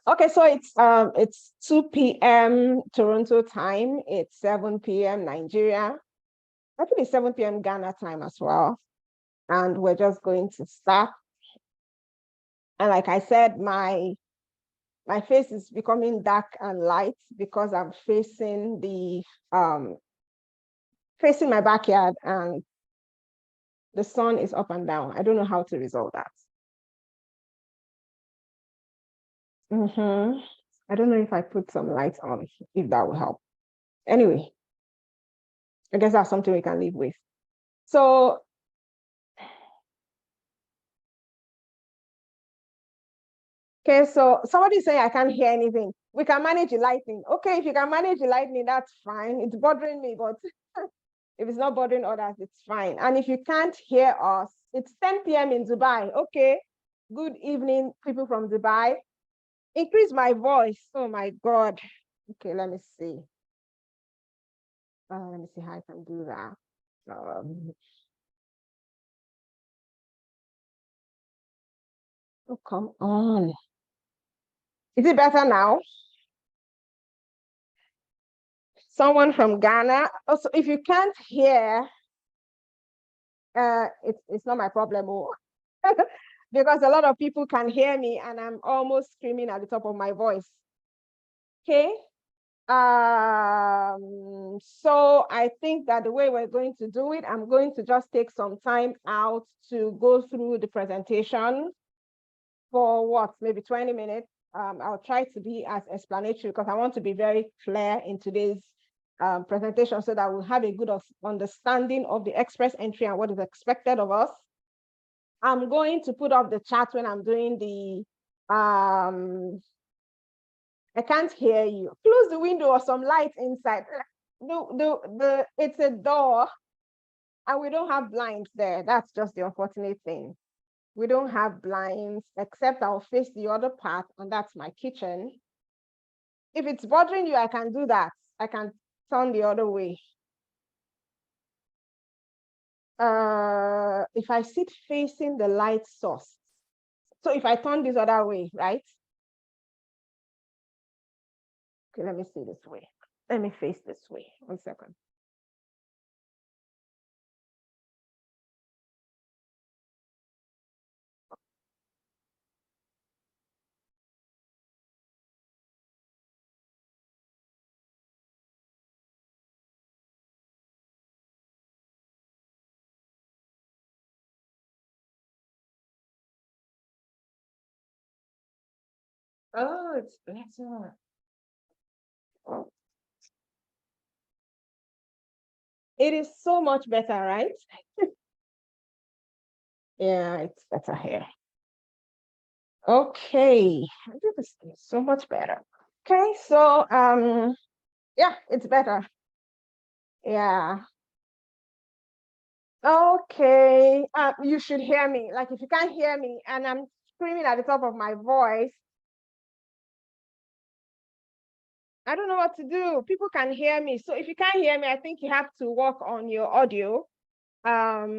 Okay, so it's 2 p.m. Toronto time. It's 7 p.m. Nigeria. I think it's 7 p.m. Ghana time as well. And we're just going to start. And like I said, my face is becoming dark and light because I'm facing facing my backyard, and the sun is up and down. I don't know how to resolve that. I don't know if I put some lights on, if that will help. Anyway, I guess that's something we can live with. So, okay, so somebody's saying I can't hear anything. We can manage the lightning. Okay, if you can manage the lightning, that's fine. It's bothering me, but if it's not bothering others, it's fine. And if you can't hear us, it's 10 p.m. in Dubai. Okay, good evening, people from Dubai. Increase my voice. Oh my God. Okay, let me see. Let me see how I can do that. Oh, come on. Is it better now? Someone from Ghana. Also, if you can't hear, it's not my problem. Oh. Because a lot of people can hear me and I'm almost screaming at the top of my voice. Okay. So I think that the way we're going to do it, I'm going to just take some time out to go through the presentation for what, maybe 20 minutes. I'll try to be as explanatory because I want to be very clear in today's presentation so that we'll have a good understanding of the express entry and what is expected of us. I'm going to put up the chat when I'm doing the, I can't hear you. Close the window or some light inside. It's a door and we don't have blinds there. That's just the unfortunate thing. We don't have blinds, except I'll face the other part, and that's my kitchen. If it's bothering you, I can do that. I can turn the other way. If I sit facing the light source, so if I turn this other way, right? Okay, let me see this way. Let me face this way. 1 second. Oh, it's better. Oh. It is so much better, right? Yeah, it's better here. Okay, this is so much better. Okay, so yeah, it's better. Yeah. Okay. You should hear me. Like if you can't hear me and I'm screaming at the top of my voice, I don't know what to do. People can hear me. So if you can't hear me, I think you have to work on your audio. Let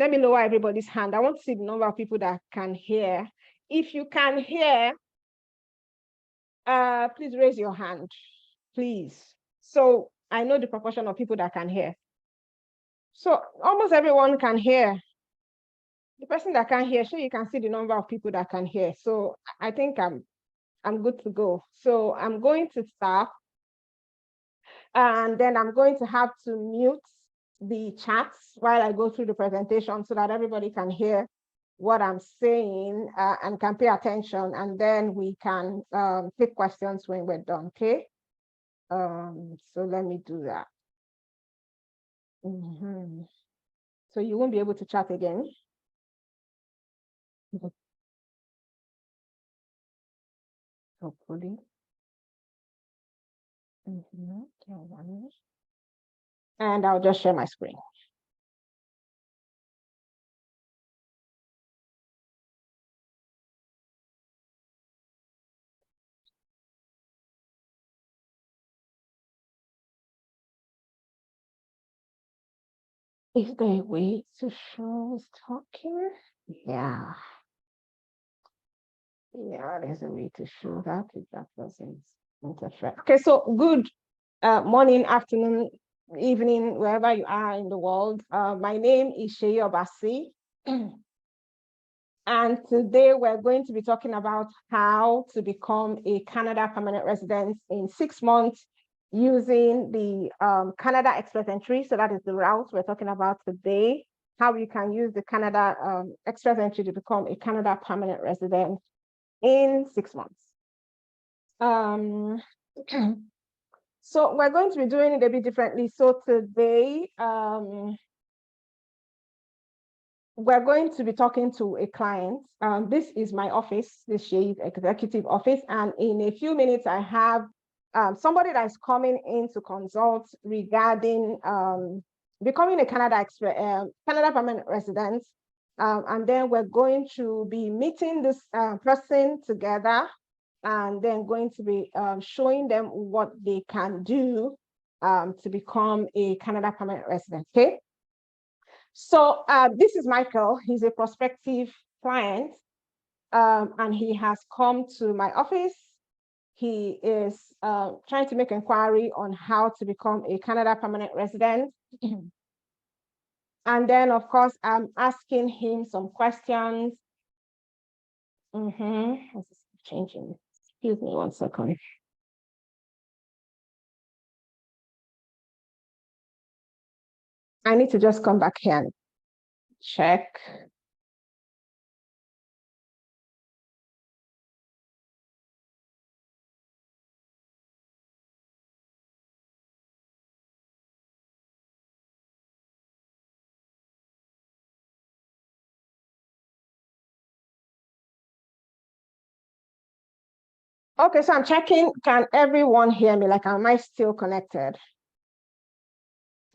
me lower everybody's hand. I want to see the number of people that can hear. If you can hear, please raise your hand, please. So I know the proportion of people that can hear. So almost everyone can hear. The person that can hear, so you can see the number of people that can hear. So I think I'm good to go. So I'm going to start, and then I'm going to have to mute the chats while I go through the presentation so that everybody can hear what I'm saying and can pay attention, and then we can take questions when we're done, okay? So let me do that. So you won't be able to chat again. Hopefully. And I'll just share my screen. Is there a way to show talking? Yeah. Yeah, there's a way to show that if that doesn't interfere. Okay, so good morning, afternoon, evening, wherever you are in the world. My name is Sheyi Obasi. And today we're going to be talking about how to become a Canada permanent resident in 6 months using the Canada Express Entry. So that is the route we're talking about today, how you can use the Canada Express Entry to become a Canada permanent resident in 6 months. So we're going to be doing it a bit differently. So today, we're going to be talking to a client. This is my office, this Sheyi's executive office. And in a few minutes, I have somebody that is coming in to consult regarding becoming a Canada permanent resident. And then we're going to be meeting this person together and then going to be showing them what they can do to become a Canada permanent resident, okay? So this is Michael. He's a prospective client, and he has come to my office. He is trying to make inquiry on how to become a Canada permanent resident. And then, of course, I'm asking him some questions. This is changing. Excuse me 1 second. I need to just come back here and check. Okay, so I'm checking, can everyone hear me? Like, am I still connected?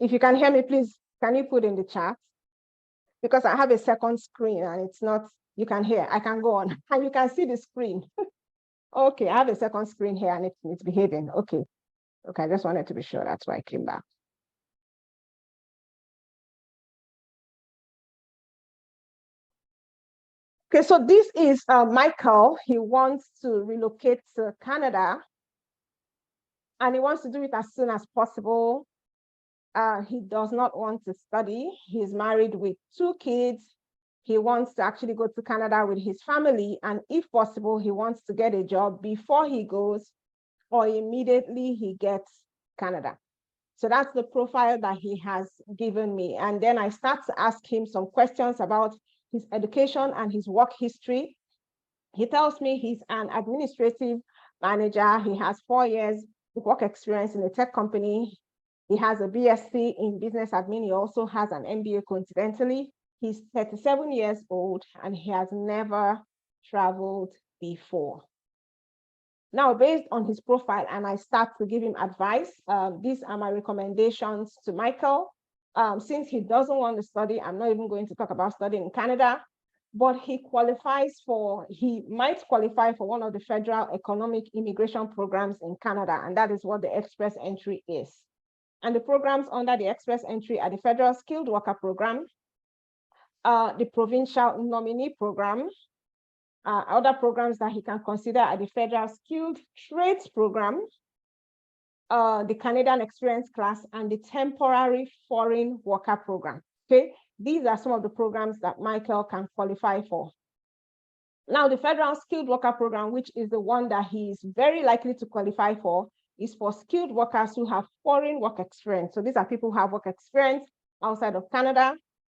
If you can hear me, please, can you put in the chat? Because I have a second screen and it's not, you can hear, I can go on and you can see the screen. Okay, I have a second screen here and it's behaving. Okay, I just wanted to be sure, that's why I came back. Okay, so this is Michael. He wants to relocate to Canada and he wants to do it as soon as possible. He does not want to study. He's married with 2 kids. He wants to actually go to Canada with his family. And if possible, he wants to get a job before he goes or immediately he gets Canada. So that's the profile that he has given me. And then I start to ask him some questions about his education and his work history. He tells me he's an administrative manager. He has 4 years of work experience in a tech company. He has a BSc in business admin. He also has an MBA coincidentally. He's 37 years old and he has never traveled before. Now, based on his profile, and I start to give him advice, these are my recommendations to Michael. Since he doesn't want to study, I'm not even going to talk about studying in Canada, but he might qualify for one of the federal economic immigration programs in Canada, and that is what the Express Entry is. And the programs under the Express Entry are the Federal Skilled Worker Program, the Provincial Nominee Program. Other programs that he can consider are the Federal Skilled Trades Program, the Canadian Experience Class, and the Temporary Foreign Worker Program. Okay, these are some of the programs that Michael can qualify for. Now, the Federal Skilled Worker Program, which is the one that he is very likely to qualify for, is for skilled workers who have foreign work experience. So these are people who have work experience outside of Canada,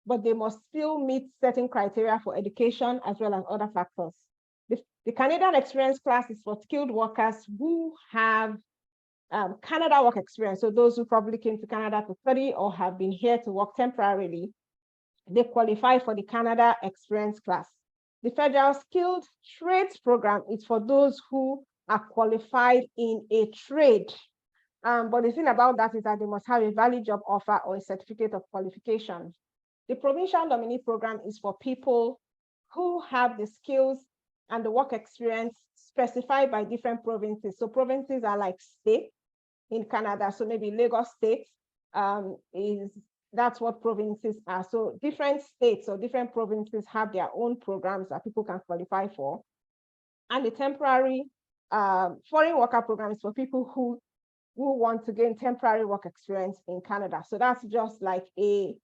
but they must still meet certain criteria for education as well as other factors. The Canadian Experience Class is for skilled workers who have Canada work experience. So those who probably came to Canada to study or have been here to work temporarily, they qualify for the Canada Experience Class. The Federal Skilled Trades Program is for those who are qualified in a trade. But the thing about that is that they must have a valid job offer or a certificate of qualification. The Provincial Nominee Program is for people who have the skills and the work experience specified by different provinces. So provinces are like states in Canada. So maybe Lagos State that's what provinces are. So different states or different provinces have their own programs that people can qualify for. And the temporary foreign worker program is for people who want to gain temporary work experience in Canada. So that's just like a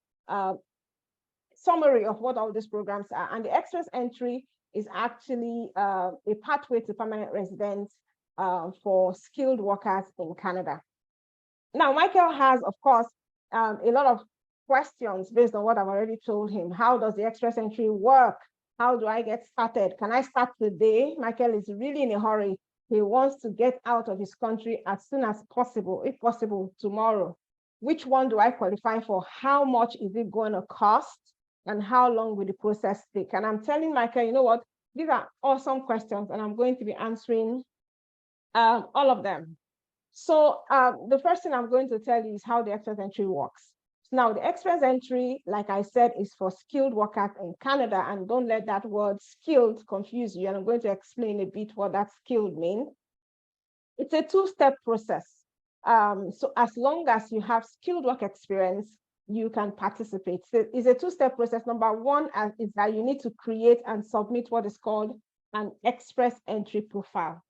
summary of what all these programs are. And the express entry is actually a pathway to permanent residence for skilled workers in Canada. Now, Michael has, of course, a lot of questions based on what I've already told him. How does the express entry work? How do I get started? Can I start today? Michael is really in a hurry. He wants to get out of his country as soon as possible, if possible, tomorrow. Which one do I qualify for? How much is it going to cost? And how long will the process take? And I'm telling Michael, you know what? These are awesome questions, and I'm going to be answering all of them. So the first thing I'm going to tell you is how the express entry works. Now, the express entry, like I said, is for skilled workers in Canada, and don't let that word skilled confuse you. And I'm going to explain a bit what that skilled means. It's a two-step process. So as long as you have skilled work experience, you can participate. So it's a two-step process. Number one is that you need to create and submit what is called an express entry profile.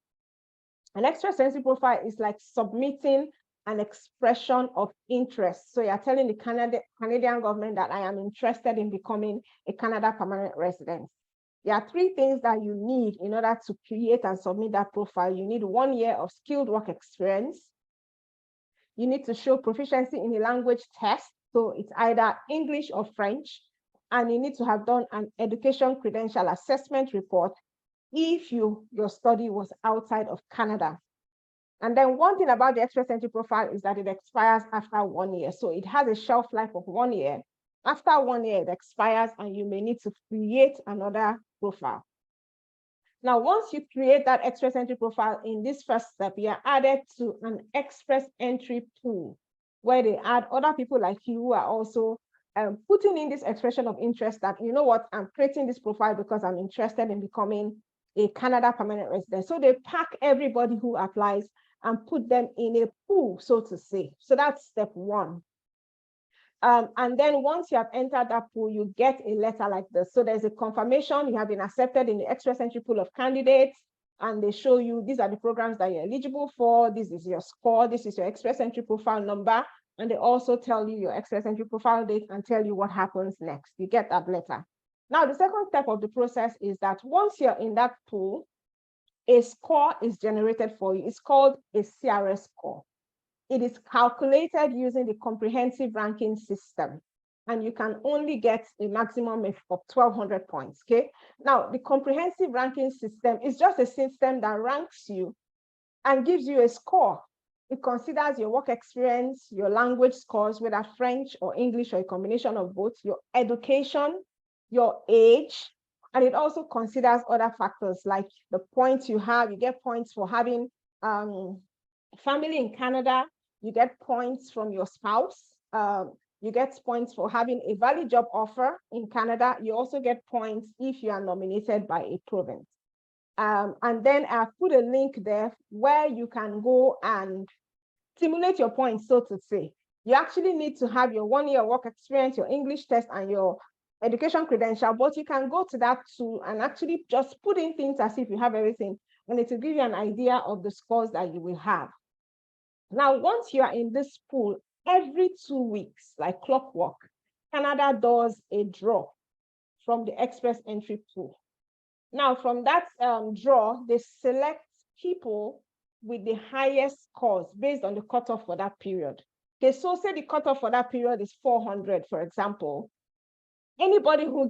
An express entry profile is like submitting an expression of interest. So you're telling the Canadian government that I am interested in becoming a Canada permanent resident. There are three things that you need in order to create and submit that profile. You need 1 year of skilled work experience. You need to show proficiency in a language test. So it's either English or French. And you need to have done an education credential assessment report if your study was outside of Canada. And then one thing about the express entry profile is that it expires after 1 year. So it has a shelf life of 1 year. After 1 year, it expires and you may need to create another profile. Now, once you create that express entry profile in this first step, you are added to an express entry pool where they add other people like you who are also putting in this expression of interest that, you know what, I'm creating this profile because I'm interested in becoming a Canada permanent resident. So they pack everybody who applies and put them in a pool, so to say. So that's step one. And then once you have entered that pool, you get a letter like this. So there's a confirmation you have been accepted in the express entry pool of candidates, and they show you these are the programs that you're eligible for. This is your score. This is your express entry profile number. And they also tell you your express entry profile date and tell you what happens next. You get that letter. Now, the second step of the process is that once you're in that pool, a score is generated for you. It's called a CRS score. It is calculated using the comprehensive ranking system, and you can only get a maximum of 1,200 points, okay? Now, the comprehensive ranking system is just a system that ranks you and gives you a score. It considers your work experience, your language scores, whether French or English or a combination of both, your education, your age, and it also considers other factors like the points you have. You get points for having family in Canada. You get points from your spouse. You get points for having a valid job offer in Canada. You also get points if you are nominated by a province. And then I've put a link there where you can go and simulate your points, so to say. You actually need to have your 1 year work experience, your English test, and your education credential, but you can go to that tool and actually just put in things as if you have everything, and it will give you an idea of the scores that you will have. Now, once you are in this pool, every 2 weeks, like clockwork, Canada does a draw from the express entry pool. Now, from that draw, they select people with the highest scores based on the cutoff for that period. Okay, so say the cutoff for that period is 400, for example. Anybody who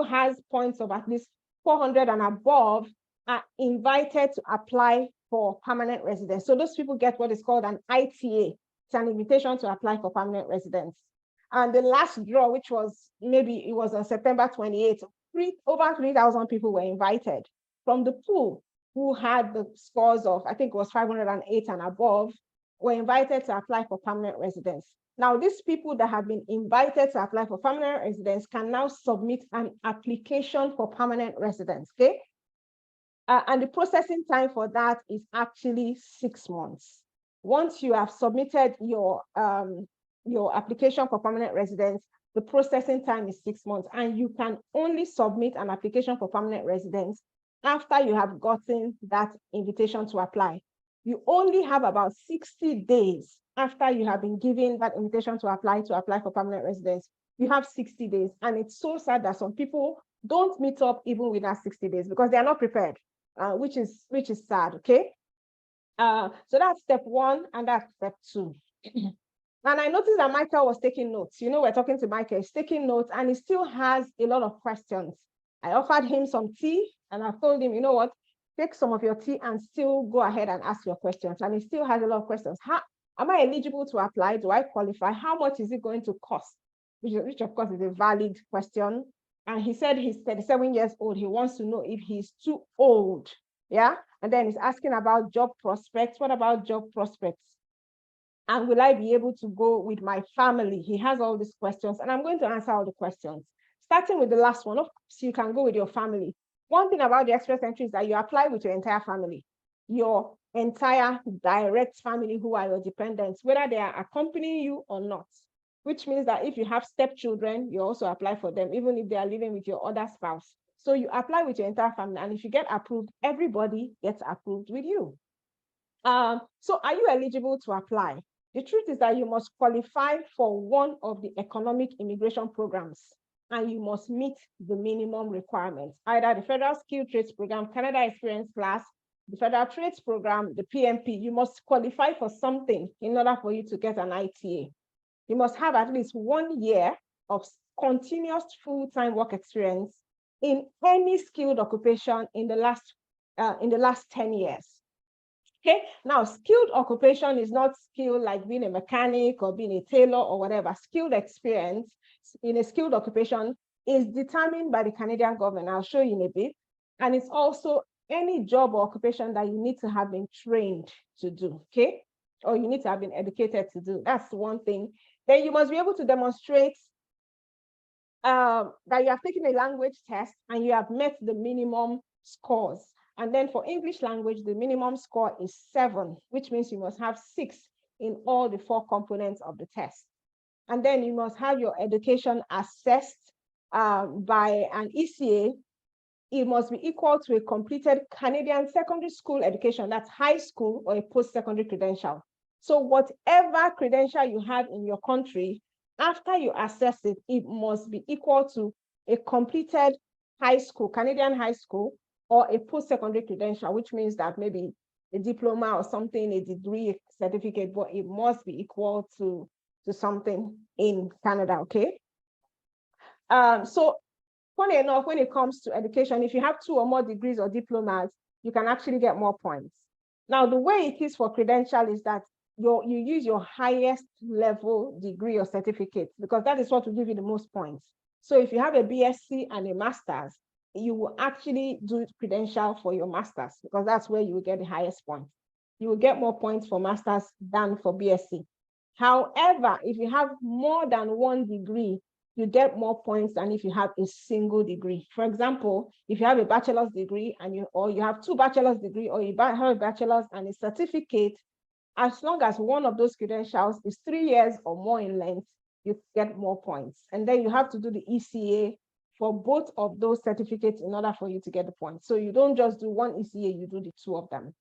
has points of at least 400 and above are invited to apply for permanent residence. So those people get what is called an ITA. It's an invitation to apply for permanent residence. And the last draw, which was maybe it was on September 28th, over 3,000 people were invited from the pool who had the scores of, I think it was 508 and above, were invited to apply for permanent residence. Now, these people that have been invited to apply for permanent residence can now submit an application for permanent residence, okay? And the processing time for that is actually 6 months. Once you have submitted your application for permanent residence, the processing time is 6 months, and you can only submit an application for permanent residence after you have gotten that invitation to apply. You only have about 60 days after you have been given that invitation to apply for permanent residence. You have 60 days. And it's so sad that some people don't meet up even with that 60 days because they are not prepared, which is sad, okay? So that's step one, and that's step two. And I noticed that Michael was taking notes. You know, we're talking to Michael, he's taking notes, and he still has a lot of questions. I offered him some tea, and I told him, you know what, take some of your tea and still go ahead and ask your questions. And he still has a lot of questions. How am I eligible to apply? Do I qualify? How much is it going to cost? Which of course is a valid question. And he said he's 37 years old. He wants to know if he's too old. Yeah. And then he's asking about job prospects. What about job prospects? And will I be able to go with my family? He has all these questions, and I'm going to answer all the questions. Starting with the last one, of course, you can go with your family. One thing about the express entry is that you apply with your entire family, your entire direct family who are your dependents, whether they are accompanying you or not, which means that if you have stepchildren, you also apply for them, even if they are living with your other spouse. So you apply with your entire family, and if you get approved, everybody gets approved with you. So are you eligible to apply? The truth is that you must qualify for one of the economic immigration programs, and you must meet the minimum requirements, either the Federal Skilled Trades Program, Canada Experience Class, the Federal Trades Program, the PMP. You must qualify for something in order for you to get an ITA. You must have at least 1 year of continuous full-time work experience in any skilled occupation in the last 10 years. Okay, now skilled occupation is not skilled like being a mechanic or being a tailor or whatever. Skilled experience in a skilled occupation is determined by the Canadian government. I'll show you in a bit. And it's also any job or occupation that you need to have been trained to do, okay? Or you need to have been educated to do. That's one thing. Then you must be able to demonstrate that you have taken a language test and you have met the minimum scores. And then for English language, the minimum score is 7, which means you must have 6 in all the 4 components of the test. And then you must have your education assessed by an ECA. It must be equal to a completed Canadian secondary school education, that's high school or a post-secondary credential. So whatever credential you have in your country, after you assess it, it must be equal to a completed high school, Canadian high school, or a post-secondary credential, which means that maybe a diploma or something, a degree, a certificate, but it must be equal to something in Canada, okay? So funny enough, when it comes to education, if you have 2 or more degrees or diplomas, you can actually get more points. Now, the way it is for credential is that you use your highest level degree or certificate, because that is what will give you the most points. So if you have a BSc and a master's, you will actually do credential for your master's, because that's where you will get the highest points. You will get more points for master's than for BSc. However, if you have more than 1 degree, you get more points than if you have a single degree. For example, if you have a bachelor's degree and you have 2 bachelor's degree, or you have a bachelor's and a certificate, as long as one of those credentials is 3 years or more in length, you get more points. And then you have to do the ECA for both of those certificates in order for you to get the points. So you don't just do one ECA, you do the 2 of them.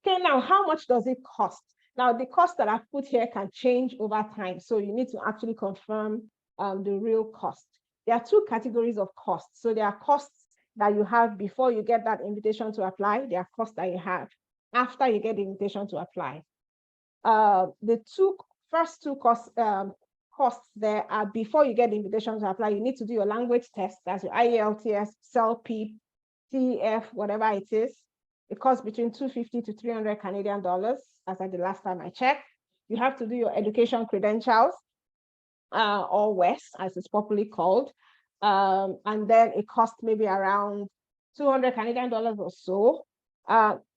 Okay, now how much does it cost? Now the cost that I've put here can change over time. So you need to actually confirm the real cost. There are 2 categories of costs. So there are costs that you have before you get that invitation to apply. There are costs that you have after you get the invitation to apply. The first two costs there are before you get the invitation to apply. You need to do your language test, that's your IELTS, CELP, TEF, whatever it is. It costs between 250 to 300 Canadian dollars, as at the last time I checked. You have to do your education credentials, or WES, as it's popularly called. And then it costs maybe around 200 Canadian dollars or so.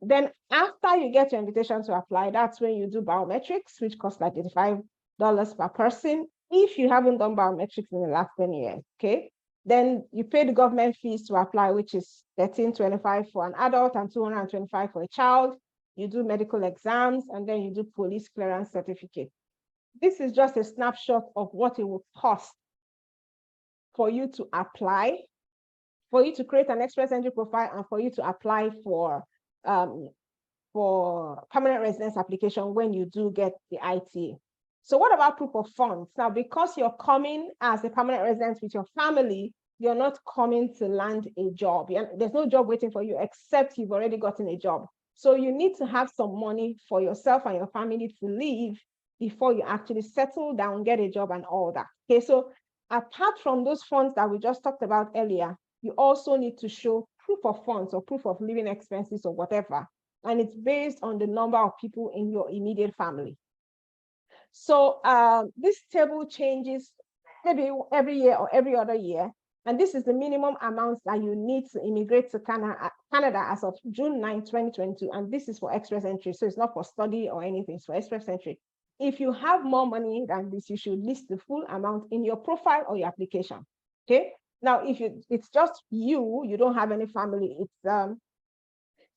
Then after you get your invitation to apply, that's when you do biometrics, which costs like $85 per person if you haven't done biometrics in the last 10 years, okay? Then you pay the government fees to apply, which is $13.25 for an adult and $225 for a child. You do medical exams, and then you do police clearance certificate. This is just a snapshot of what it will cost for you to apply for you to create an express entry profile and for you to apply for permanent residence application when you do get the ITA. So what about proof of funds? Now, because you're coming as a permanent resident with your family, you're not coming to land a job. There's no job waiting for you except you've already gotten a job. So you need to have some money for yourself and your family to live before you actually settle down, get a job and all that. Okay, so apart from those funds that we just talked about earlier, you also need to show proof of funds or proof of living expenses or whatever. And it's based on the number of people in your immediate family. So this table changes maybe every year or every other year. And this is the minimum amounts that you need to immigrate to Canada as of June 9, 2022. And this is for express entry. So it's not for study or anything, it's for express entry. If you have more money than this, you should list the full amount in your profile or your application. Okay. Now, if it's just you don't have any family, it's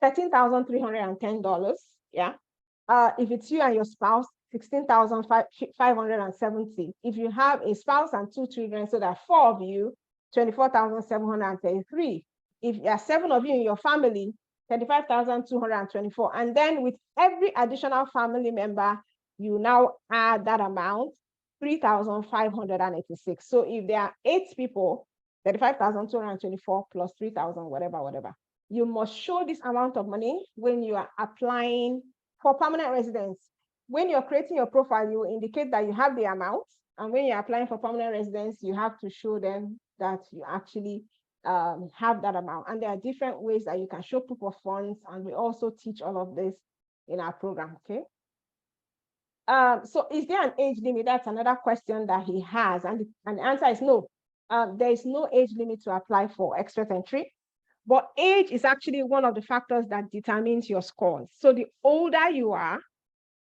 $13,310. Yeah. If it's you and your spouse, $16,570. If you have a spouse and 2 children, so there are 4 of you, $24,733. If there are 7 of you in your family, $35,224. And then with every additional family member, you now add that amount, $3,586. So if there are 8 people, $35,224 plus 3,000, whatever. You must show this amount of money when you are applying for permanent residence. When you're creating your profile, you indicate that you have the amount. And when you're applying for permanent residence, you have to show them that you actually have that amount. And there are different ways that you can show proof of funds. And we also teach all of this in our program, okay? So is there an age limit? That's another question that he has. And the answer is no. There is no age limit to apply for express entry. But age is actually one of the factors that determines your scores. So the older you are,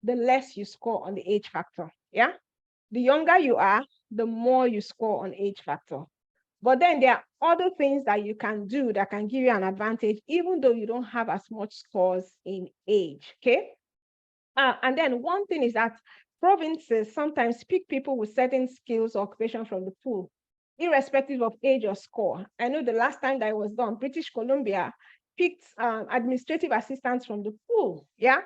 the less you score on the age factor. Yeah. The younger you are, the more you score on age factor. But then there are other things that you can do that can give you an advantage, even though you don't have as much scores in age. Okay. And then one thing is that provinces sometimes pick people with certain skills or occupation from the pool, irrespective of age or score. I know the last time that it was done, British Columbia picked administrative assistants from the pool. Yeah.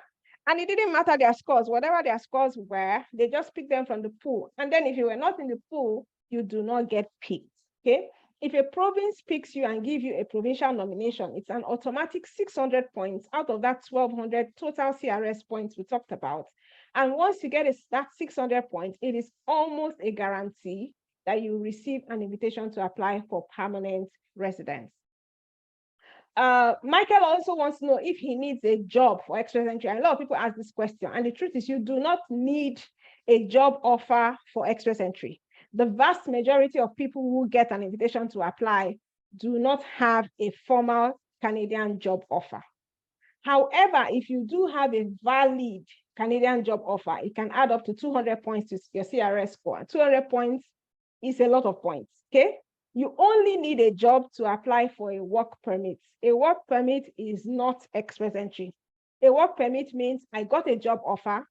And it didn't matter their scores, whatever their scores were, they just picked them from the pool. And then if you were not in the pool, you do not get picked. Okay. If a province picks you and give you a provincial nomination, it's an automatic 600 points out of that 1,200 total CRS points we talked about. And once you get that 600 points, it is almost a guarantee that you receive an invitation to apply for permanent residence. Michael also wants to know if he needs a job for express entry. And a lot of people ask this question. And the truth is, you do not need a job offer for express entry. The vast majority of people who get an invitation to apply do not have a formal Canadian job offer. However, if you do have a valid Canadian job offer, it can add up to 200 points to your CRS score. 200 points is a lot of points, okay? You only need a job to apply for a work permit. A work permit is not express entry. A work permit means I got a job offer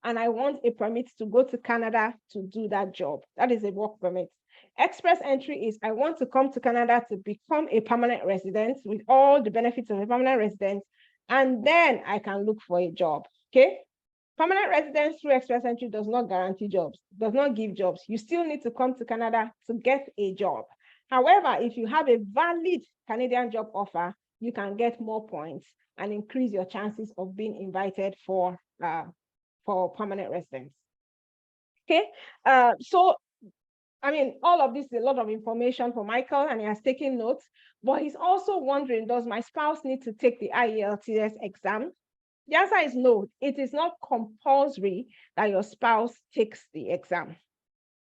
and I want a permit to go to Canada to do that job. That is a work permit. Express entry is I want to come to Canada to become a permanent resident with all the benefits of a permanent resident, and then I can look for a job, okay? Permanent residence through express entry does not guarantee jobs, does not give jobs. You still need to come to Canada to get a job. However, if you have a valid Canadian job offer, you can get more points and increase your chances of being invited for permanent residence. Okay, so I mean, all of this is a lot of information for Michael, and he has taken notes, but he's also wondering, does my spouse need to take the IELTS exam? The answer is no. It is not compulsory that your spouse takes the exam.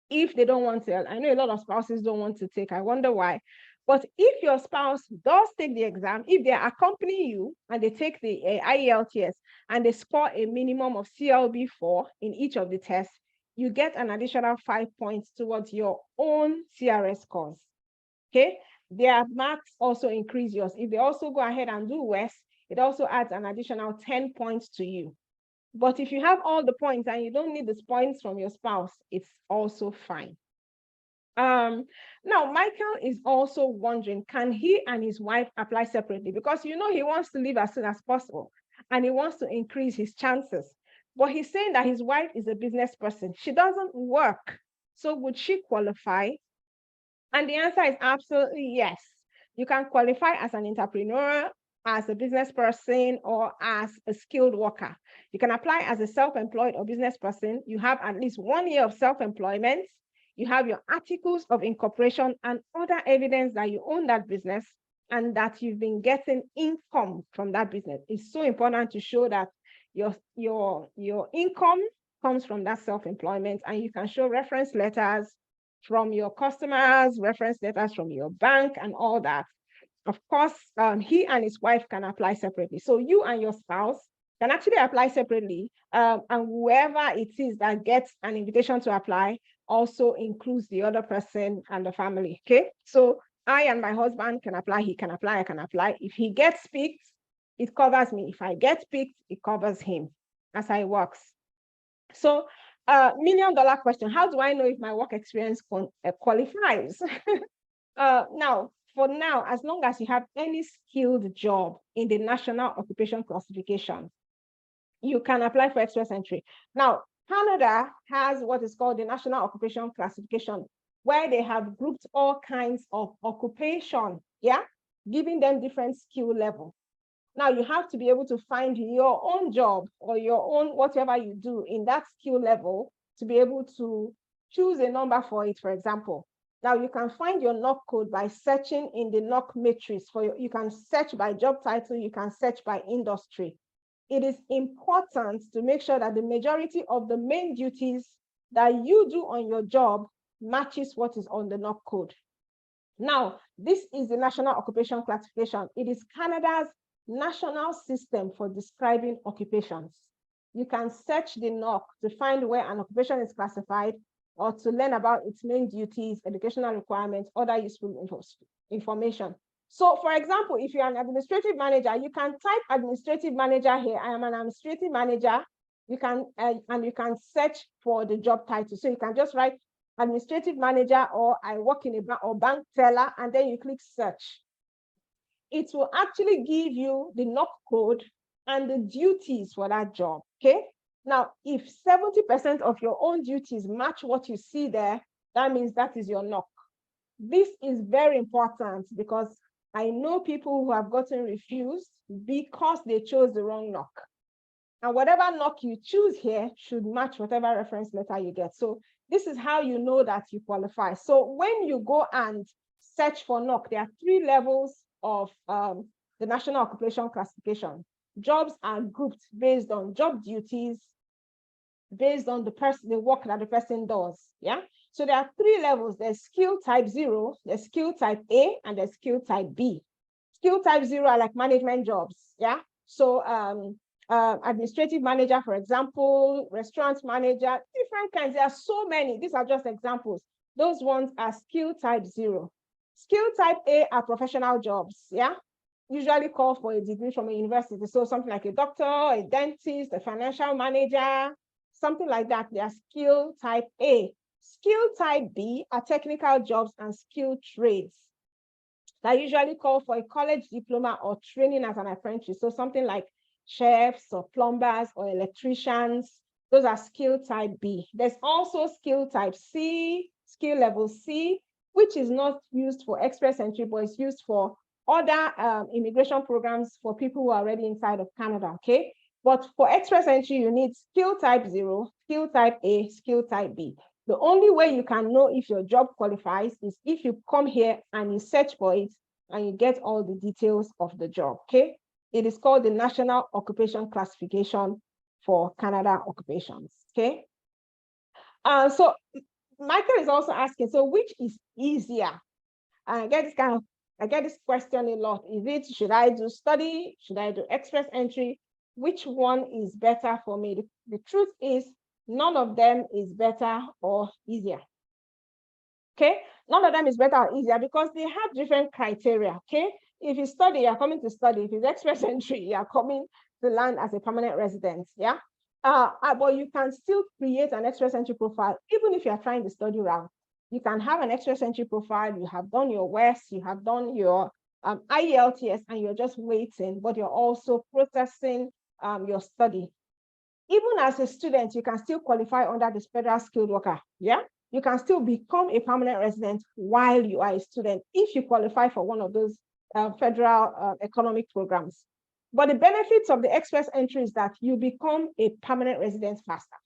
If they don't want to, I know a lot of spouses don't want to take, I wonder why. But if your spouse does take the exam, if they accompany you and they take the IELTS and they score a minimum of CLB4 in each of the tests, you get an additional 5 points towards your own CRS scores. Okay, their marks also increase yours. If they also go ahead and do worse, it also adds an additional 10 points to you. But if you have all the points and you don't need these points from your spouse, it's also fine. Now Michael is also wondering, can he and his wife apply separately? Because he wants to leave as soon as possible and he wants to increase his chances. But he's saying that his wife is a business person. She doesn't work. So would she qualify? And the answer is absolutely yes. You can qualify as an entrepreneur, as a business person, or as a skilled worker. You can apply as a self-employed or business person. You have at least 1 year of self-employment. You have your articles of incorporation and other evidence that you own that business and that you've been getting income from that business. It's so important to show that your income comes from that self-employment, and you can show reference letters from your customers, reference letters from your bank, and all that. Of course, he and his wife can apply separately. So you and your spouse can actually apply separately, and whoever it is that gets an invitation to apply also includes the other person and the family, okay? So I and my husband can apply, he can apply, I can apply. If he gets picked, it covers me. If I get picked, it covers him. That's how it works. So $1,000,000 question, how do I know if my work experience qualifies? Now, for now, as long as you have any skilled job in the National Occupation Classification, you can apply for express entry. Now, Canada has what is called the National Occupation Classification, where they have grouped all kinds of occupation, yeah, giving them different skill level. Now you have to be able to find your own job or your own whatever you do in that skill level to be able to choose a number for it, for example. Now you can find your NOC code by searching in the NOC matrix. You can search by job title, you can search by industry. It is important to make sure that the majority of the main duties that you do on your job matches what is on the NOC code. Now, this is the National Occupation Classification. It is Canada's national system for describing occupations. You can search the NOC to find where an occupation is classified or to learn about its main duties, educational requirements, other useful information. So for example, if you're an administrative manager, you can type administrative manager here. I am an administrative manager. You can, and you can search for the job title. So you can just write administrative manager, or I work in a bank, or bank teller, and then you click search. It will actually give you the NOC code and the duties for that job, okay? Now, if 70% of your own duties match what you see there, that means that is your NOC. This is very important because I know people who have gotten refused because they chose the wrong NOC. And whatever NOC you choose here should match whatever reference letter you get. So this is how you know that you qualify. So when you go and search for NOC, there are 3 levels of the National Occupation Classification. Jobs are grouped based on job duties, based on the work that the person does. Yeah. So there are 3 levels. There's skill type 0, there's skill type A, and there's skill type B. Skill type 0 are like management jobs. Yeah. So administrative manager, for example, restaurant manager, different kinds. There are so many. These are just examples. Those ones are skill type 0. Skill type A are professional jobs, yeah? Usually call for a degree from a university. So something like a doctor, a dentist, a financial manager, something like that. They are skill type A. Skill type B are technical jobs and skilled trades that usually call for a college diploma or training as an apprentice. So something like chefs or plumbers or electricians. Those are skill type B. There's also skill type C, skill level C, which is not used for express entry, but it's used for other immigration programs for people who are already inside of Canada, okay? But for express entry, you need skill type 0, skill type A, skill type B. The only way you can know if your job qualifies is if you come here and you search for it and you get all the details of the job, okay? It is called the National Occupation Classification for Canada occupations, okay? So Michael is also asking, so which is easier? I get this question a lot. Is it, should I do study? Should I do express entry? Which one is better for me? The truth is, none of them is better or easier. Okay, none of them is better or easier because they have different criteria. Okay, if you study, you're coming to study. If it's express entry, you're coming to land as a permanent resident. Yeah. But you can still create an express entry profile even if you're trying the study route. You can have an express entry profile, you have done your WES, you have done your IELTS, and you're just waiting, but you're also processing your study. Even as a student, you can still qualify under this federal skilled worker. Yeah, you can still become a permanent resident while you are a student if you qualify for one of those federal economic programs. But the benefits of the express entry is that you become a permanent resident faster.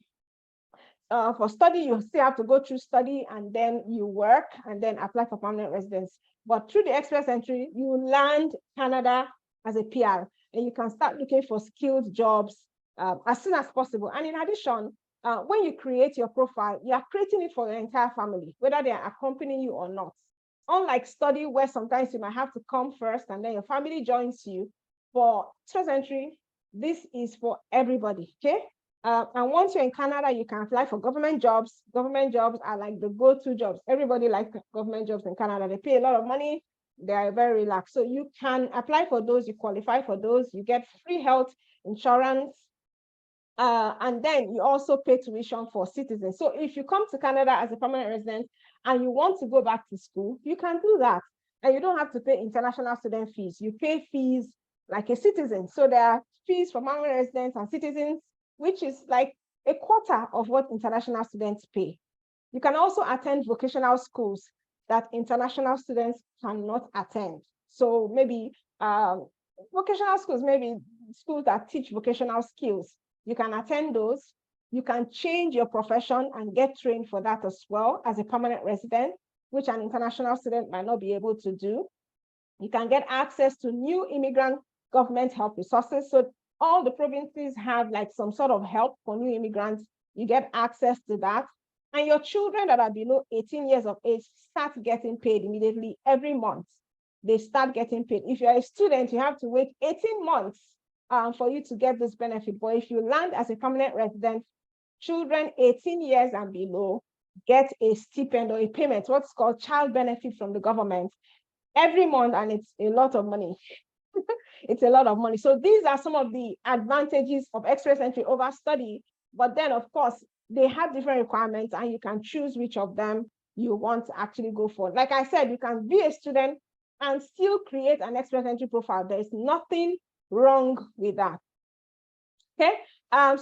For study, you still have to go through study and then you work and then apply for permanent residence. But through the express entry, you land Canada as a PR and you can start looking for skilled jobs as soon as possible. And in addition, when you create your profile, you are creating it for your entire family, whether they are accompanying you or not. Unlike study, where sometimes you might have to come first and then your family joins you, for express entry, this is for everybody, okay? And once you're in Canada, you can apply for government jobs. Government jobs are like the go-to jobs. Everybody likes government jobs in Canada. They pay a lot of money. They are very relaxed. So you can apply for those, you qualify for those, you get free health insurance, and then you also pay tuition for citizens. So if you come to Canada as a permanent resident and you want to go back to school, you can do that. And you don't have to pay international student fees. You pay fees like a citizen. So there are fees for permanent residents and citizens, which is like a quarter of what international students pay. You can also attend vocational schools that international students cannot attend. So maybe vocational schools, maybe schools that teach vocational skills. You can attend those. You can change your profession and get trained for that as well as a permanent resident, which an international student might not be able to do. You can get access to new immigrant government help resources. So all the provinces have like some sort of help for new immigrants. You get access to that. And your children that are below 18 years of age start getting paid immediately every month. They start getting paid. If you're a student, you have to wait 18 months for you to get this benefit. But if you land as a permanent resident, children 18 years and below get a stipend or a payment, what's called child benefit from the government every month, and it's a lot of money. It's a lot of money. So these are some of the advantages of express entry over study. But then, of course, they have different requirements and you can choose which of them you want to actually go for. Like I said, you can be a student and still create an express entry profile. There is nothing wrong with that. Okay.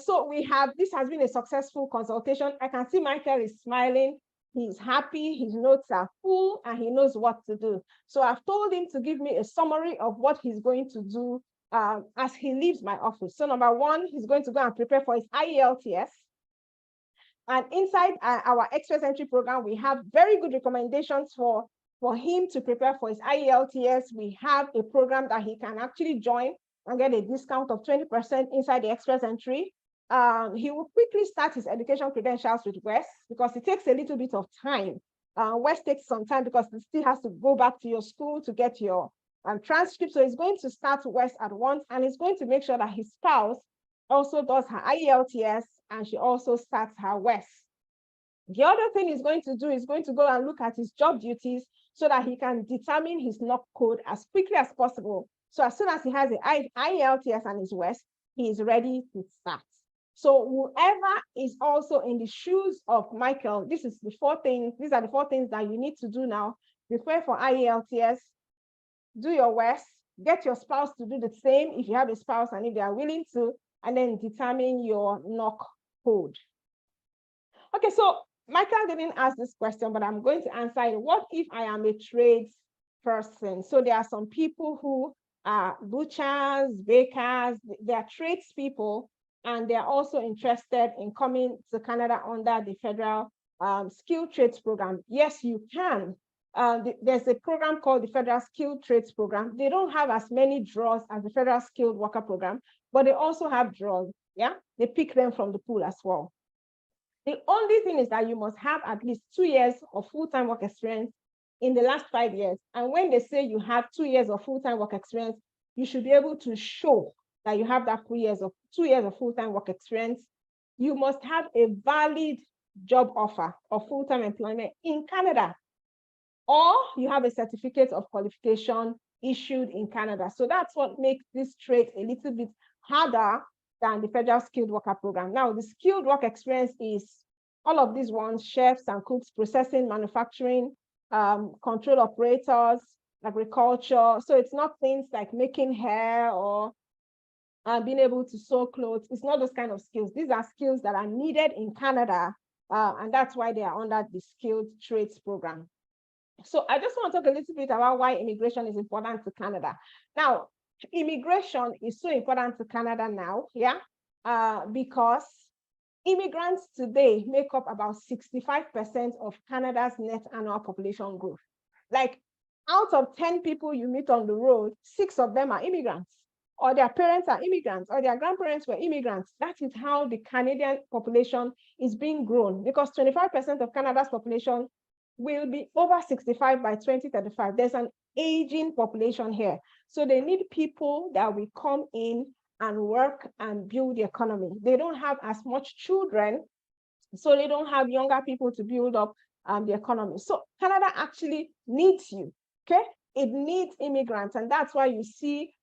So this has been a successful consultation. I can see Michael is smiling. He's happy, his notes are full, and he knows what to do. So I've told him to give me a summary of what he's going to do as he leaves my office. So number one, he's going to go and prepare for his IELTS. And inside our express entry program, we have very good recommendations for him to prepare for his IELTS. We have a program that he can actually join and get a discount of 20% inside the express entry. He will quickly start his education credentials with WES because it takes a little bit of time. WES takes some time because it still has to go back to your school to get your transcript. So he's going to start WES at once, and he's going to make sure that his spouse also does her IELTS and she also starts her WES. The other thing he's going to do is going to go and look at his job duties so that he can determine his NOC code as quickly as possible. So as soon as he has the IELTS and his WES, he is ready to start. So whoever is also in the shoes of Michael, these are the four things that you need to do now. Prepare for IELTS, do your WES, get your spouse to do the same if you have a spouse and if they are willing to, and then determine your NOC code. Okay, so Michael didn't ask this question, but I'm going to answer it. What if I am a trades person? So there are some people who are butchers, bakers, they are tradespeople, and they're also interested in coming to Canada under the federal skilled trades program. Yes, you can. There's a program called the Federal Skilled Trades Program. They don't have as many draws as the Federal Skilled Worker Program, but they also have draws. Yeah, they pick them from the pool as well. The only thing is that you must have at least 2 years of full-time work experience in the last 5 years. And when they say you have 2 years of full-time work experience, you should be able to show that you have that 2 years of full-time work experience. You must have a valid job offer of full-time employment in Canada, or you have a certificate of qualification issued in Canada. So that's what makes this trade a little bit harder than the Federal Skilled Worker Program. Now, the skilled work experience is All of these ones, chefs and cooks, processing, manufacturing, control operators, agriculture. So it's not things like making hair or being able to sew clothes. It's not those kind of skills. These are skills that are needed in Canada, and that's why they are under the skilled trades program. So I just want to talk a little bit about why immigration is important to Canada. Now, immigration is so important to Canada now, yeah, because immigrants today make up about 65% of Canada's net annual population growth. Like, out of 10 people you meet on the road, 6 of them are immigrants, or their parents are immigrants, or their grandparents were immigrants. That is how the Canadian population is being grown, because 25% of Canada's population will be over 65 by 2035. There's an aging population here. So they need people that will come in and work and build the economy. They don't have as much children, so they don't have younger people to build up the economy. So Canada actually needs you, okay? It needs immigrants, and that's why you see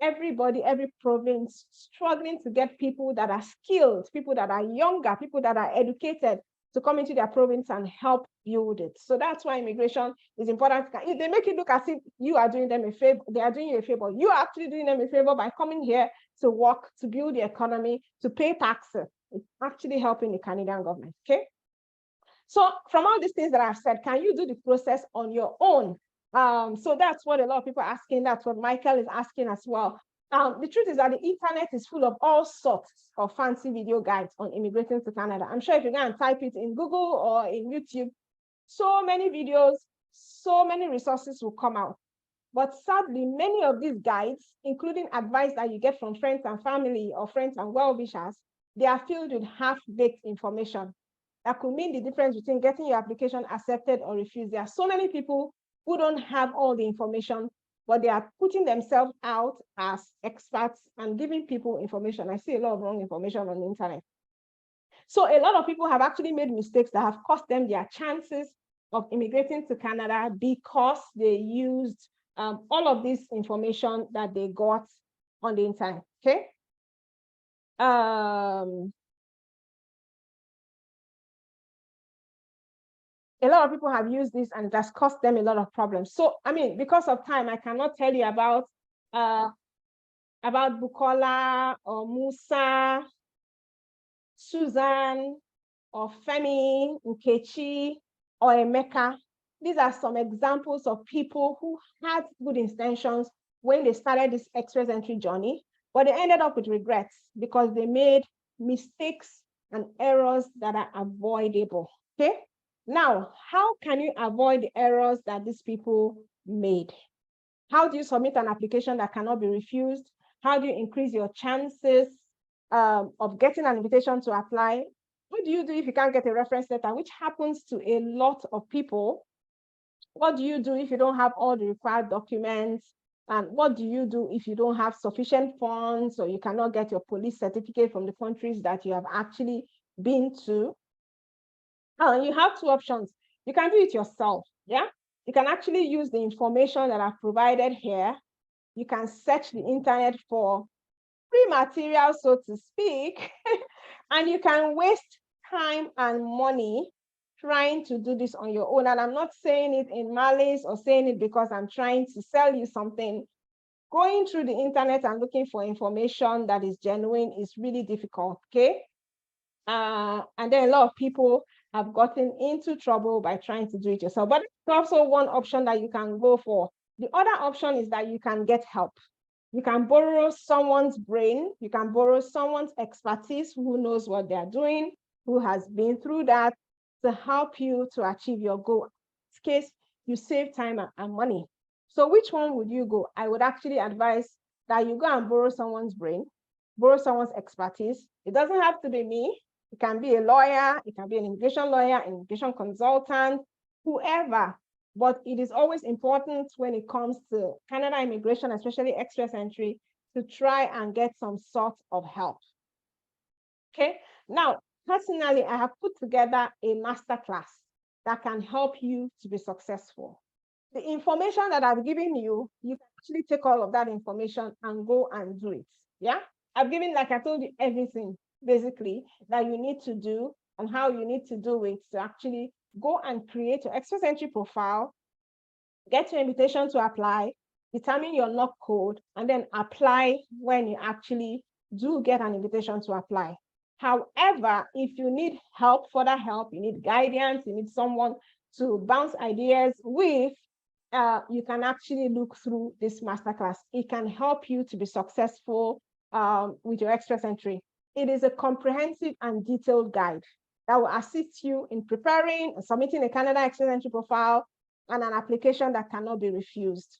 everybody, every province struggling to get people that are skilled, people that are younger, people that are educated to come into their province and help build it. So that's why immigration is important. If they make it look as if you are doing them a favor, they are doing you a favor. You are actually doing them a favor by coming here to work, to build the economy, to pay taxes. It's actually helping the Canadian government, okay? So from all these things that I've said, can you do the process on your own? So that's what a lot of people are asking. That's what Michael is asking as well. The truth is that the internet is full of all sorts of fancy video guides on immigrating to Canada. I'm sure if you go and type it in Google or in YouTube, so many videos, so many resources will come out. But sadly, many of these guides, including advice that you get from friends and family or friends and well-wishers, they are filled with half-baked information that could mean the difference between getting your application accepted or refused. There are so many people who don't have all the information, but they are putting themselves out as experts and giving people information. I see a lot of wrong information on the internet. So a lot of people have actually made mistakes that have cost them their chances of immigrating to Canada because they used all of this information that they got on the internet, okay? A lot of people have used this and that's cost them a lot of problems. So, I mean, because of time, I cannot tell you about Bukola or Musa, Susan, or Femi, Nkechi, or Emeka. These are some examples of people who had good intentions when they started this express entry journey, but they ended up with regrets because they made mistakes and errors that are avoidable, okay? Now, how can you avoid the errors that these people made? How do you submit an application that cannot be refused? How do you increase your chances of getting an invitation to apply? What do you do if you can't get a reference letter, which happens to a lot of people? What do you do if you don't have all the required documents? And what do you do if you don't have sufficient funds or you cannot get your police certificate from the countries that you have actually been to? You have 2 options. You can do it yourself, yeah? You can actually use the information that I've provided here. You can search the internet for free material, so to speak, and you can waste time and money trying to do this on your own. And I'm not saying it in malice or saying it because I'm trying to sell you something. Going through the internet and looking for information that is genuine is really difficult, okay? And then a lot of people have gotten into trouble by trying to do it yourself. But it's also one option that you can go for. The other option is that you can get help. You can borrow someone's brain. You can borrow someone's expertise who knows what they're doing, who has been through that to help you to achieve your goal. In this case, you save time and money. So which one would you go? I would actually advise that you go and borrow someone's brain, borrow someone's expertise. It doesn't have to be me. It can be a lawyer, it can be an immigration lawyer, an immigration consultant, whoever. But it is always important when it comes to Canada immigration, especially express entry, to try and get some sort of help. Okay, now, personally, I have put together a masterclass that can help you to be successful. The information that I've given you, you can actually take all of that information and go and do it. Yeah, I've given, like I told you, everything basically that you need to do and how you need to do it to actually go and create your express entry profile, get your invitation to apply, determine your knock code, and then apply when you actually do get an invitation to apply. However, if you need help, further help, you need guidance, you need someone to bounce ideas with, you can actually look through this masterclass. It can help you to be successful with your express entry. It is a comprehensive and detailed guide that will assist you in preparing and submitting a Canada express entry profile and an application that cannot be refused.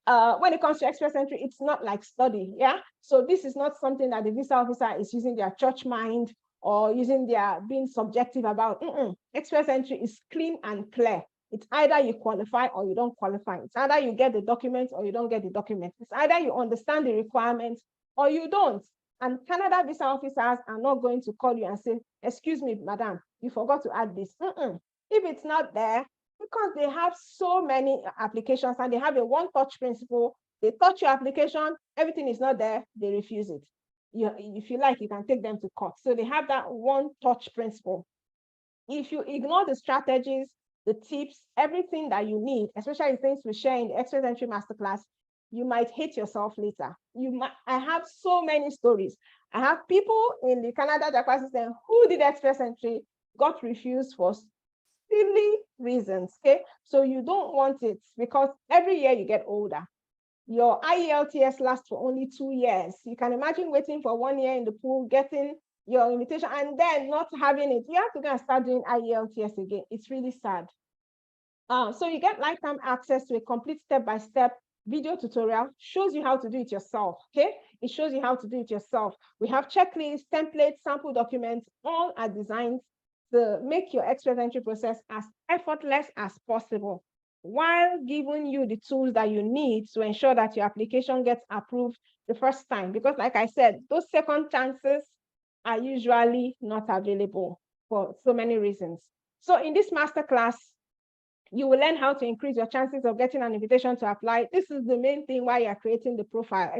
When it comes to express entry, it's not like study, yeah? So this is not something that the visa officer is using their church mind or using their being subjective about. Express entry is clean and clear. It's either you qualify or you don't qualify. It's either you get the documents or you don't get the documents. It's either you understand the requirements or you don't. And Canada visa officers are not going to call you and say, excuse me, madam, you forgot to add this. If it's not there, because they have so many applications and they have a one-touch principle, they touch your application, everything is not there, they refuse it. If you like, you can take them to court. So they have that one-touch principle. If you ignore the strategies, the tips, everything that you need, especially things we share in the Express Entry Masterclass, you might hate yourself later. I have so many stories. I have people in the Canada Japan system who did Express Entry, got refused for silly reasons, okay? So you don't want it because every year you get older. Your IELTS lasts for only 2 years. You can imagine waiting for 1 year in the pool, getting your invitation, and then not having it. You have to go and start doing IELTS again. It's really sad. So you get lifetime access to a complete step-by-step video tutorial, shows you how to do it yourself, okay? It shows you how to do it yourself. We have checklists, templates, sample documents, all are designed to make your express entry process as effortless as possible, while giving you the tools that you need to ensure that your application gets approved the first time. Because like I said, those second chances are usually not available for so many reasons. So in this masterclass, you will learn how to increase your chances of getting an invitation to apply. This is the main thing why you're creating the profile.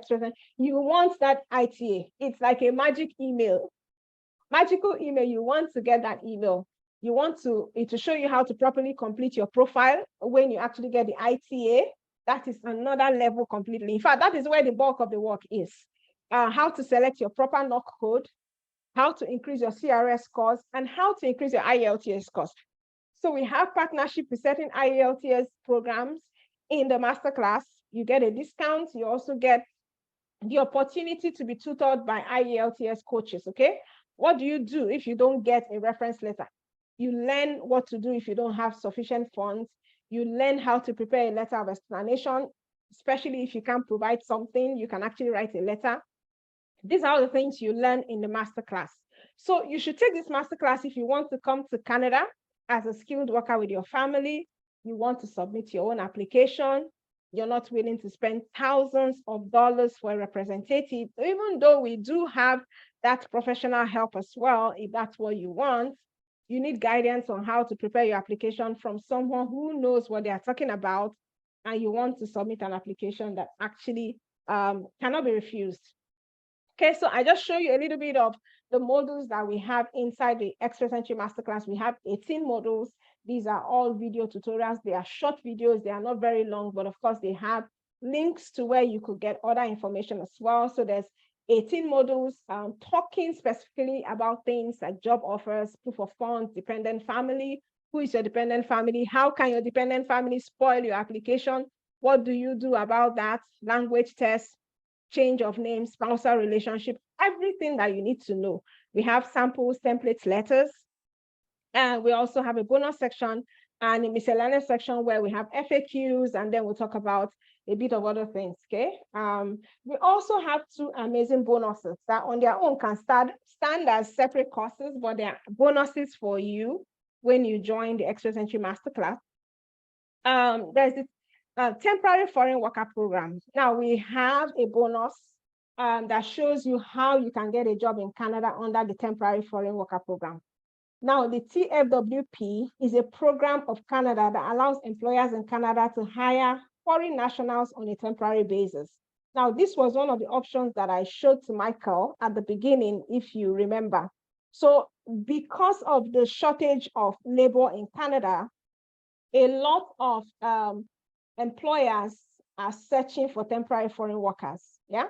You want that ITA. It's like a magic email. Magical email, you want to get that email. You want it to show you how to properly complete your profile when you actually get the ITA. That is another level completely. In fact, that is where the bulk of the work is. How to select your proper knock code, how to increase your CRS scores, and how to increase your IELTS scores. So we have partnership with certain IELTS programs in the masterclass. You get a discount. You also get the opportunity to be tutored by IELTS coaches, okay? What do you do if you don't get a reference letter? You learn what to do if you don't have sufficient funds. You learn how to prepare a letter of explanation, especially if you can't provide something, you can actually write a letter. These are the things you learn in the masterclass. So you should take this masterclass if you want to come to Canada as a skilled worker with your family, you want to submit your own application, you're not willing to spend thousands of dollars for a representative, even though we do have that professional help as well, if that's what you want. You need guidance on how to prepare your application from someone who knows what they are talking about, and you want to submit an application that actually cannot be refused. Okay, so I just show you a little bit of the modules that we have inside the Express Entry Masterclass. We have 18 modules. These are all video tutorials. They are short videos. They are not very long, but of course they have links to where you could get other information as well. So there's 18 modules talking specifically about things like job offers, proof of funds, dependent family. Who is your dependent family? How can your dependent family spoil your application? What do you do about that? Language tests, change of name, spousal relationship, everything that you need to know. We have samples, templates, letters, and we also have a bonus section and a miscellaneous section where we have FAQs, and then we'll talk about a bit of other things, okay? We also have 2 amazing bonuses that on their own can stand as separate courses, but they are bonuses for you when you join the Express Entry Masterclass. There's this temporary foreign worker program. Now we have a bonus that shows you how you can get a job in Canada under the temporary foreign worker program. Now the TFWP is a program of Canada that allows employers in Canada to hire foreign nationals on a temporary basis. Now this was one of the options that I showed to Michael at the beginning, if you remember. So because of the shortage of labor in Canada, a lot of employers are searching for temporary foreign workers. Yeah.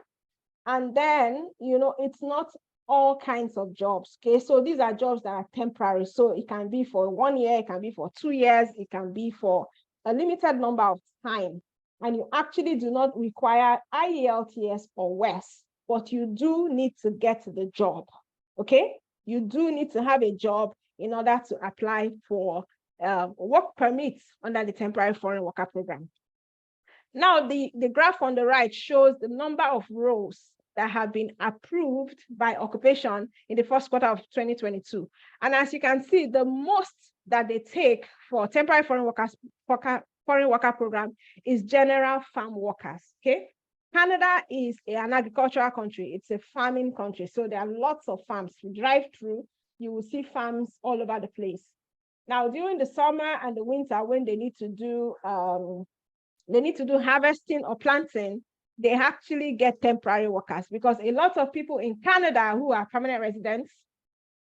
And then, it's not all kinds of jobs. Okay. So these are jobs that are temporary. So it can be for 1 year, it can be for 2 years, it can be for a limited number of time. And you actually do not require IELTS or WES, but you do need to get the job. Okay. You do need to have a job in order to apply for work permits under the temporary foreign worker program. Now, the graph on the right shows the number of roles that have been approved by occupation in the first quarter of 2022. And as you can see, the most that they take for temporary foreign worker program is general farm workers. Okay. Canada is an agricultural country. It's a farming country. So there are lots of farms. You drive through, you will see farms all over the place. Now, during the summer and the winter, when they need to do harvesting or planting, they actually get temporary workers, because a lot of people in Canada who are permanent residents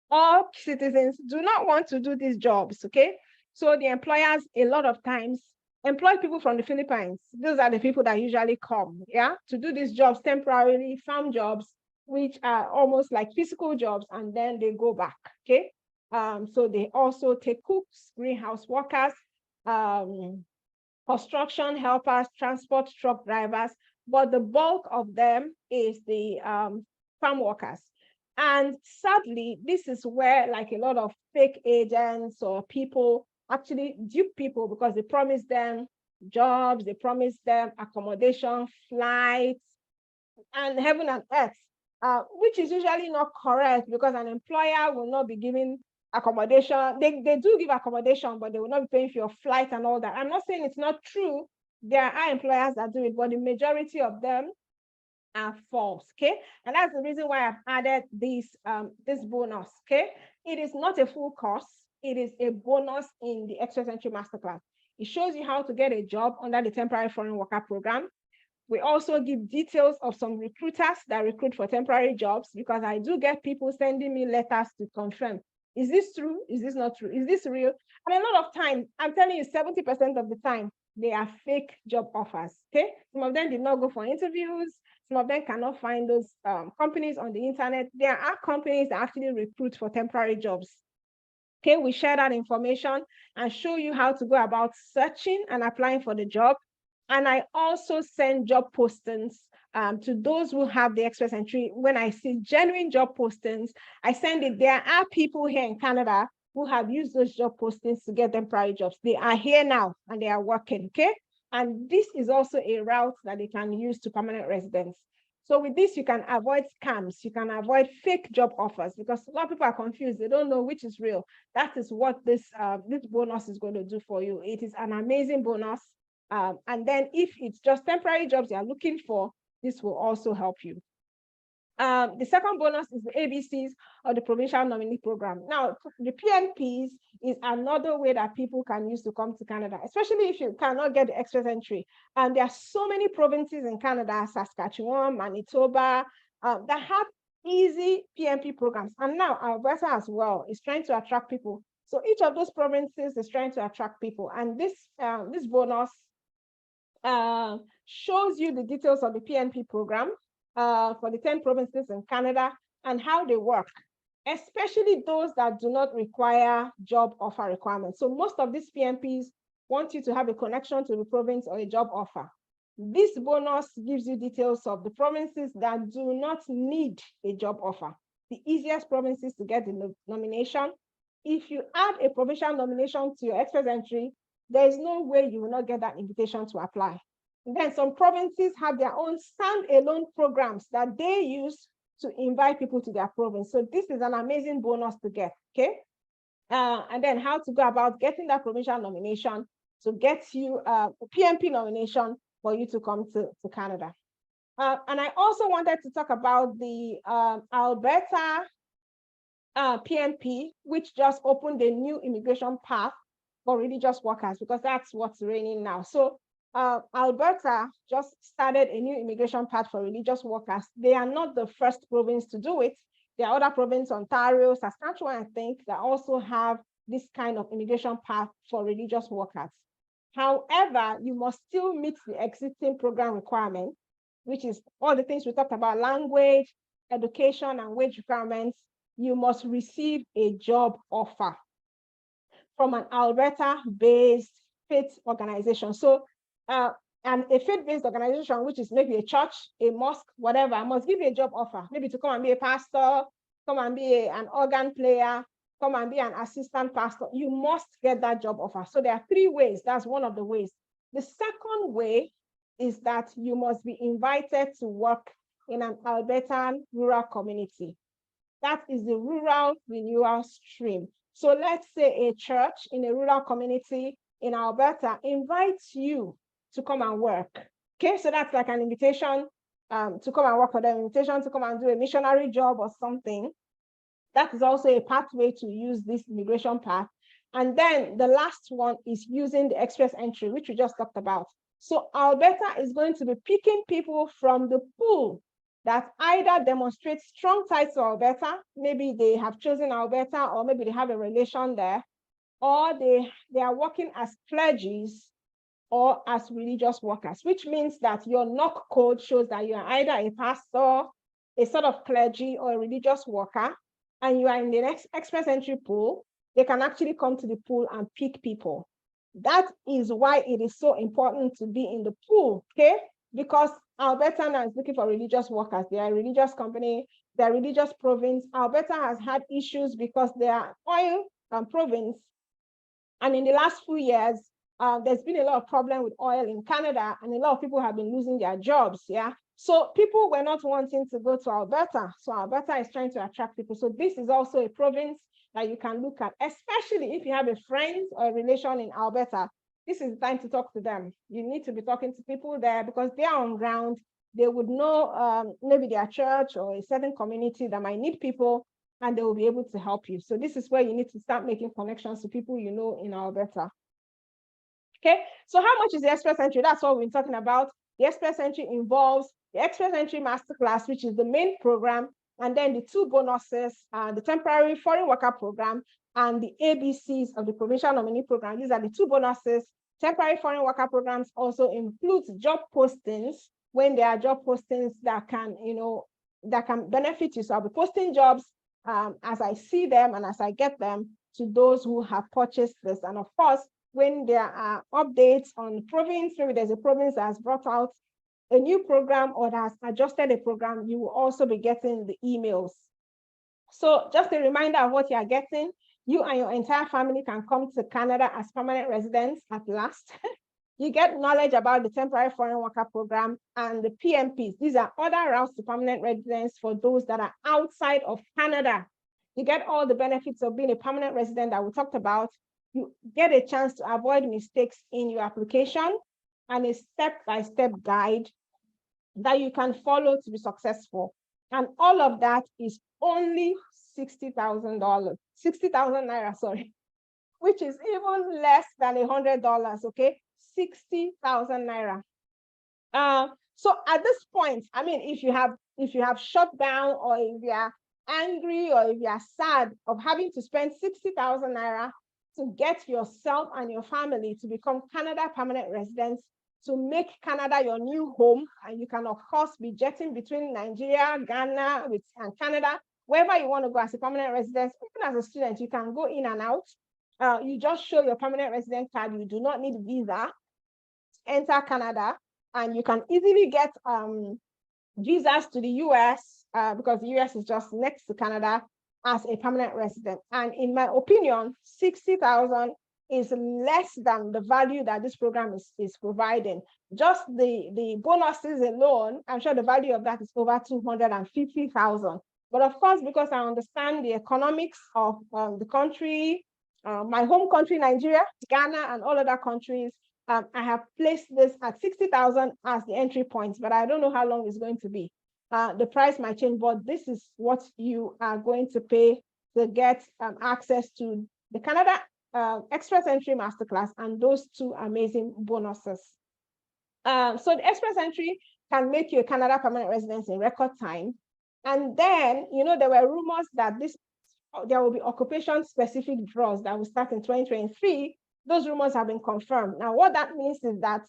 or citizens do not want to do these jobs. Okay. So the employers a lot of times employ people from the Philippines. Those are the people that usually come, yeah, to do these jobs temporarily, farm jobs, which are almost like physical jobs, and then they go back. Okay. So they also take cooks, greenhouse workers, construction helpers, transport truck drivers, but the bulk of them is the farm workers. And sadly, this is where like a lot of fake agents or people actually dupe people, because they promise them jobs, they promise them accommodation, flights, and heaven and earth, which is usually not correct, because an employer will not be giving accommodation. They do give accommodation, but they will not be paying for your flight and all that. I'm not saying it's not true. There are employers that do it, but the majority of them are false. Okay. And that's the reason why I've added this bonus. Okay. It is not a full course. It is a bonus in the Express Entry Masterclass. It shows you how to get a job under the temporary foreign worker program. We also give details of some recruiters that recruit for temporary jobs, because I do get people sending me letters to confirm, is this true? Is this not true? Is this real? And a lot of time, I'm telling you, 70% of the time, they are fake job offers. Okay. Some of them did not go for interviews. Some of them cannot find those companies on the internet. There are companies that actually recruit for temporary jobs. Okay, we share that information and show you how to go about searching and applying for the job. And I also send job postings to those who have the Express Entry. When I see genuine job postings, I send it. There are people here in Canada who have used those job postings to get temporary jobs. They are here now and they are working, okay? And this is also a route that they can use to permanent residents. So with this, you can avoid scams, you can avoid fake job offers, because a lot of people are confused. They don't know which is real. That is what this bonus is going to do for you. It is an amazing bonus. And then if it's just temporary jobs you are looking for, this will also help you. The second bonus is the ABCs of the Provincial Nominee Program. Now, the PNPs is another way that people can use to come to Canada, especially if you cannot get the Express Entry. And there are so many provinces in Canada, Saskatchewan, Manitoba, that have easy PNP programs. And now Alberta as well is trying to attract people. So each of those provinces is trying to attract people. And this bonus shows you the details of the PNP program for the 10 provinces in Canada and how they work, especially those that do not require job offer requirements. So most of these PNPs want you to have a connection to the province or a job offer. This bonus gives you details of the provinces that do not need a job offer. The easiest provinces to get the nomination. If you add a provincial nomination to your Express Entry, there is no way you will not get that invitation to apply. And then some provinces have their own standalone programs that they use to invite people to their province. So this is an amazing bonus to get, okay? And then how to go about getting that provincial nomination to get you a PNP nomination for you to come to Canada. And I also wanted to talk about the Alberta PNP, which just opened a new immigration path for religious workers, because that's what's reigning now. So Alberta just started a new immigration path for religious workers. They are not the first province to do it. There are other provinces, Ontario, Saskatchewan, I think, that also have this kind of immigration path for religious workers. However, you must still meet the existing program requirements, which is all the things we talked about: language, education, and wage requirements. You must receive a job offer from an Alberta-based faith organization. So, and a faith-based organization, which is maybe a church, a mosque, whatever, must give you a job offer, maybe to come and be a pastor, come and be an organ player, come and be an assistant pastor. You must get that job offer. So there are 3 ways. That's one of the ways. The second way is that you must be invited to work in an Albertan rural community. That is the rural renewal stream. So let's say a church in a rural community in Alberta invites you to come and work. Okay, so that's like an invitation to come and work for them, invitation to come and do a missionary job or something. That is also a pathway to use this immigration path. And then the last one is using the express entry, which we just talked about. So Alberta is going to be picking people from the pool that either demonstrate strong ties to Alberta, maybe they have chosen Alberta, or maybe they have a relation there, or they are working as clergies or as religious workers, which means that your knock code shows that you are either a pastor, a sort of clergy, or a religious worker, and you are in the next express entry pool. They can actually come to the pool and pick people. That is why it is so important to be in the pool, okay? Because Alberta now is looking for religious workers. They are a religious company, they are a religious province. Alberta has had issues because they are oil province. And in the last few years, there's been a lot of problem with oil in Canada, and a lot of people have been losing their jobs, yeah? So people were not wanting to go to Alberta. So Alberta is trying to attract people. So this is also a province that you can look at, especially if you have a friend or a relation in Alberta. This is the time to talk to them. You need to be talking to people there because they are on ground. They would know maybe their church or a certain community that might need people, and they will be able to help you. So this is where you need to start making connections to people you know in Alberta. Okay, so how much is the express entry? That's what we've been talking about. The express entry involves the express entry masterclass, which is the main program, and then the 2 bonuses, the temporary foreign worker program and the ABCs of the provincial nominee program. These are the 2 bonuses. Temporary foreign worker programs also includes job postings when there are job postings that can, that can benefit you. So I'll be posting jobs as I see them and as I get them to those who have purchased this. And of course, when there are updates on the province, maybe there's a province that has brought out a new program or that has adjusted a program, you will also be getting the emails. So just a reminder of what you are getting. You and your entire family can come to Canada as permanent residents at last. You get knowledge about the temporary foreign worker program and the PMPs. These are other routes to permanent residence for those that are outside of Canada. You get all the benefits of being a permanent resident that we talked about. You get a chance to avoid mistakes in your application and a step-by-step guide that you can follow to be successful. And all of that is only $60,000, 60,000 naira, sorry, which is even less than $100, okay? 60,000 naira. So at this point, I mean, if you have shut down, or if you are angry, or if you are sad of having to spend 60,000 naira to get yourself and your family to become Canada permanent residents, to make Canada your new home, and you can of course be jetting between Nigeria, Ghana, and Canada, wherever you want to go as a permanent resident. Even as a student, you can go in and out. You just show your permanent resident card. You do not need visa to enter Canada, and you can easily get visas to the US because the US is just next to Canada as a permanent resident. And in my opinion, 60,000 is less than the value that this program is providing. Just the bonuses alone, I'm sure the value of that is over 250,000. But of course, because I understand the economics of the country, my home country, Nigeria, Ghana, and all other countries, I have placed this at 60,000 as the entry point, but I don't know how long it's going to be. The price might change, but this is what you are going to pay to get access to the Canada Express Entry Masterclass and those 2 amazing bonuses. So the Express Entry can make you a Canada permanent resident in record time. And then, there were rumors that there will be occupation-specific draws that will start in 2023. Those rumors have been confirmed. Now, what that means is that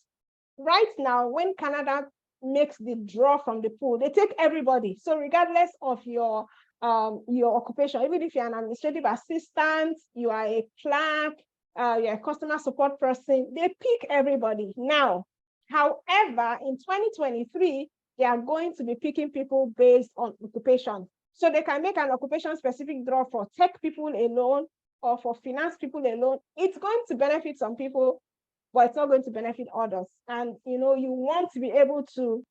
right now, when Canada makes the draw from the pool, they take everybody. So regardless of your occupation, even if you're an administrative assistant, you are a clerk, you're a customer support person, they pick everybody. Now, however, in 2023, they are going to be picking people based on occupation. So they can make an occupation-specific draw for tech people alone or for finance people alone. It's going to benefit some people, but it's not going to benefit others. And you want to be able to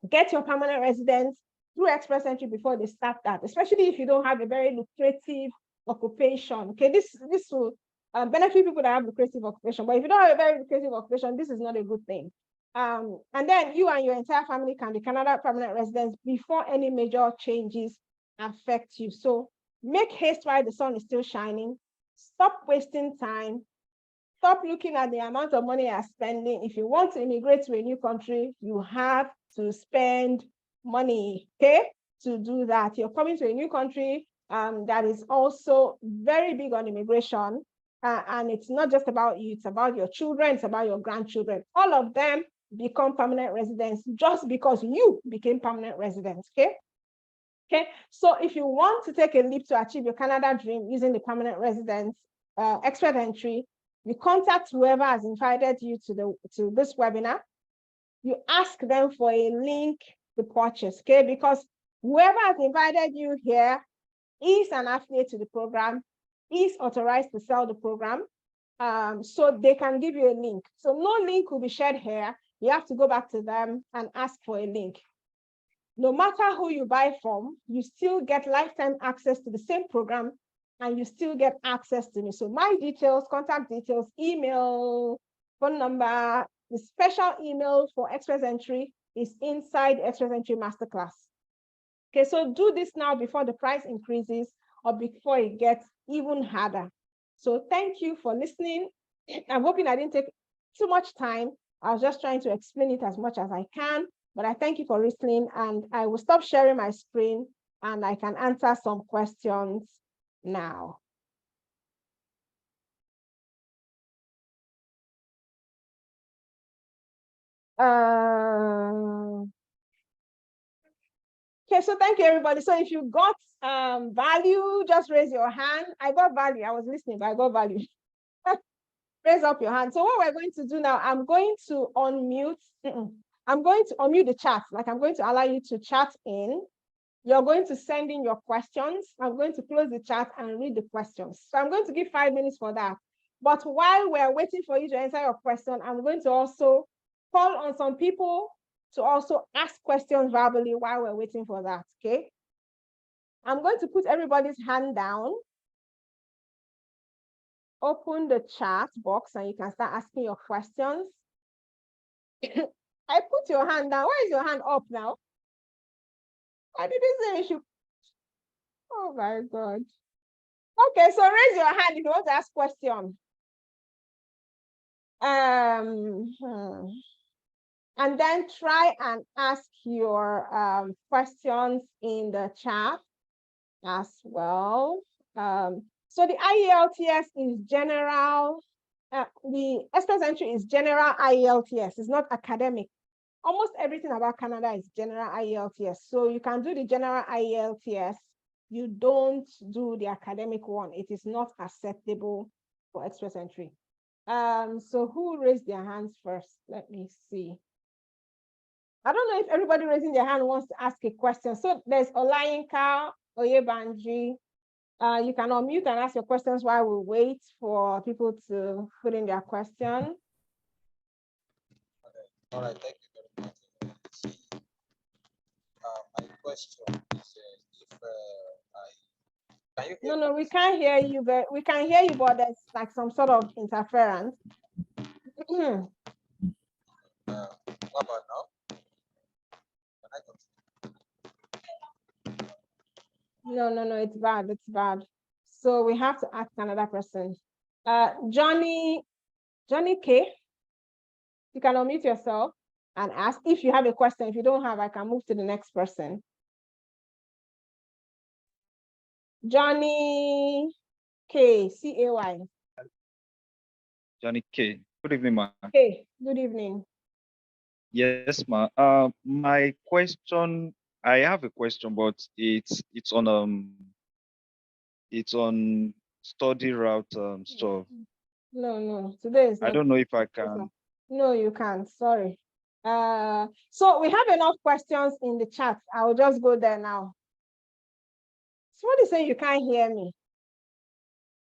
get your permanent residence through express entry before they start that, especially if you don't have a very lucrative occupation. Okay, this will benefit people that have lucrative occupation, but if you don't have a very lucrative occupation, this is not a good thing. And then you and your entire family can be Canada permanent residents before any major changes affect you. So make haste while the sun is still shining. Stop wasting time. Stop looking at the amount of money you're spending. If you want to immigrate to a new country, you have to spend money, okay, to do that. You're coming to a new country that is also very big on immigration. And it's not just about you, it's about your children, it's about your grandchildren. All of them become permanent residents just because you became permanent residents, okay? Okay, so if you want to take a leap to achieve your Canada dream using the permanent residence express entry, you contact whoever has invited you to this webinar. You ask them for a link to purchase, okay? Because whoever has invited you here is an affiliate to the program, is authorized to sell the program, so they can give you a link. So no link will be shared here. You have to go back to them and ask for a link. No matter who you buy from, you still get lifetime access to the same program, and you still get access to me. So my details, contact details, email, phone number, the special email for express entry is inside Express Entry Masterclass. Okay, so do this now before the price increases or before it gets even harder. So thank you for listening. I'm hoping I didn't take too much time. I was just trying to explain it as much as I can, but I thank you for listening, and I will stop sharing my screen and I can answer some questions now. Okay, so thank you, everybody. So if you got value, just raise your hand. I got value. I was listening, but I got value. Raise up your hand. So what we're going to do now, I'm going to unmute. I'm going to unmute the chat. Like, I'm going to allow you to chat in. You're going to send in your questions. I'm going to close the chat and read the questions. So I'm going to give 5 minutes for that. But while we're waiting for you to answer your question, I'm going to also call on some people to also ask questions verbally while we're waiting for that, okay? I'm going to put everybody's hand down. Open the chat box and you can start asking your questions. I put your hand down. Why is your hand up now? I didn't say you should. Oh my God. Okay, so raise your hand if you want to ask questions. And then try and ask your questions in the chat as well. So the IELTS is general. The express entry is general IELTS. It's not academic. Almost everything about Canada is general IELTS. So you can do the general IELTS. You don't do the academic one. It is not acceptable for express entry. So who raised their hands first? Let me see. I don't know if everybody raising their hand wants to ask a question. So there's Olayinka, Oyebanji. You can unmute and ask your questions while we wait for people to put in their question. All right, thank you very much. My question is if can you hear No, we can't hear you, but we can hear you, but there's like some sort of interference. what about now? Can I continue? No, it's bad. It's bad. So we have to ask another person. Johnny K, you can unmute yourself and ask if you have a question. If you don't have, I can move to the next person. Johnny K, C-A-Y. Johnny K. Good evening, ma. Hey, good evening. Yes, ma. My question, I have a question, but it's on study route stuff. No, today is I not. don't know if I It's not. can. No, you can't. Sorry. So we have enough questions in the chat. I will just go there now. Somebody saying you can't hear me.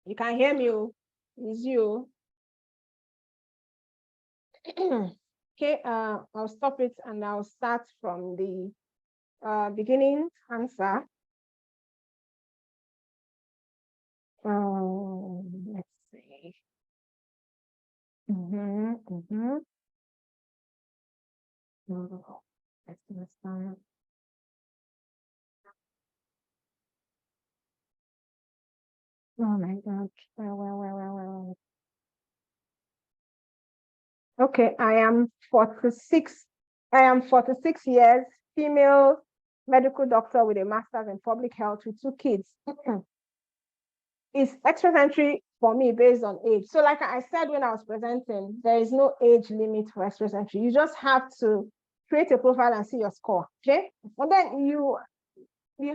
You can hear me. Oh. It's you. Okay, I'll stop it and I'll start from the beginning answer. Let's see. Oh, let's understand. Oh my God. Well. Okay, I am 46. I am 46 years, female medical doctor with a master's in public health with 2 kids. It's extrasensory for me based on age. So like I said when I was presenting, there is no age limit for extrasensory. You just have to create a profile and see your score, okay? And then you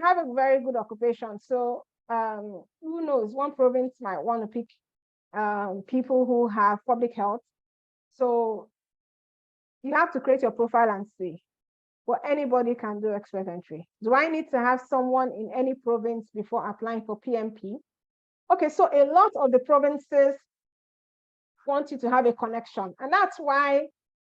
have a very good occupation. So who knows, one province might want to pick people who have public health. So you have to create your profile and see. But anybody can do express entry. Do I need to have someone in any province before applying for PMP? Okay, so a lot of the provinces want you to have a connection. And that's why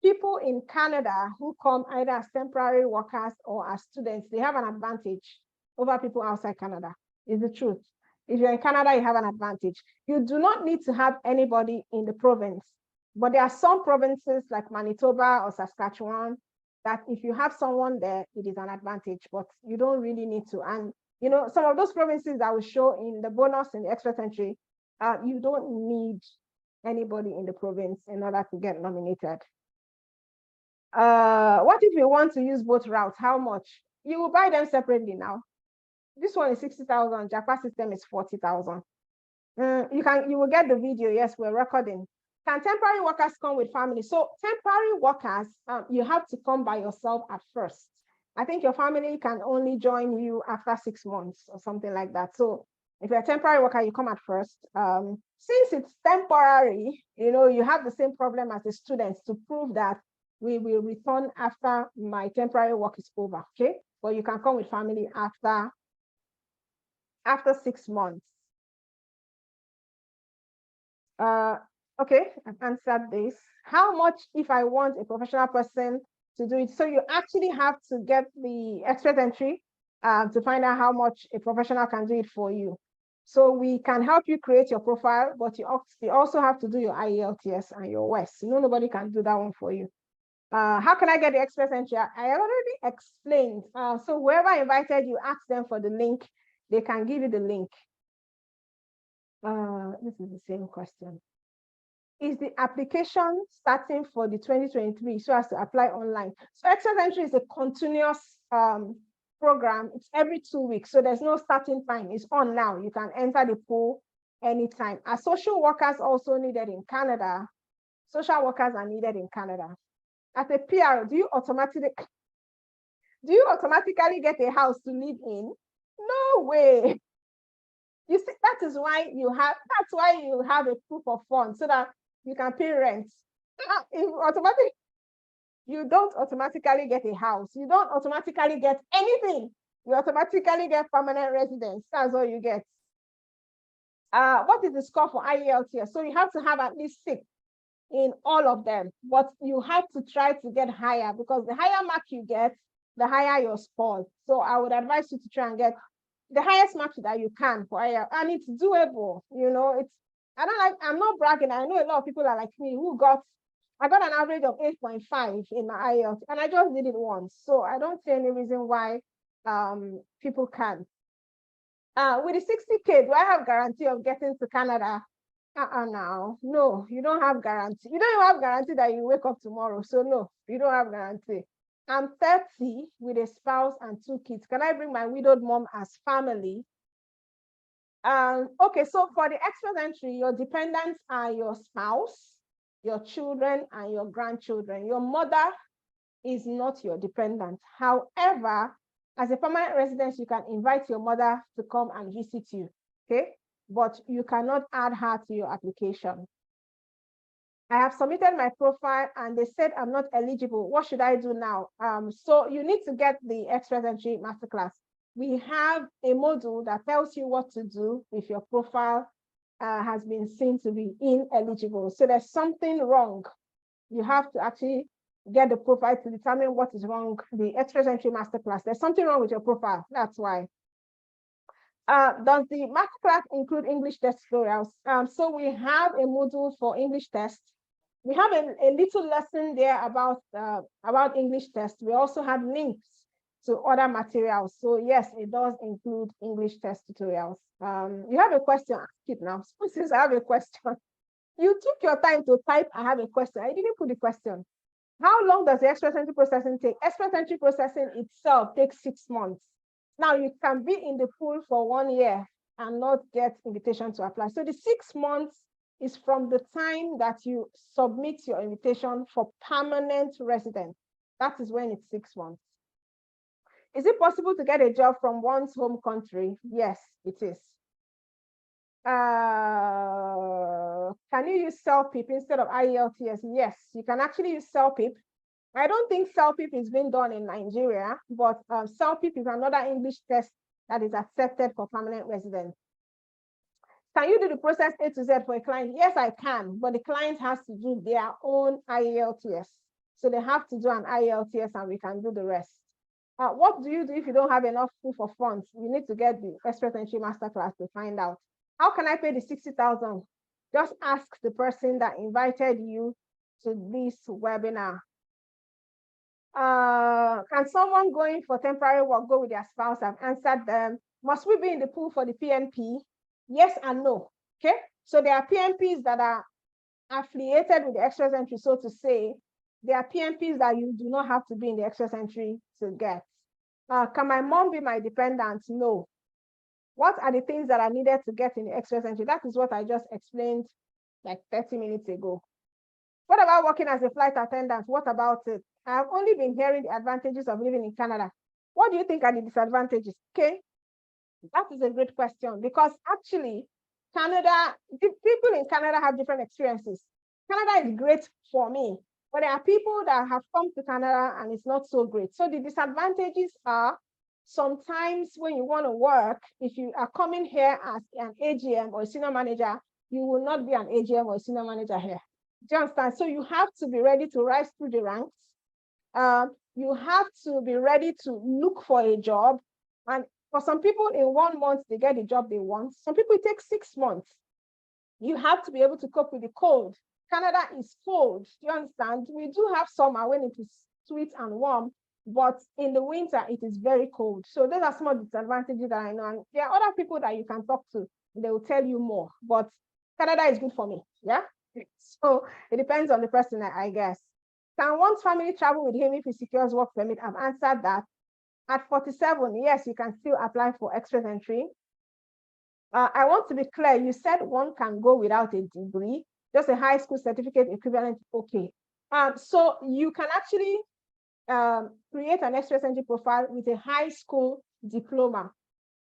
people in Canada who come either as temporary workers or as students, they have an advantage over people outside Canada, is the truth. If you're in Canada, you have an advantage. You do not need to have anybody in the province, but there are some provinces like Manitoba or Saskatchewan that if you have someone there, it is an advantage, but you don't really need to. And you know, some of those provinces that will show in the bonus in the express entry, you don't need anybody in the province in order to get nominated. What if you want to use both routes? How much? You will buy them separately now. This one is 60,000. Japa system is 40,000. You will get the video. Yes, we're recording. Can temporary workers come with family? So temporary workers, you have to come by yourself at first. I think your family can only join you after 6 months or something like that. So if you're a temporary worker, you come at first. Since it's temporary, you know, you have the same problem as the students to prove that we will return after my temporary work is over, okay? But you can come with family after 6 months. Okay, I've answered this. How much if I want a professional person to do it? So you actually have to get the express entry to find out how much a professional can do it for you. So we can help you create your profile, but you also have to do your IELTS and your WES. You know, nobody can do that one for you. How can I get the express entry? I already explained. So whoever invited you, ask them for the link. They can give you the link. This is the same question. Is the application starting for the 2023 so as to apply online? So express entry is a continuous program. It's every 2 weeks. So there's no starting time. It's on now. You can enter the pool anytime. Are social workers also needed in Canada? Social workers are needed in Canada. As a PR, do you automatically get a house to live in? No way. You see, that's why you have a proof of funds so that you can pay rent. You don't automatically get a house. You don't automatically get anything. You automatically get permanent residence. That's all you get. What is the score for IELTS? So you have to have at least 6 in all of them, but you have to try to get higher because the higher mark you get, the higher your score. So I would advise you to try and get the highest mark that you can for IELTS, and it's doable. You know, I'm not bragging. I know a lot of people are like me I got an average of 8.5 in my IELTS, and I just did it once. So I don't see any reason why people can. With the 60K, do I have guarantee of getting to Canada? Now, no, you don't have guarantee. You don't even have guarantee that you wake up tomorrow. So no, you don't have guarantee. I'm 30 with a spouse and 2 kids. Can I bring my widowed mom as family? Okay, so for the express entry, your dependents are your spouse, your children, and your grandchildren. Your mother is not your dependent. However, as a permanent resident, you can invite your mother to come and visit you, okay? But you cannot add her to your application. I have submitted my profile and they said I'm not eligible. What should I do now? So you need to get the Express Entry Masterclass. We have a module that tells you what to do if your profile has been seen to be ineligible. So there's something wrong. You have to actually get the profile to determine what is wrong. The Express Entry Masterclass, there's something wrong with your profile. That's why. Does the masterclass include English test tutorials? So we have a module for English test. We have a little lesson there about English test. We also have links to other materials. So yes, it does include English test tutorials. You have a question, ask it now. Since I have a question, you took your time to type, I have a question. I didn't put the question. How long does the express entry processing take? Express entry processing itself takes 6 months. Now you can be in the pool for 1 year and not get invitation to apply. So the 6 months is from the time that you submit your invitation for permanent residence. That is when it's 6 months. Is it possible to get a job from one's home country? Yes, it is. Can you use CELPIP instead of IELTS? Yes, you can actually use CELPIP. I don't think CELPIP is being done in Nigeria, but CELPIP is another English test that is accepted for permanent residents. Can you do the process A to Z for a client? Yes, I can, but the client has to do their own IELTS. So they have to do an IELTS and we can do the rest. What do you do if you don't have enough proof of funds? You need to get the Express Entry Masterclass to find out. How can I pay the 60,000? Just ask the person that invited you to this webinar. Can someone going for temporary work go with their spouse? I've answered them. Must we be in the pool for the PNP? Yes and no. Okay. So there are PNPs that are affiliated with the Express Entry, so to say. There are PNPs that you do not have to be in the Express Entry to get. Can my mom be my dependent? No. What are the things that are needed to get in the Express Entry? That is what I just explained like 30 minutes ago. What about working as a flight attendant? What about it? I've only been hearing the advantages of living in Canada. What do you think are the disadvantages? Okay, that is a great question because actually Canada, people in Canada have different experiences. Canada is great for me, but there are people that have come to Canada and it's not so great. So the disadvantages are sometimes when you want to work, if you are coming here as an AGM or a senior manager, you will not be an AGM or a senior manager here. Do you understand? So you have to be ready to rise through the ranks. You have to be ready to look for a job. And for some people in 1 month, they get the job they want. Some people, it takes 6 months. You have to be able to cope with the cold. Canada is cold. Do you understand? We do have summer when it is sweet and warm, but in the winter, it is very cold. So those are some of the disadvantages that I know. And there are other people that you can talk to. They will tell you more, but Canada is good for me. Yeah. So it depends on the person, I guess. Can one's family travel with him if he secures work permit? I've answered that. At 47, yes, you can still apply for Express Entry. I want to be clear. You said one can go without a degree, just a high school certificate equivalent. Okay. So you can actually create an Express Entry profile with a high school diploma.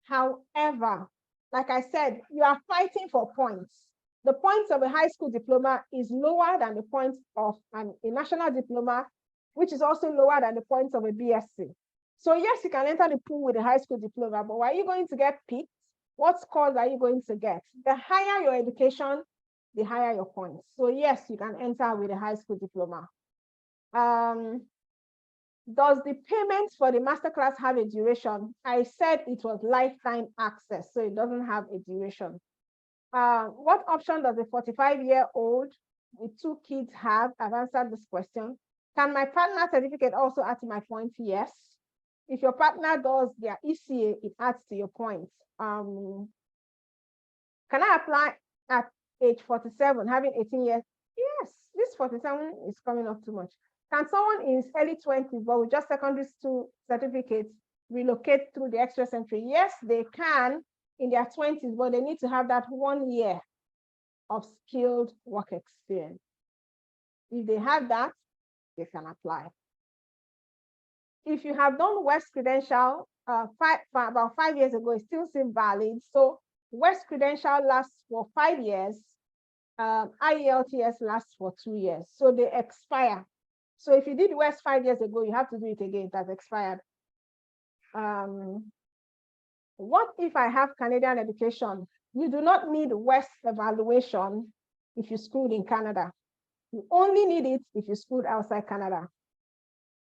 However, like I said, you are fighting for points. The points of a high school diploma is lower than the points of a national diploma, which is also lower than the points of a BSc. So yes, you can enter the pool with a high school diploma, but are you going to get picked? What scores are you going to get? The higher your education, the higher your points. So yes, you can enter with a high school diploma. Does the payment for the masterclass have a duration? I said it was lifetime access, so it doesn't have a duration. What option does a 45-year-old with 2 kids have? I've answered this question. Can my partner certificate also add to my points? Yes. If your partner does their ECA, it adds to your points. Can I apply at age 47, having 18 years? Yes, this 47 is coming up too much. Can someone in his early 20s, but with just secondary school certificates, relocate through the Express Entry? Yes, they can, in their 20s, but they need to have that 1 year of skilled work experience. If they have that, they can apply. If you have done West credential about 5 years ago, it's still valid. So West credential lasts for 5 years. IELTS lasts for 2 years. So they expire. So if you did West 5 years ago, you have to do it again. It has expired. What if I have Canadian education? You do not need West evaluation if you schooled in Canada. You only need it if you schooled outside Canada.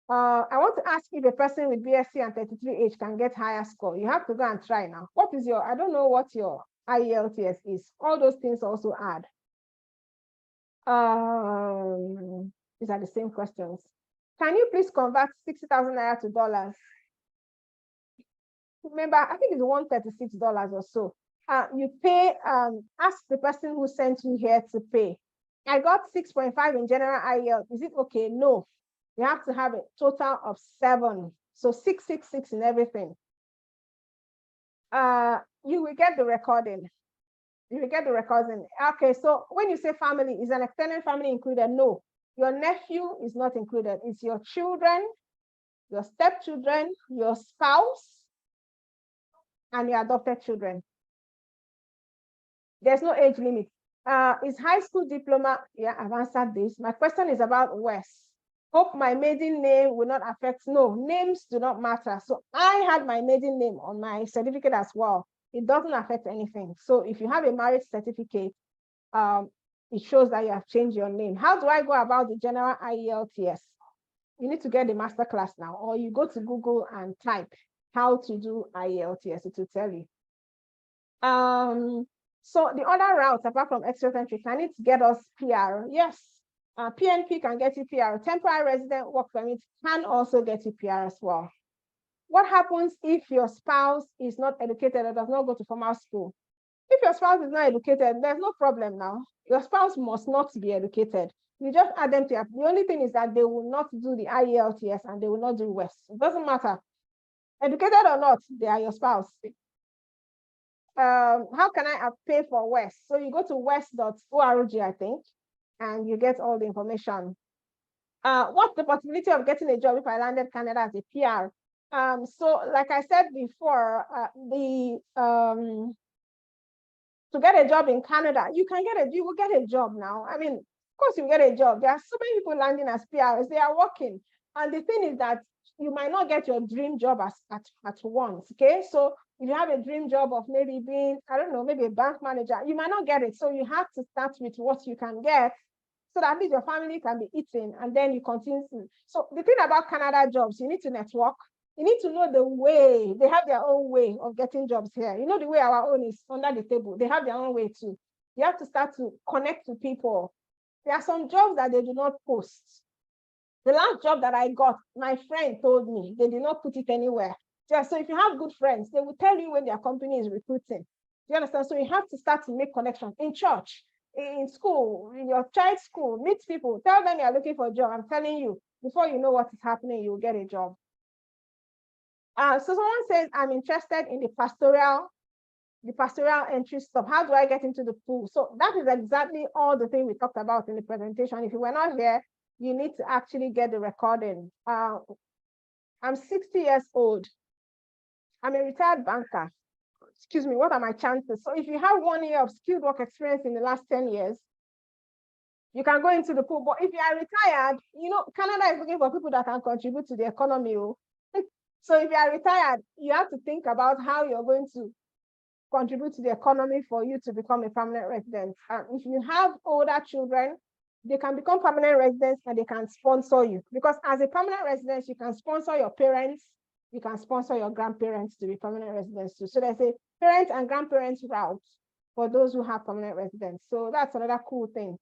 I want to ask if a person with BSc and 33H can get higher score. You have to go and try now. What is your, I don't know what your IELTS is. All those things also add. These are the same questions. Can you please convert 60,000 naira to dollars? Remember, I think it's $136 or so. You pay, ask the person who sent you here to pay. I got 6.5 in general IELTS. Is it okay? No. You have to have a total of 7. So 666 in everything. You will get the recording. You will get the recording. Okay, so when you say family, is an extended family included? No. Your nephew is not included. It's your children, your stepchildren, your spouse, and your adopted children. There's no age limit. Is high school diploma? Yeah, I've answered this. My question is about West. Hope my maiden name will not affect. No, names do not matter. So I had my maiden name on my certificate as well. It doesn't affect anything. So if you have a marriage certificate, it shows that you have changed your name. How do I go about the general IELTS? You need to get the masterclass now, or you go to Google and type how to do IELTS. It will tell you. So the other routes, apart from express entry, can it get us PR? Yes. PNP can get you PR. Temporary resident work permit can also get you PR as well. What happens if your spouse is not educated or does not go to formal school? If your spouse is not educated, there's no problem now. Your spouse must not be educated. You just add them to your, the only thing is that they will not do the IELTS and they will not do West. It doesn't matter. Educated or not, they are your spouse. How can I pay for West? So you go to west.org, I think, and you get all the information. What's the possibility of getting a job if I landed Canada as a PR? So like I said before, to get a job in Canada, you will get a job now. I mean, of course you get a job. There are so many people landing as PRs, they are working. And the thing is that you might not get your dream job at once, okay? So if you have a dream job of maybe being, I don't know, maybe a bank manager, you might not get it. So you have to start with what you can get so that at least your family can be eating and then you continue. So the thing about Canada jobs, you need to network. You need to know the way. They have their own way of getting jobs here. You know, the way our own is under the table. They have their own way too. You have to start to connect to people. There are some jobs that they do not post. The last job that I got, my friend told me they did not put it anywhere. So if you have good friends, they will tell you when their company is recruiting. Do you understand? So you have to start to make connections in church, in school, in your child's school, meet people, tell them you're looking for a job. I'm telling you, before you know what is happening, you'll get a job. So someone says, I'm interested in the pastoral entry stuff. How do I get into the pool? So that is exactly all the thing we talked about in the presentation. If you were not here, you need to actually get the recording. I'm 60 years old. I'm a retired banker. Excuse me, what are my chances? So if you have 1 year of skilled work experience in the last 10 years, you can go into the pool. But if you are retired, you know, Canada is looking for people that can contribute to the economy. So if you are retired, you have to think about how you're going to contribute to the economy for you to become a permanent resident. If you have older children, they can become permanent residents and they can sponsor you. Because as a permanent resident, you can sponsor your parents, you can sponsor your grandparents to be permanent residents too. So there's a parent and grandparents route for those who have permanent residents. So that's another cool thing.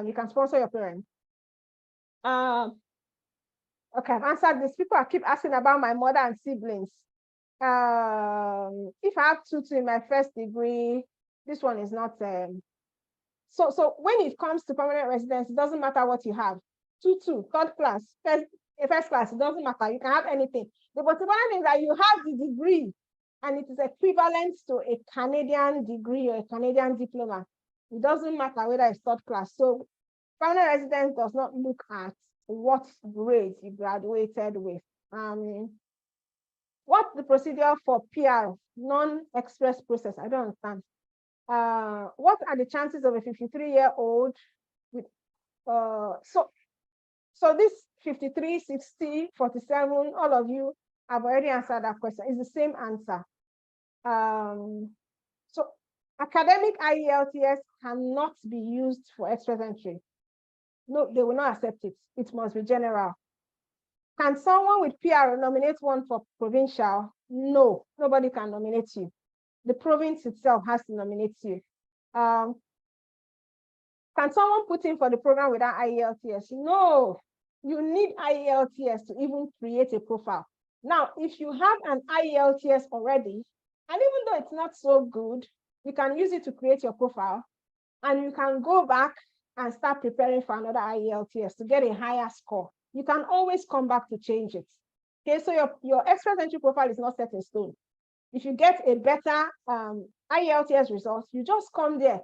You can sponsor your parents. Okay, I've answered this. People keep asking about my mother and siblings. If I have 2 in my first degree, this one is not. So when it comes to permanent residence, it doesn't matter what you have. 2, third class, first class, it doesn't matter. You can have anything. The important thing is that you have the degree. and it is equivalent to a Canadian degree or a Canadian diploma. It doesn't matter whether it's third class. So permanent residence does not look at what grade you graduated with. What's the procedure for PR, non-express process? I don't understand. What are the chances of a 53-year-old with, so this 53, 60, 47, all of you have already answered that question. It's the same answer. So academic IELTS cannot be used for express entry. No, they will not accept it. It must be general. Can someone with PR nominate one for provincial? No, nobody can nominate you. The province itself has to nominate you. Can someone put in for the program without IELTS? No, you need IELTS to even create a profile. Now, if you have an IELTS already, and even though it's not so good, you can use it to create your profile, and you can go back and start preparing for another IELTS to get a higher score. You can always come back to change it. Okay, so your express entry profile is not set in stone. If you get a better IELTS result, you just come there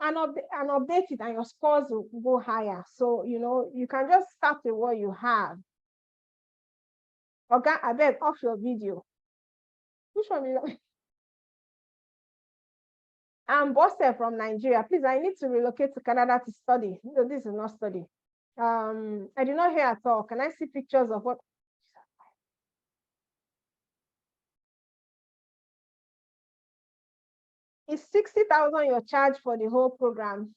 and update it, and your scores will go higher. So, you can just start with what you have. Okay, I beg, off your video. Which one is that? I'm Bosse from Nigeria. Please, I need to relocate to Canada to study. No, this is not study. I did not hear at all. Can I see pictures of what? Is 60,000 your charge for the whole program?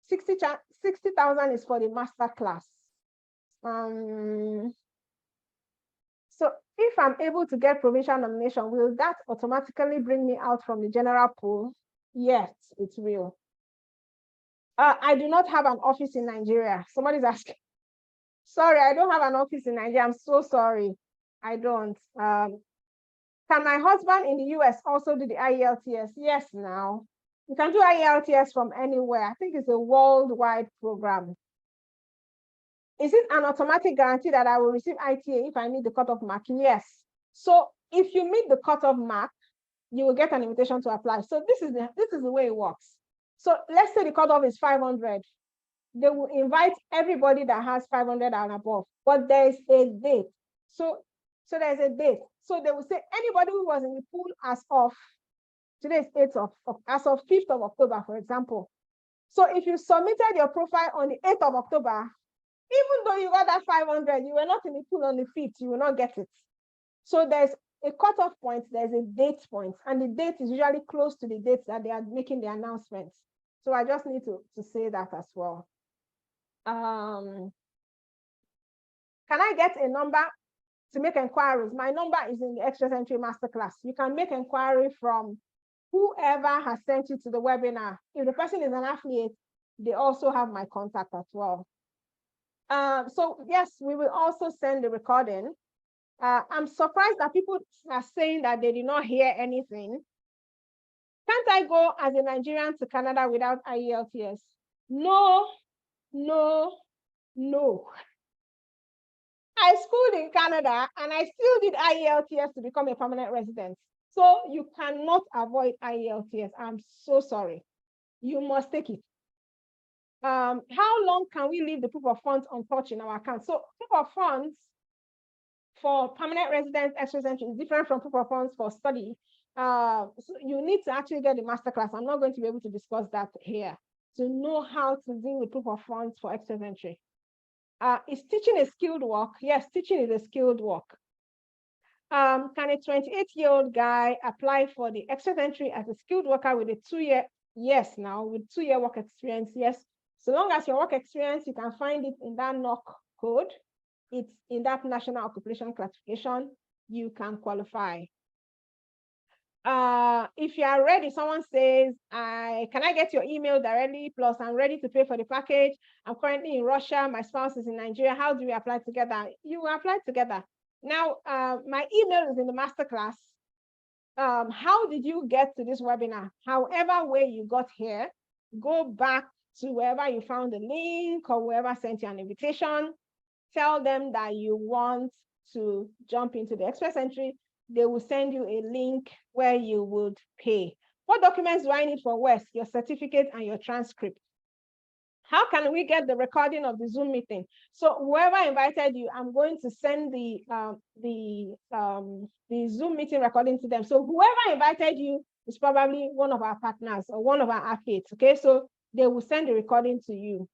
60,000 is for the master class. So if I'm able to get provincial nomination, will that automatically bring me out from the general pool? Yes, it will. I do not have an office in Nigeria. Somebody's asking. Sorry, I don't have an office in Nigeria. I'm so sorry. I don't. Can my husband in the US also do the IELTS? Yes, now. You can do IELTS from anywhere. I think it's a worldwide program. Is it an automatic guarantee that I will receive ITA if I meet the cutoff mark? Yes. So if you meet the cutoff mark, you will get an invitation to apply. So this is the way it works. So let's say the cutoff is 500. They will invite everybody that has 500 and above, but there is a date. So there's a date. So they will say anybody who was in the pool as of, today is 8th as of 5th of October, for example. So if you submitted your profile on the 8th of October, even though you got that 500, you were not in the pool on the 5th, you will not get it. So there's a cutoff point, there's a date point, and the date is usually close to the dates that they are making the announcements. So I just need to say that as well. Can I get a number to make inquiries? My number is in the Express Entry Masterclass. You can make inquiry from whoever has sent you to the webinar. If the person is an affiliate, they also have my contact as well. So yes, we will also send the recording. I'm surprised that people are saying that they did not hear anything. Can't I go as a Nigerian to Canada without IELTS? No, no, no. I schooled in Canada and I still did IELTS to become a permanent resident. So you cannot avoid IELTS. I'm so sorry. You must take it. How long can we leave the proof of funds untouched in our account? So proof of funds for permanent residence express entry is different from proof of funds for study. So you need to actually get the masterclass. I'm not going to be able to discuss that here to know how to deal with proof of funds for express entry. Is teaching a skilled work? Yes, teaching is a skilled work. Can a 28-year-old guy apply for the express entry as a skilled worker with a 2-year? Yes, now with 2-year work experience, yes. So long as your work experience, you can find it in that NOC code. It's in that National Occupation Classification, you can qualify. If you are ready, someone says, can I get your email directly? Plus, I'm ready to pay for the package. I'm currently in Russia. My spouse is in Nigeria. How do we apply together? You will apply together. Now, my email is in the masterclass. How did you get to this webinar? However way you got here, go back to wherever you found the link or whoever sent you an invitation. Tell them that you want to jump into the express entry. they will send you a link where you would pay. What documents do I need for West? Your certificate and your transcript. How can we get the recording of the Zoom meeting? So whoever invited you, I'm going to send the Zoom meeting recording to them. So whoever invited you is probably one of our partners or one of our affiliates. Okay, so they will send the recording to you.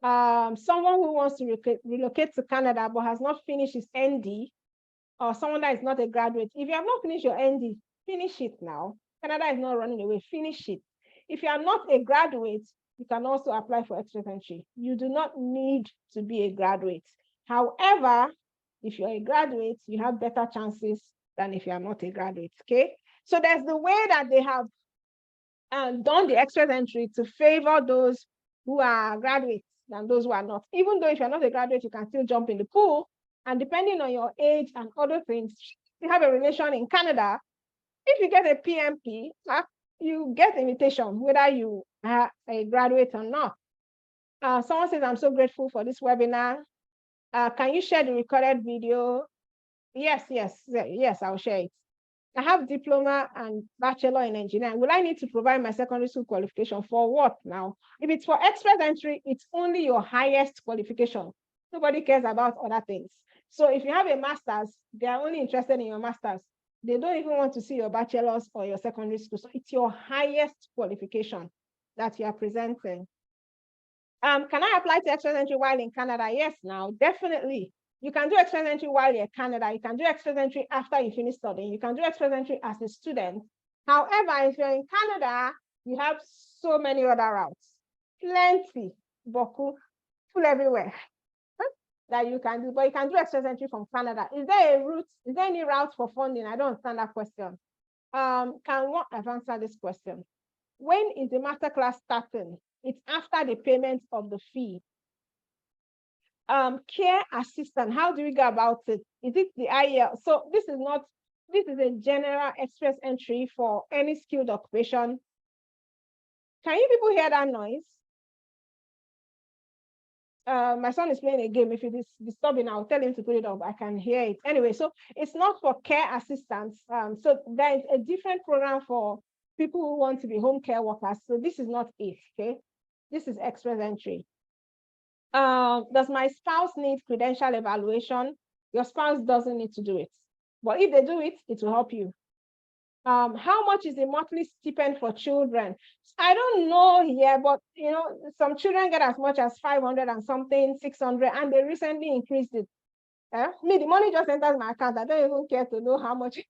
Someone who wants to relocate to Canada but has not finished his ND, or someone that is not a graduate, if you have not finished your ND, finish it now. Canada is not running away, finish it. If you are not a graduate, you can also apply for express entry. You do not need to be a graduate. However, if you're a graduate, you have better chances than if you are not a graduate, okay? So there's the way that they have done the express entry to favor those who are graduates than those who are not. Even though if you're not a graduate, you can still jump in the pool. And depending on your age and other things, you have a relation in Canada. If you get a PMP, you get invitation, whether you are a graduate or not. Someone says, I'm so grateful for this webinar. Can you share the recorded video? Yes, I'll share it. I have diploma and bachelor in engineering. Will I need to provide my secondary school qualification for what now? If it's for express entry, it's only your highest qualification. Nobody cares about other things. So if you have a master's, they are only interested in your master's. They don't even want to see your bachelor's or your secondary school. So it's your highest qualification that you are presenting. Can I apply to express entry while in Canada? Yes, now, definitely. You can do express entry while you're in Canada. You can do express entry after you finish studying. You can do express entry as a student. However, if you're in Canada, you have so many other routes. Plenty, beaucoup, full everywhere that you can do. But you can do express entry from Canada. Is there a route? Is there any route for funding? I don't understand that question. I've answered this question. When is the masterclass starting? It's after the payment of the fee. Care assistant, how do we go about it? Is it the IEL? So this is a general express entry for any skilled occupation. Can you people hear that noise? My son is playing a game. If it is disturbing, I'll tell him to put it off. I can hear it. Anyway, so it's not for care assistants. So there is a different program for people who want to be home care workers. So this is not it, okay? This is express entry. Does my spouse need credential evaluation? Your spouse doesn't need to do it. But if they do it, it will help you. How much is the monthly stipend for children? I don't know here, but you know, some children get as much as 500 and something, 600, and they recently increased it. Me, the money just enters my account. I don't even care to know how much.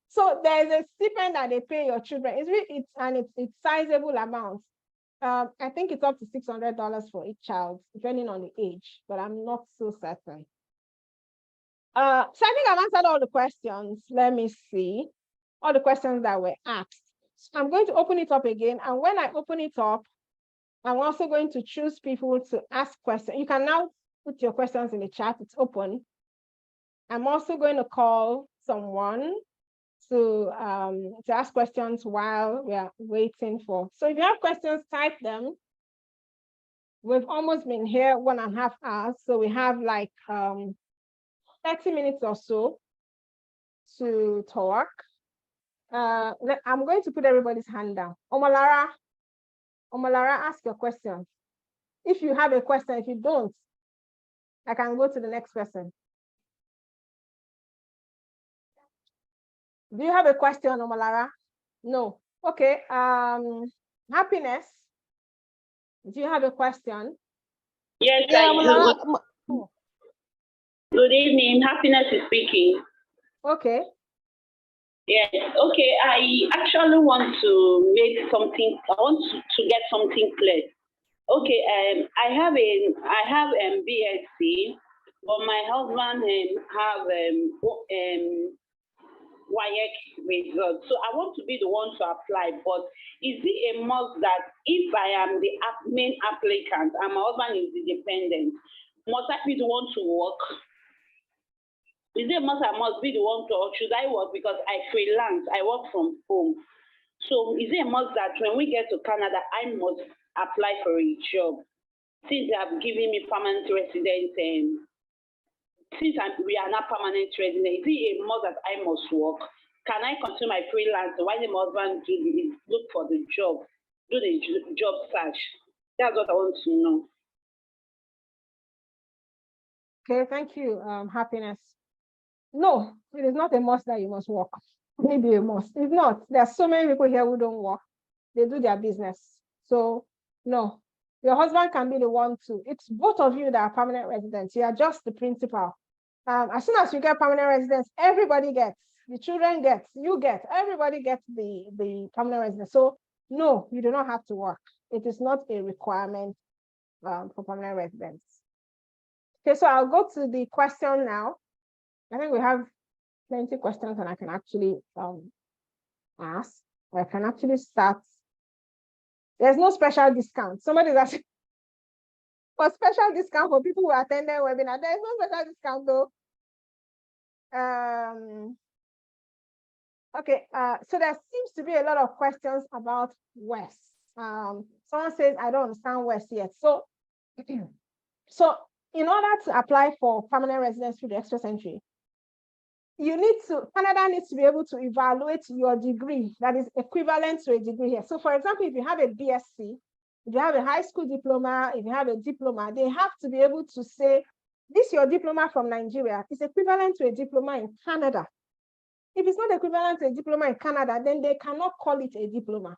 So there's a stipend that they pay your children. It's sizable amounts. I think it's up to $600 for each child, depending on the age, but I'm not so certain. So I think I've answered all the questions. Let me see. All the questions that were asked. So I'm going to open it up again. And when I open it up, I'm also going to choose people to ask questions. You can now put your questions in the chat. It's open. I'm also going to call someone to ask questions while we are waiting for. So if you have questions, type them. We've almost been here 1.5 hours. So we have like 30 minutes or so to talk. I'm going to put everybody's hand down. Omolara, ask your question. If you have a question, if you don't, I can go to the next person. Do you have a question, Omolara? No. Okay. Happiness. Do you have a question? Yes, yeah, I do. Good evening. Happiness is speaking. Okay. Yes. Okay. I actually want to make something. I want to get something clear. Okay. I have BSc, but my husband have WAEC results. So I want to be the one to apply. But is it a must that if I am the main applicant and my husband is the dependent, must I be the one to work? Is it a must I must be the one to, or should I work because I freelance, I work from home? So is it a must that when we get to Canada, I must apply for a job since they have given me permanent residence since we are not permanent resident, is it a must that I must work? Can I continue my freelance while my husband look for the job, do the job search? That's what I want to know. Okay, thank you, Happiness. No, it is not a must that you must work. Maybe a must. If not, there are so many people here who don't work. They do their business. So no, your husband can be the one too. It's both of you that are permanent residents. You are just the principal. As soon as you get permanent residence, everybody gets, the children get, you get, everybody gets the permanent residence. So no, you do not have to work. It is not a requirement for permanent residents. Okay, so I'll go to the question now. I think we have plenty of questions and I can actually ask, or I can actually start. There's no special discount. Somebody's asking for special discount for people who attend the webinar. There is no special discount though. Okay, so there seems to be a lot of questions about WES. Someone says, I don't understand WES yet. So, so in order to apply for permanent residence through the express entry, Canada needs to be able to evaluate your degree that is equivalent to a degree here. So for example, if you have a BSc, if you have a high school diploma, if you have a diploma, they have to be able to say, this your diploma from Nigeria is equivalent to a diploma in Canada. If it's not equivalent to a diploma in Canada, then they cannot call it a diploma.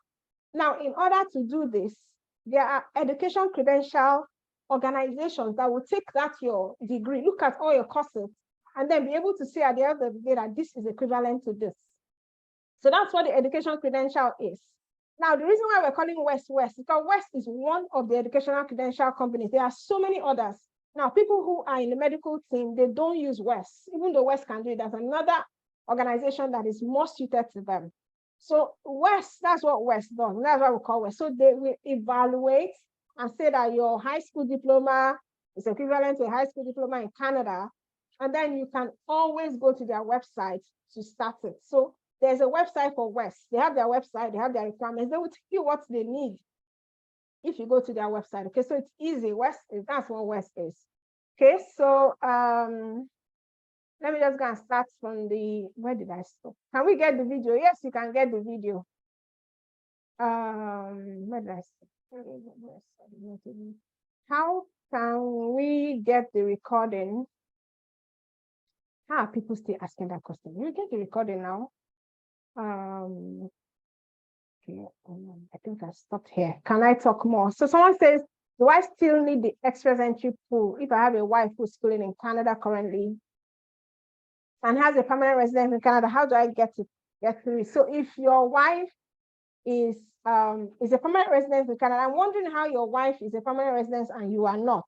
Now, in order to do this, there are education credential organizations that will take that your degree, look at all your courses, and then be able to say at the end of the day that this is equivalent to this. So that's what the education credential is. Now, the reason why we're calling WES is because WES is one of the educational credential companies. There are so many others. Now, people who are in the medical team, they don't use WES, even though WES can do it. There's another organization that is more suited to them. So WES, that's what WES does. That's what we call WES. So they will evaluate and say that your high school diploma is equivalent to a high school diploma in Canada. And then you can always go to their website to start it. So there's a website for WES. They have their website, they have their requirements. They will tell you what they need if you go to their website. Okay, so it's easy. That's what WES is. Okay, so let me just go and start from where did I stop? Can we get the video? Yes, you can get the video. Where did I stop? How can we get the recording? How are people still asking that question? You get the recording now. Okay, I think I stopped here. Can I talk more? So someone says, do I still need the express entry pool if I have a wife who's schooling in Canada currently and has a permanent residence in Canada? How do I get through it? So if your wife is a permanent resident in Canada, I'm wondering how your wife is a permanent resident and you are not.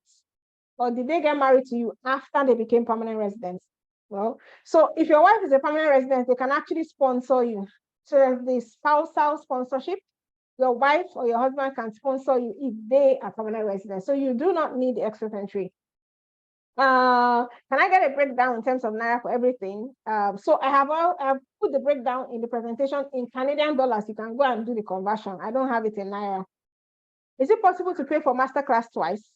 Or did they get married to you after they became permanent residents? Well, so if your wife is a permanent resident, they can actually sponsor you. So there's the spousal sponsorship. Your wife or your husband can sponsor you if they are permanent residents. So you do not need the express entry. Can I get a breakdown in terms of Naira for everything? So I have put the breakdown in the presentation in Canadian dollars. You can go and do the conversion. I don't have it in Naira. Is it possible to pay for masterclass twice?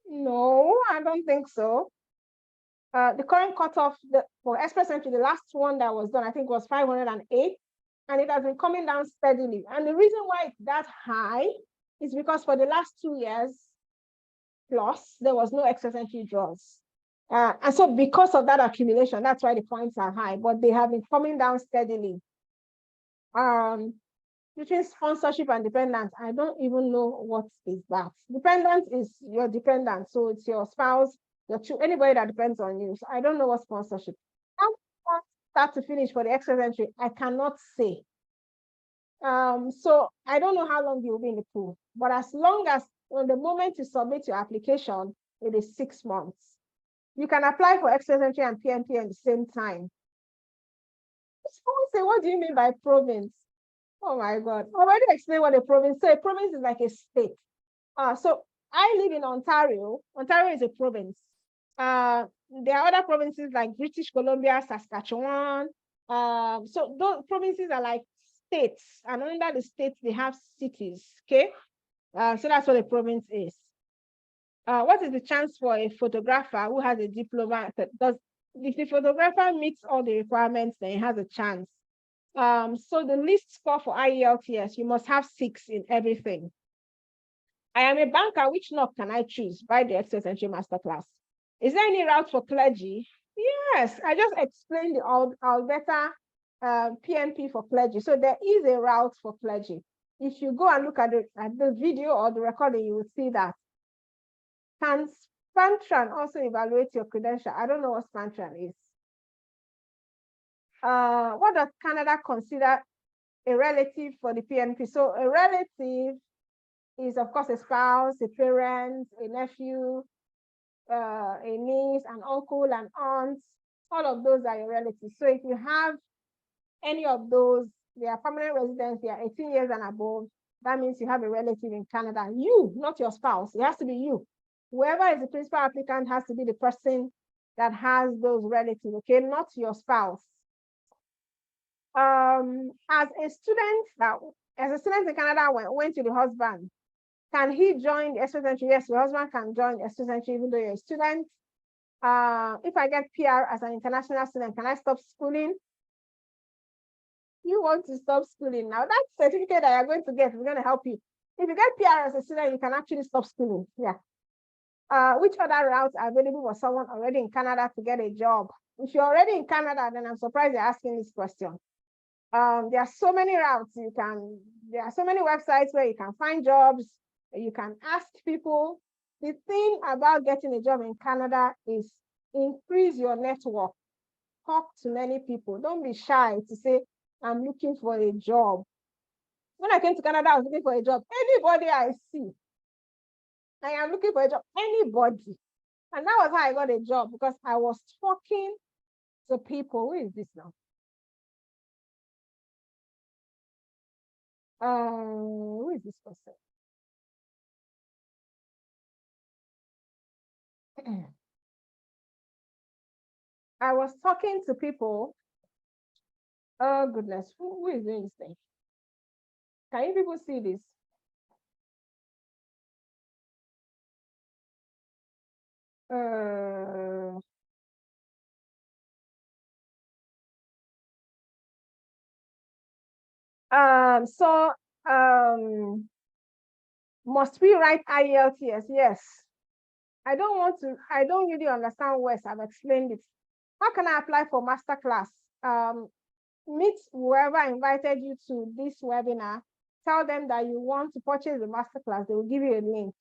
No, I don't think so. The current cutoff for express entry, the last one that was done, I think was 508, and it has been coming down steadily. And the reason why it's that high is because for the last 2 years plus, there was no express entry draws. And so because of that accumulation, that's why the points are high, but they have been coming down steadily. Between sponsorship and dependent, I don't even know what is that. Dependent is your dependent, so it's your spouse, anybody that depends on you. So I don't know what sponsorship. From start to finish for the express entry, I cannot say. So I don't know how long you'll be in the pool, but as long as on the moment you submit your application, it is 6 months. You can apply for express entry and PNP at the same time. Someone say, what do you mean by province? Oh my God, I already explained what a province is. So a province is like a state. So I live in Ontario. Ontario is a province. There are other provinces like British Columbia, Saskatchewan. So those provinces are like states, and under the states, they have cities, okay? So that's what a province is. What is the chance for a photographer who has a diploma? If the photographer meets all the requirements, then he has a chance. So the least score for IELTS, you must have 6 in everything. I am a banker. Which knock can I choose? By the Excel Entry Masterclass. Is there any route for clergy? Yes, I just explained the Alberta PNP for clergy. So there is a route for clergy. If you go and look at the video or the recording, you will see that. Can Spantran also evaluate your credential? I don't know what Spantran is. What does Canada consider a relative for the PNP? So a relative is, of course, a spouse, a parent, a nephew, a niece, an uncle, an aunt. All of those are your relatives. So if you have any of those, they are permanent residents, they are 18 years and above, that means you have a relative in Canada. You, not your spouse. It has to be you. Whoever is the principal applicant has to be the person that has those relatives, okay? Not your spouse. As a student in Canada went to the husband, can he join the Express Entry? Yes, your husband can join the Express Entry even though you're a student. If I get PR as an international student, can I stop schooling? You want to stop schooling now. That certificate that you're going to get is going to help you. If you get PR as a student, you can actually stop schooling. Yeah. Which other routes are available for someone already in Canada to get a job? If you're already in Canada, then I'm surprised you're asking this question. There are so many routes there are so many websites where you can find jobs, you can ask people. The thing about getting a job in Canada is increase your network. Talk to many people. Don't be shy to say, I'm looking for a job. When I came to Canada, I was looking for a job. Anybody I see, I am looking for a job. Anybody. And that was how I got a job, because I was talking to people. Who is this now? Who is this person? I was talking to people. Oh goodness, who is doing this thing? Can you people see this? So must we write IELTS? Yes. I don't really understand West. I've explained it. How can I apply for masterclass? Meet whoever invited you to this webinar. Tell them that you want to purchase the masterclass. They will give you a link.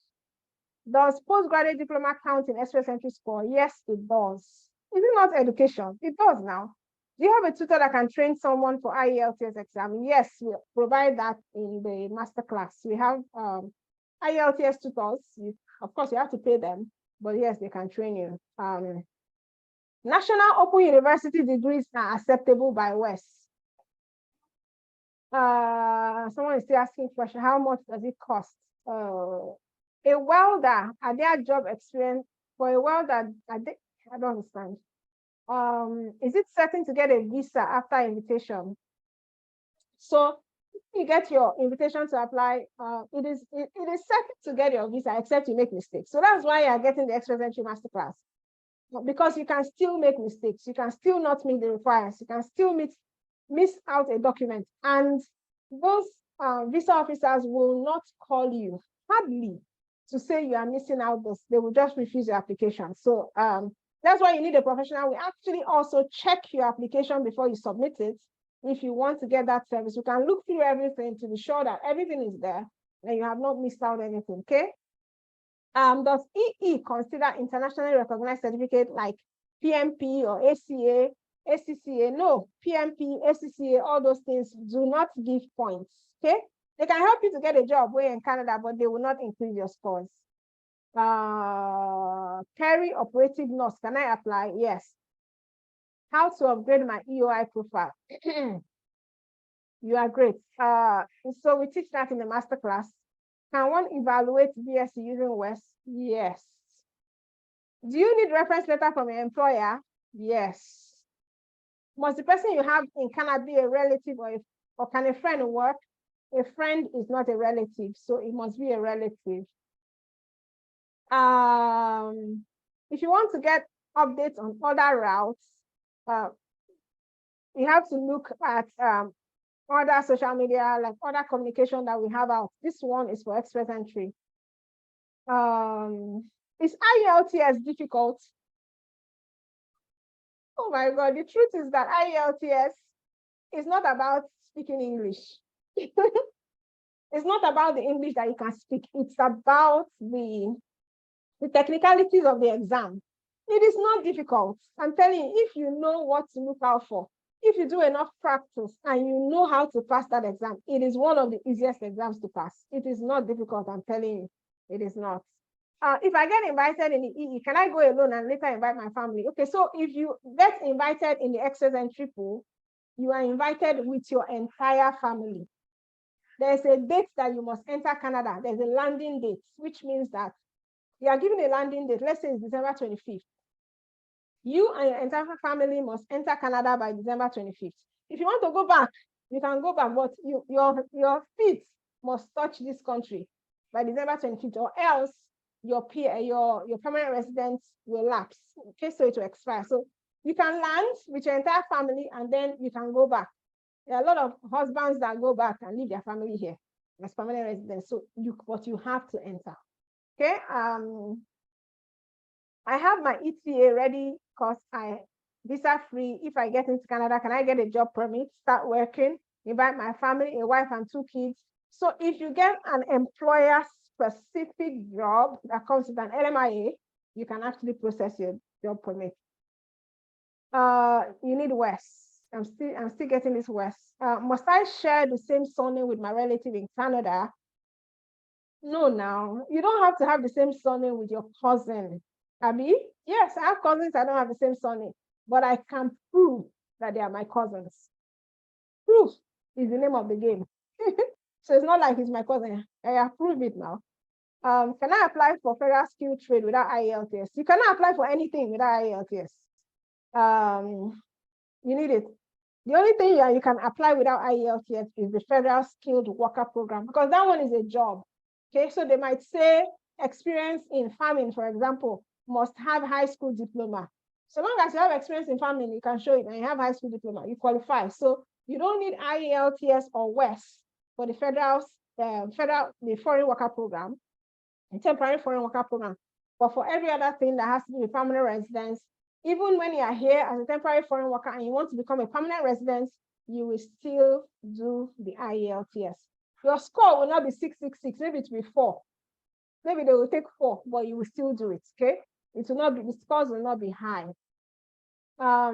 Does postgraduate diploma count in Express Entry score? Yes, it does. Is it not education? It does now. Do you have a tutor that can train someone for IELTS exam? Yes, we provide that in the masterclass. We have IELTS tutors. Of course, you have to pay them, but yes, they can train you. National Open University degrees are acceptable by West. Someone is still asking question, how much does it cost? A welder, are there job experience for a welder? I don't understand. Is it certain to get a visa after invitation? So if you get your invitation to apply, it is certain to get your visa, except you make mistakes. So that's why you're getting the Express Entry Masterclass, because you can still make mistakes. You can still not meet the requirements. You can still miss out a document, and those visa officers will not call you, hardly, to say you are missing out this. They will just refuse your application. So that's why you need a professional. We actually also check your application before you submit it. If you want to get that service, you can look through everything to be sure that everything is there and you have not missed out anything. Okay. Does EE consider internationally recognized certificate like PMP or ACA, ACCA? No, PMP, ACCA, all those things do not give points. Okay, they can help you to get a job way in Canada, but they will not increase your scores. Carry operative nurse, can I apply? Yes. How to upgrade my EOI profile? You are great. So we teach that in the masterclass. Can one evaluate BSc using West? Yes. Do you need reference letter from your employer? Yes. Must the person you have in Canada be a relative, or can a friend work? A friend is not a relative, so it must be a relative. If you want to get updates on other routes, you have to look at other social media, like other communication that we have out. This one is for express entry. Is IELTS difficult? Oh my God, the truth is that IELTS is not about speaking English. It's not about the English that you can speak. It's about the technicalities of the exam. It is not difficult. I'm telling you, if you know what to look out for, if you do enough practice and you know how to pass that exam, it is one of the easiest exams to pass. It is not difficult, I'm telling you, it is not. If I get invited in the EE, can I go alone and later invite my family? Okay, so if you get invited in the excess entry pool, you are invited with your entire family. There's a date that you must enter Canada. There's a landing date, which means that you are given a landing date. Let's say it's December 25th. You and your entire family must enter Canada by December 25th. If you want to go back, you can go back, but your feet must touch this country by December 25th, or else your permanent residence will lapse. Okay, so it will expire. So you can land with your entire family and then you can go back. There are a lot of husbands that go back and leave their family here as permanent residents. So but you have to enter. Okay. I have my ETA ready because I visa free. If I get into Canada, can I get a job permit, start working, invite my family, a wife and 2 kids? So if you get an employer specific job that comes with an LMIA, you can actually process your job permit. You need West. I'm still getting this West. Must I share the same surname with my relative in Canada? No, now you don't have to have the same surname with your cousin. Abby? Yes, I have cousins that don't have the same surname, but I can prove that they are my cousins. Proof is the name of the game. So it's not like he's my cousin. I approve it now. Can I apply for federal skill trade without IELTS? You cannot apply for anything without IELTS. You need it. The only thing you can apply without IELTS is the federal skilled worker program, because that one is a job. Okay, so they might say experience in farming, for example, must have high school diploma. So long as you have experience in farming, you can show it and you have high school diploma, you qualify. So you don't need IELTS or WES for the the foreign worker program, the temporary foreign worker program. But for every other thing that has to do with permanent residence, even when you are here as a temporary foreign worker and you want to become a permanent resident, you will still do the IELTS. Your score will not be 666, maybe it will be 4. Maybe they will take 4, but you will still do it, okay? It will not be, the scores will not be high. I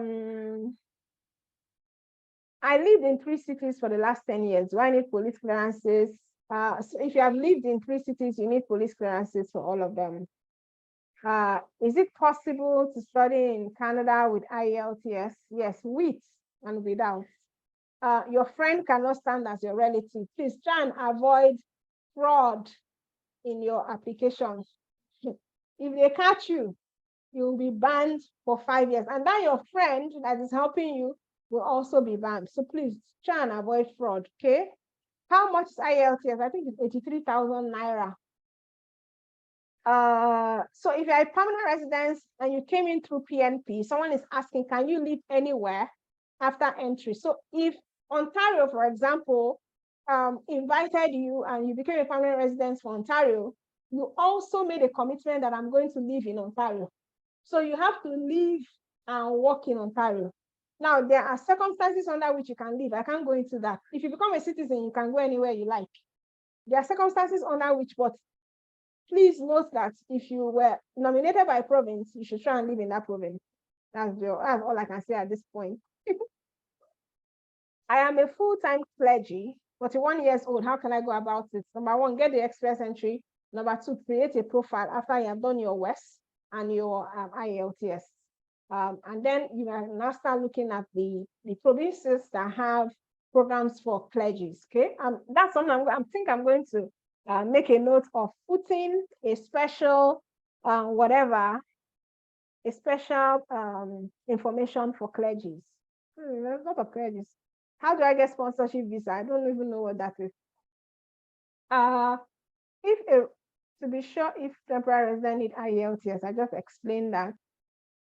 lived in 3 cities for the last 10 years. Do I need police clearances? So if you have lived in 3 cities, you need police clearances for all of them. Is it possible to study in Canada with IELTS? Yes, with and without. Your friend cannot stand as your relative. Please try and avoid fraud in your application. If they catch you, you'll be banned for 5 years. And then your friend that is helping you will also be banned. So please try and avoid fraud, okay? How much is IELTS? I think it's 83,000 Naira. So if you're a permanent resident and you came in through PNP, someone is asking, can you live anywhere after entry? So if Ontario, for example, invited you and you became a permanent resident for Ontario, you also made a commitment that I'm going to live in Ontario. So you have to live and work in Ontario. Now, there are circumstances under which you can live. I can't go into that. If you become a citizen, you can go anywhere you like. There are circumstances under which, but please note that if you were nominated by a province, you should try and live in that province. That's all I can say at this point. I am a full-time clergy, 41 years old. How can I go about it? Number 1, get the express entry. Number 2, create a profile after you have done your WES and your IELTS. And then you can now start looking at the provinces that have programs for clergies. Okay, that's something I think I'm going to make a note of, putting a special information for clergies. There's a lot of clergies. How do I get sponsorship visa? I don't even know what that is. to be sure if temporary resident need IELTS, I just explained that.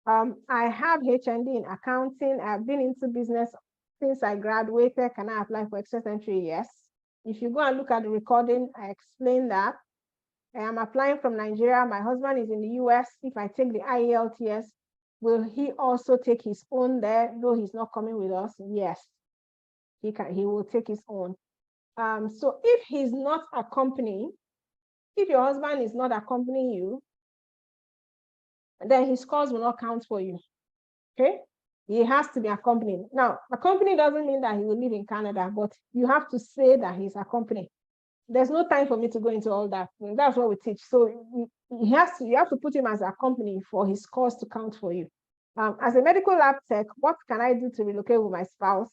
I have HND in accounting. I've been into business since I graduated. Can I apply for express entry? Yes. If you go and look at the recording, I explained that. I am applying from Nigeria. My husband is in the US. If I take the IELTS, will he also take his own there, though he's not coming with us? Yes, he will take his own. So if he's not accompanying, if your husband is not accompanying you, then his scores will not count for you. Okay, he has to be accompanied. Now, accompany doesn't mean that he will live in Canada, but you have to say that he's accompanied. There's no time for me to go into all that. And that's what we teach. So you have to put him as accompany for his scores to count for you. As a medical lab tech, what can I do to relocate with my spouse?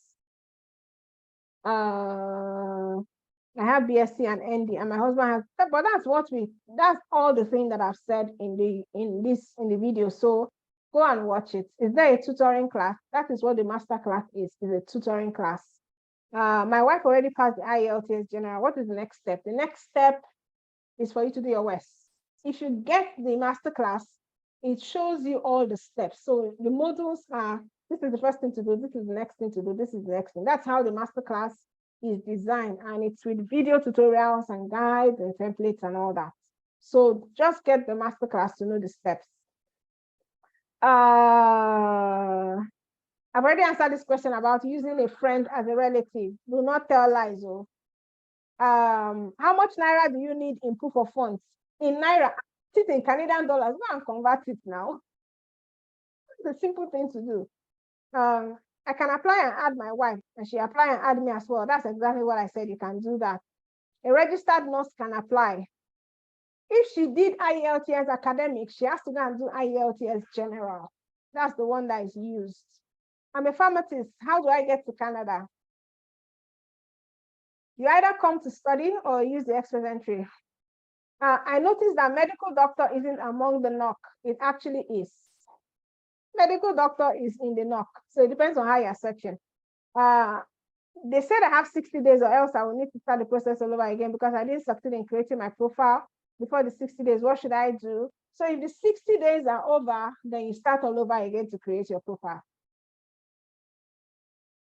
I have BSc and ND, and my husband has. But that's all the thing that I've said in the video. So go and watch it. Is there a tutoring class? That is what the master class is a tutoring class. My wife already passed the IELTS general. What is the next step? The next step is for you to do your WES. If you get the master class, it shows you all the steps. So the modules are, this is the first thing to do, this is the next thing to do, this is the next thing. That's how the master class is designed, and it's with video tutorials and guides and templates and all that. So just get the master class to know the steps. I've already answered this question about using a friend as a relative. Do not tell lies. Oh. How much Naira do you need in proof of funds? In Naira, it in Canadian dollars, go and convert it now. It's a simple thing to do. I can apply and add my wife, and she apply and add me as well. That's exactly what I said. You can do that. A registered nurse can apply. If she did IELTS academic, she has to go and do IELTS general. That's the one that is used. I'm a pharmacist. How do I get to Canada? You either come to study or use the express entry. I noticed that medical doctor isn't among the NOC. It actually is. Medical doctor is in the NOC. So it depends on how you're searching. They said I have 60 days or else I will need to start the process all over again because I didn't succeed in creating my profile before the 60 days. What should I do? So if the 60 days are over, then you start all over again to create your profile.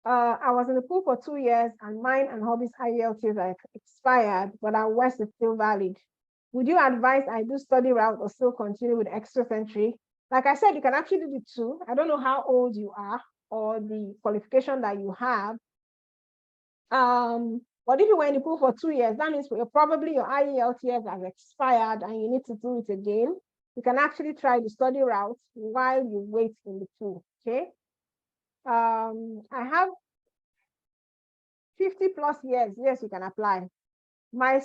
I was in the pool for 2 years and mine and hobbies IELTS are expired, but our West is still valid. Would you advise I do study route or still continue with express entry? Like I said, you can actually do the two. I don't know how old you are or the qualification that you have. But if you were in the pool for 2 years, that means probably your IELTS has expired and you need to do it again. You can actually try the study route while you wait in the pool, okay? I have 50 plus years. Yes, you can apply. My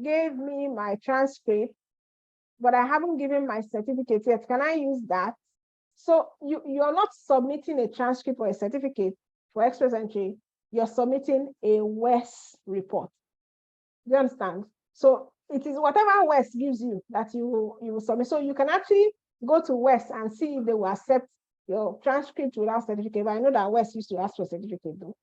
gave me my transcript, but I haven't given my certificate yet. Can I use that? So you're not submitting a transcript or a certificate for express entry. You're submitting a WES report. Do you understand? So it is whatever WES gives you that you will submit. So you can actually go to WES and see if they will accept your transcript without certificate. But I know that WES used to ask for certificate though.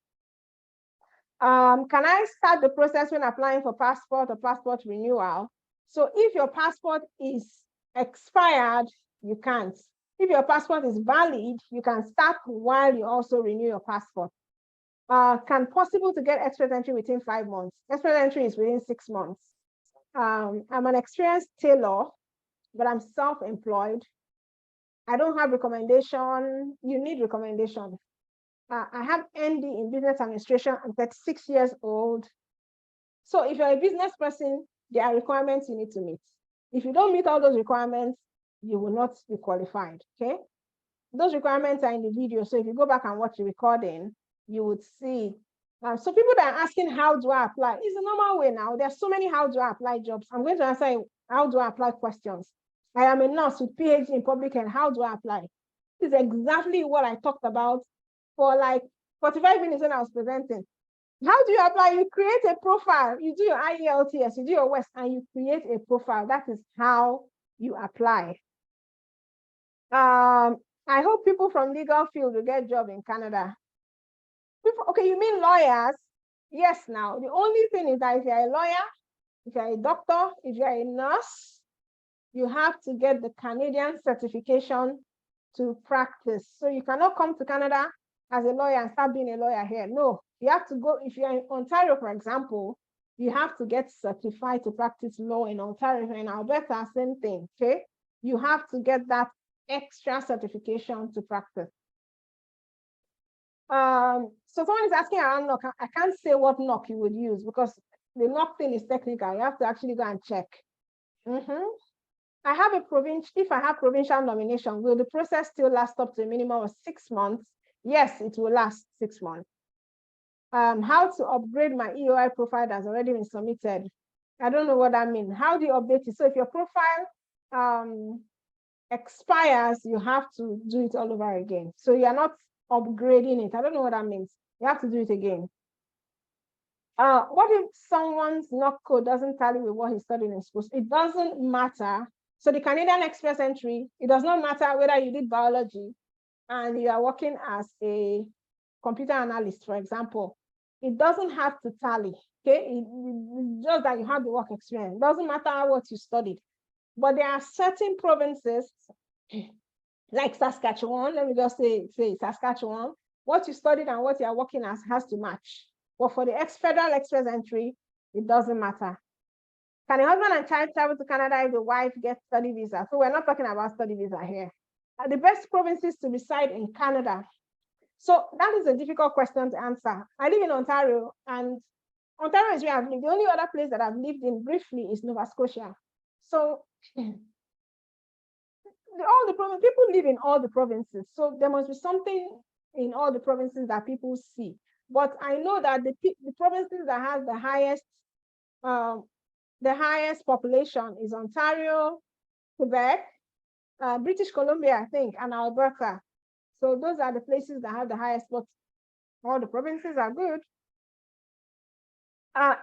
Can I start the process when applying for passport or passport renewal? So if your passport is expired, you can't. If your passport is valid, you can start while you also renew your passport. Can possible to get express entry within 5 months? Express entry is within 6 months. I'm an experienced tailor, but I'm self-employed. I don't have recommendation. You need recommendation. I have ND in business administration. I'm 36 years old. So if you're a business person, there are requirements you need to meet. If you don't meet all those requirements, you will not be qualified, okay? Those requirements are in the video. So if you go back and watch the recording, you would see. So people that are asking, how do I apply? It's a normal way now. There's so many how do I apply jobs. I'm going to answer how do I apply questions. I am a nurse with PhD in public health. How do I apply? This is exactly what I talked about for like 45 minutes when I was presenting. How do you apply? You create a profile. You do your IELTS, you do your WES, and you create a profile. That is how you apply. I hope people from legal field will get a job in Canada. Okay, you mean lawyers? Yes, now. The only thing is that if you're a lawyer, if you're a doctor, if you're a nurse, you have to get the Canadian certification to practice. So you cannot come to Canada as a lawyer and start being a lawyer here. No, you have to go, if you're in Ontario, for example, you have to get certified to practice law in Ontario. In Alberta, same thing, okay? You have to get that extra certification to practice. So someone is asking around knock. I can't say what knock you would use because the knock thing is technical. You have to actually go and check. I have a provincial, if I have provincial nomination, will the process still last up to a minimum of 6 months? Yes, it will last 6 months. How to upgrade my EOI profile has already been submitted. I don't know what that means. How do you update it? So if your profile expires, you have to do it all over again. So you're not upgrading it. I don't know what that means. You have to do it again. What if someone's NOC code doesn't tally with what he studied in school? It doesn't matter. So the Canadian Express entry, it does not matter whether you did biology and you are working as a computer analyst, for example. It doesn't have to tally, okay? It's just that you have the work experience. It doesn't matter what you studied. But there are certain provinces, like Saskatchewan, let me just say Saskatchewan, what you studied and what you are working as has to match. But for the federal express entry, it doesn't matter. Can a husband and child travel to Canada if the wife gets study visa? So we're not talking about study visa here. The best provinces to reside in Canada. So that is a difficult question to answer. I live in Ontario, and Ontario is where I've lived. The only other place that I've lived in briefly is Nova Scotia. So all the provinces, people live in all the provinces. So there must be something in all the provinces that people see. But I know that the provinces that have the highest population is Ontario, Quebec, British Columbia, I think, and Alberta. So those are the places that have the highest, but all the provinces are good.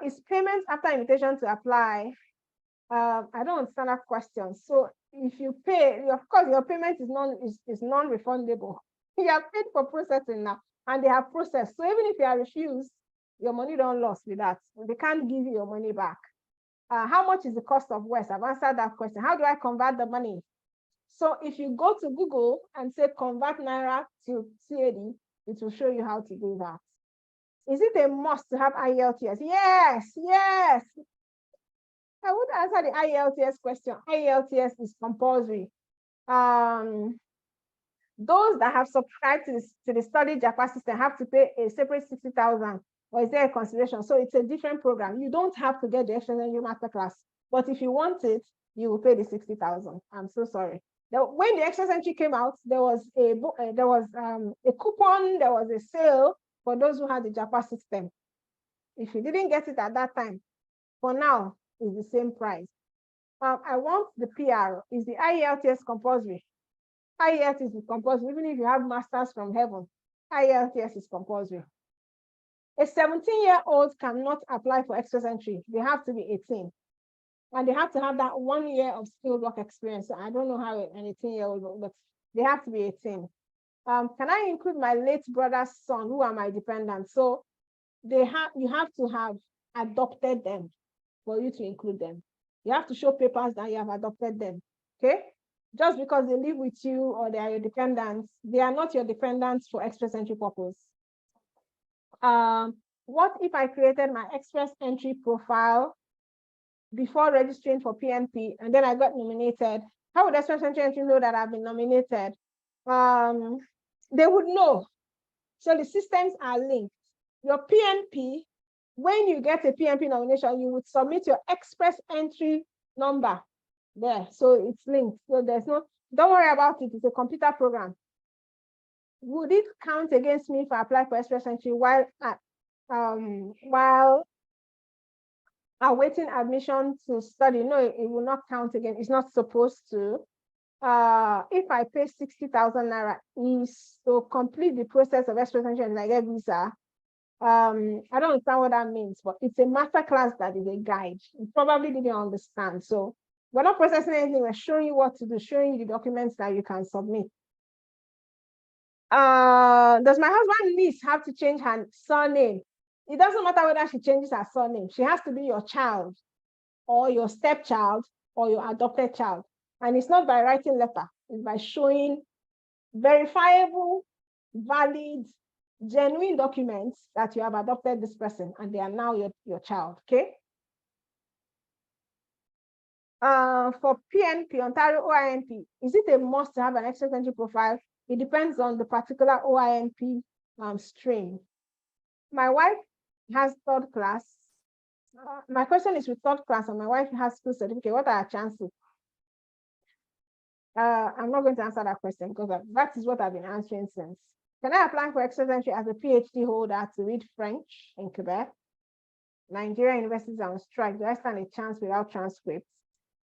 Is payment after invitation to apply? I don't understand that question. So if you pay, of course, your payment is non-refundable. You are paid for processing now, and they have processed. So even if you are refused, your money don't lost with that. They can't give you your money back. How much is the cost of West? I've answered that question. How do I convert the money? So if you go to Google and say convert Naira to CAD, it will show you how to do that. Is it a must to have IELTS? Yes, yes. I would answer the IELTS question. IELTS is compulsory. Those that have subscribed to the study JAPA system have to pay a separate 60,000, or is there a consideration? So it's a different program. You don't have to get the external masterclass, but if you want it, you will pay the 60,000. I'm so sorry. When the extra entry came out, there was a coupon, there was a sale for those who had the JAPA system. If you didn't get it at that time, for now, it's the same price. I want the PR. Is the IELTS compulsory? IELTS is compulsory, even if you have masters from heaven. IELTS is compulsory. A 17-year-old cannot apply for express entry. They have to be 18. And they have to have that 1 year of skilled work experience. So I don't know how an 18-year-old, but they have to be 18. Can I include my late brother's son, who are my dependents? So you have to have adopted them for you to include them. You have to show papers that you have adopted them, okay? Just because they live with you or they are your dependents, they are not your dependents for express entry purpose. What if I created my express entry profile before registering for PNP and then I got nominated? How would express entry know that I've been nominated? They would know. So the systems are linked. Your PNP, when you get a PNP nomination, you would submit your express entry number there. So it's linked. So there's no, don't worry about it. It's a computer program. Would it count against me if I apply for express entry while awaiting admission to study? No, it will not count again. It's not supposed to. If I pay 60,000 Naira is to complete the process of express entry and I get visa. I don't understand what that means, but it's a master class that is a guide. You probably didn't understand. So we're not processing anything, we're showing you what to do, showing you the documents that you can submit. Does my husband's niece have to change her surname? It doesn't matter whether she changes her surname. She has to be your child. or your stepchild or your adopted child. And it's not by writing letter, it's by showing verifiable, valid, genuine documents that you have adopted this person and they are now your child, okay? For PNP, Ontario OINP, is it a must to have an express entry profile? It depends on the particular OINP stream. My wife has third class. My question is with third class and my wife has school certificate. What are our chances? I'm not going to answer that question because that is what I've been answering since. Can I apply for express entry as a PhD holder to read French in Quebec? Nigerian universities are on strike. Do I stand a chance without transcripts?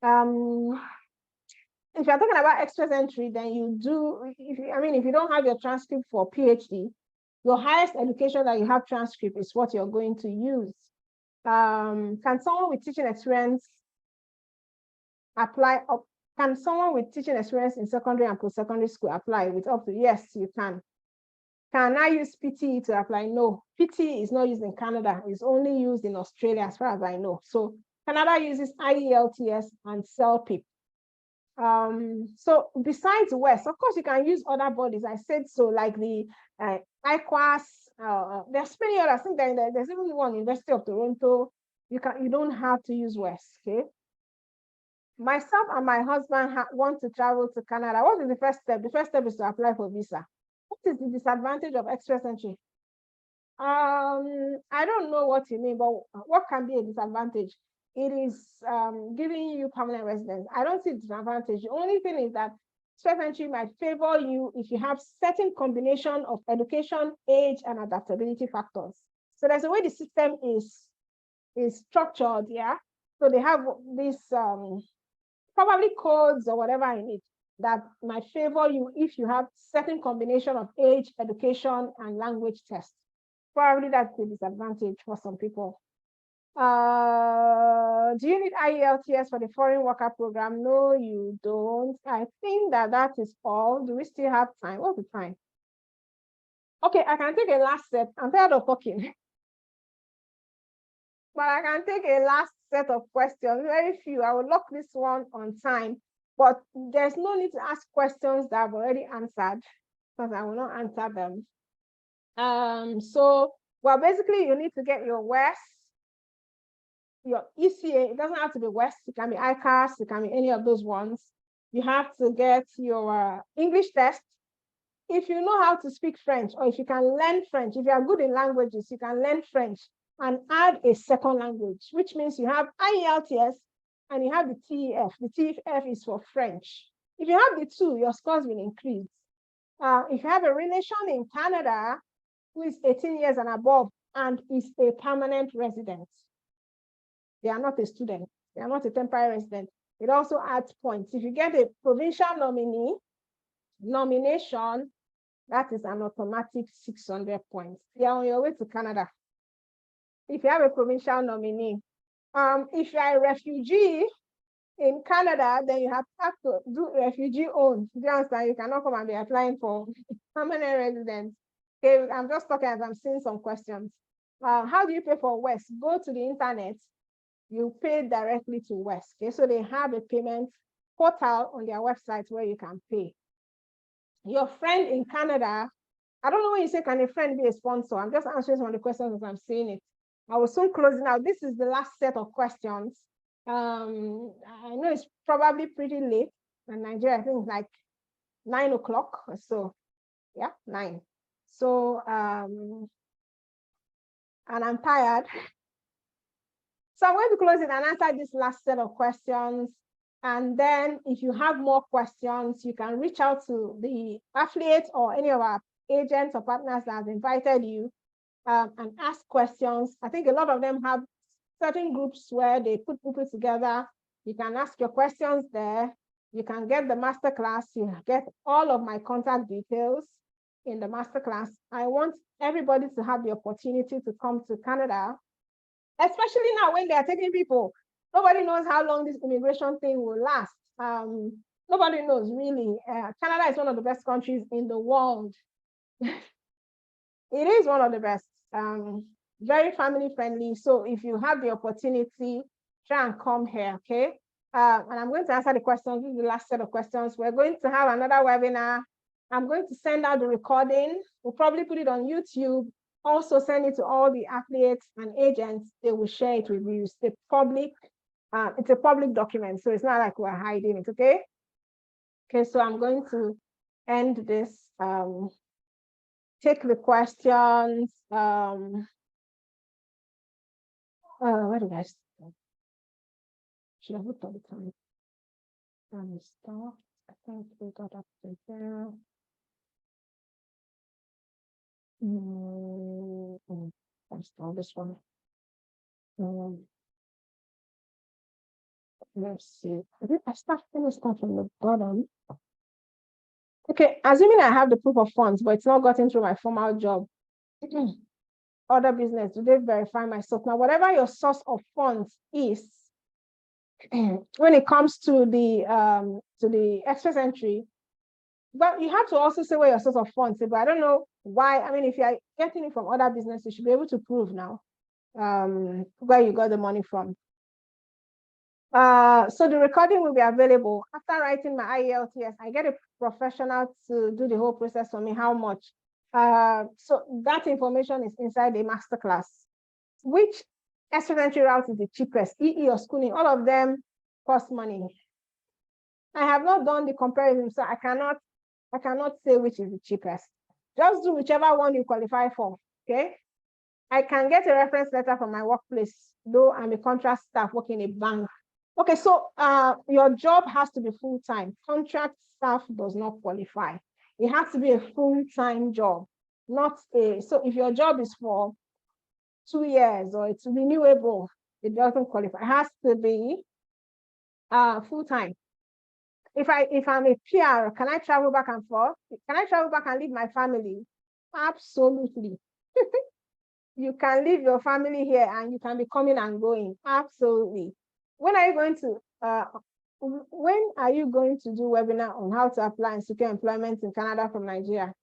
If you're talking about express entry, then you do, if you don't have your transcript for PhD, your highest education that you have transcript is what you're going to use. Can someone with teaching experience apply up? Can someone with teaching experience in secondary and post-secondary school apply with up to? Yes, you can. Can I use PTE to apply? No, PTE is not used in Canada. It's only used in Australia as far as I know. So Canada uses IELTS and CELPIP. So besides West, of course, you can use other bodies. I said so, like the IQAS. There's many others. I think there's even one, University of Toronto. You don't have to use West. Okay. Myself and my husband want to travel to Canada. What is the first step? The first step is to apply for visa. What is the disadvantage of express entry? I don't know what you mean, but what can be a disadvantage? It is giving you permanent residence. I don't see disadvantage. The only thing is that express entry might favor you if you have certain combination of education, age, and adaptability factors. So there's a way the system is structured, yeah. So they have this probably codes or whatever in it that might favor you if you have certain combination of age, education, and language tests. Probably that's the disadvantage for some people. Do you need IELTS for the foreign worker program? No, you don't. I think that is all. Do we still have time? What's the time? Okay, I can take a last set. I'm tired of talking. But I can take a last set of questions, very few. I will lock this one on time, but there's no need to ask questions that I've already answered because I will not answer them. So, well, basically you need to get your West, your ECA. It doesn't have to be West, it can be ICAS, it can be any of those ones. You have to get your English test. If you know how to speak French, or if you can learn French, if you are good in languages, you can learn French and add a second language, which means you have IELTS and you have the TEF. The TEF is for French. If you have the two, your scores will increase. If you have a relation in Canada who is 18 years and above and is a permanent resident, they are not a student, they are not a temporary resident, it also adds points. If you get a provincial nomination, that is an automatic 600 points. You are on your way to Canada. If you have a provincial nominee, if you are a refugee in Canada, then you have to do refugee own. Do you understand? You cannot come and be applying for permanent residence. Okay, I'm just talking as I'm seeing some questions. How do you pay for West? Go to the internet, you pay directly to West. Okay, so they have a payment portal on their website where you can pay. Your friend in Canada, I don't know when you say, can a friend be a sponsor? I'm just answering some of the questions as I'm seeing it. I will soon close it out. This is the last set of questions. I know it's probably pretty late in Nigeria. I think it's like 9 o'clock or so. Yeah, 9. So, and I'm tired. So I'm going to close it and answer this last set of questions. And then if you have more questions, you can reach out to the affiliate or any of our agents or partners that have invited you and ask questions. I think a lot of them have certain groups where they put people together. You can ask your questions there. You can get the masterclass. You get all of my contact details in the masterclass. I want everybody to have the opportunity to come to Canada, especially now when they are taking people. Nobody knows how long this immigration thing will last. Nobody knows really. Canada is one of the best countries in the world. It is one of the best, very family friendly. So if you have the opportunity, try and come here, okay? And I'm going to answer the questions. This is the last set of questions. We're going to have another webinar. I'm going to send out the recording. We'll probably put it on YouTube. Also send it to all the affiliates and agents. They will share it with you. It's a public document, so it's not like we're hiding it, okay? Okay, so I'm going to end this, take the questions. Where did I start? Should I put all the time? Start. I think we got up to there. Let's start this one. Let's see. I start from the bottom. Okay, assuming I have the proof of funds, but it's not gotten through my formal job. Other business, do they verify my source? Now, whatever your source of funds is, when it comes to the express entry, but you have to also say where your source of funds is. But I don't know why. I mean, if you are getting it from other business, you should be able to prove now where you got the money from. So the recording will be available after writing my IELTS. I get a professional to do the whole process for me. How much? So that information is inside the masterclass. Which express entry route is the cheapest? EE or schooling? All of them cost money. I have not done the comparison, so I cannot say which is the cheapest. Just do whichever one you qualify for. Okay. I can get a reference letter from my workplace, though I'm a contract staff working in a bank. Okay, so your job has to be full-time. Contract staff does not qualify. It has to be a full-time job, not a, so if your job is for 2 years or it's renewable, it doesn't qualify. It has to be full-time. If I'm a PR, can I travel back and forth? Can I travel back and leave my family? Absolutely. You can leave your family here and you can be coming and going. Absolutely. When are you going to do webinar on how to apply and secure employment in Canada from Nigeria?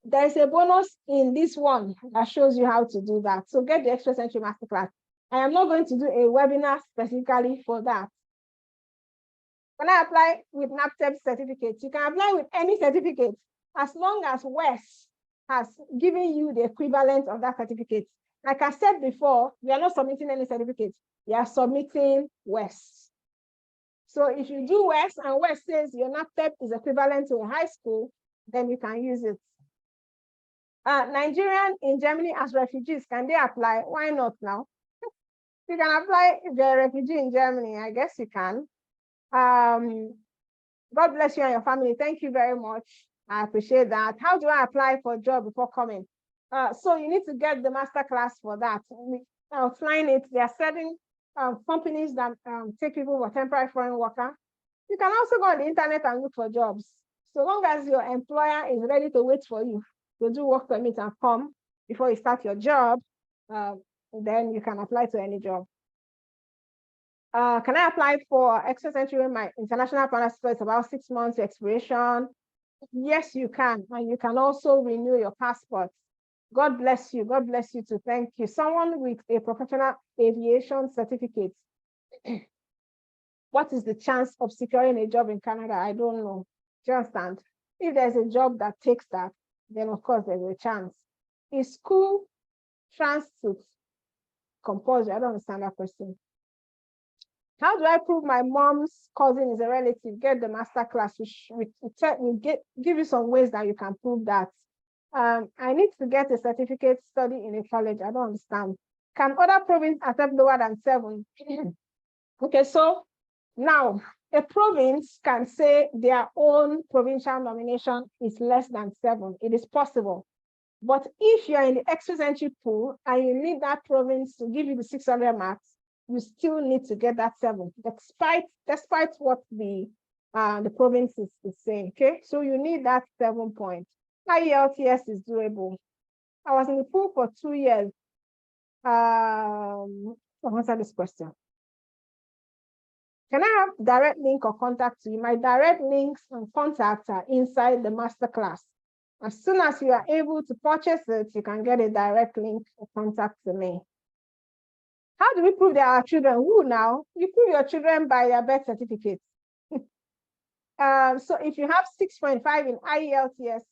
There's a bonus in this one that shows you how to do that. So get the Express Entry Masterclass. I am not going to do a webinar specifically for that. When I apply with NAPTEP certificates, you can apply with any certificate as long as WES has given you the equivalent of that certificate. Like I said before, we are not submitting any certificates. We are submitting WES. So if you do WES and WES says your NAPTEP is equivalent to a high school, then you can use it. Nigerian in Germany as refugees, can they apply? Why not now? You can apply if you're a refugee in Germany. I guess you can. God bless you and your family. Thank you very much. I appreciate that. How do I apply for a job before coming? So you need to get the masterclass for that. I'll outline it. There are certain companies that take people for temporary foreign worker. You can also go on the internet and look for jobs. So long as your employer is ready to wait for you to do work permit and come before you start your job, then you can apply to any job. Can I apply for Express Entry when my international passport is about 6 months expiration? Yes, you can. And you can also renew your passport. God bless you. God bless you too. Thank you. Someone with a professional aviation certificate. What is the chance of securing a job in Canada? I don't know. Do you understand? If there's a job that takes that, then of course there's a chance. Is school transit compulsory? I don't understand that question. How do I prove my mom's cousin is a relative? Get the masterclass, which will give you some ways that you can prove that. I need to get a certificate study in a college. I don't understand. Can other provinces accept lower than 7? Okay, so now a province can say their own provincial nomination is less than 7. It is possible. But if you're in the Express Entry pool and you need that province to give you the 600 marks, you still need to get that 7, despite what the province is saying. Okay, so you need that 7 point. IELTS is doable. I was in the pool for 2 years. I'll answer this question. Can I have direct link or contact to you? My direct links and contacts are inside the masterclass. As soon as you are able to purchase it, you can get a direct link or contact to me. How do we prove they are our children? Who now? You prove your children by their birth certificate. So if you have 6.5 in IELTS,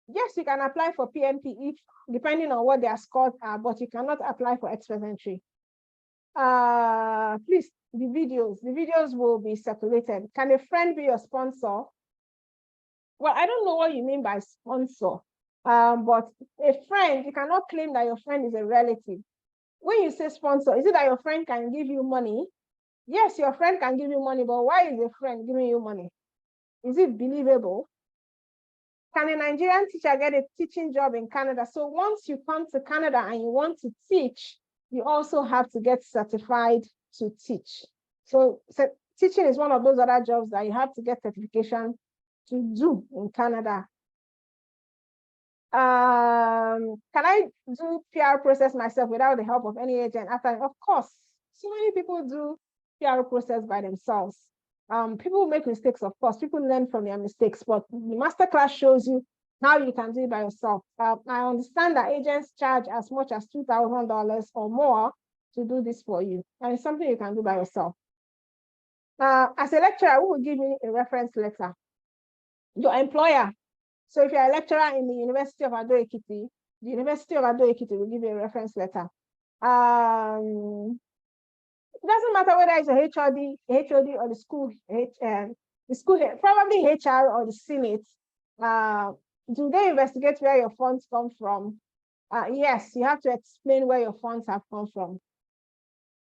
yes, you can apply for PNP if, depending on what their scores are, but you cannot apply for express entry. Please, the videos will be circulated. Can a friend be your sponsor? Well, I don't know what you mean by sponsor, but a friend, you cannot claim that your friend is a relative. When you say sponsor, is it that your friend can give you money? Yes, your friend can give you money, but why is a friend giving you money? Is it believable? Can a Nigerian teacher get a teaching job in Canada? So once you come to Canada and you want to teach, you also have to get certified to teach. So teaching is one of those other jobs that you have to get certification to do in Canada. Can I do PR process myself without the help of any agent? Of course, so many people do PR process by themselves. People make mistakes, of course. People learn from their mistakes, but the masterclass shows you how you can do it by yourself. I understand that agents charge as much as $2,000 or more to do this for you, and it's something you can do by yourself. As a lecturer, who will give me a reference letter? Your employer. So if you're a lecturer in the University of Ado-Ekiti, the University of Ado-Ekiti will give you a reference letter. It doesn't matter whether it's a HOD or the school, probably HR or the Senate. Do they investigate where your funds come from? Yes, you have to explain where your funds have come from.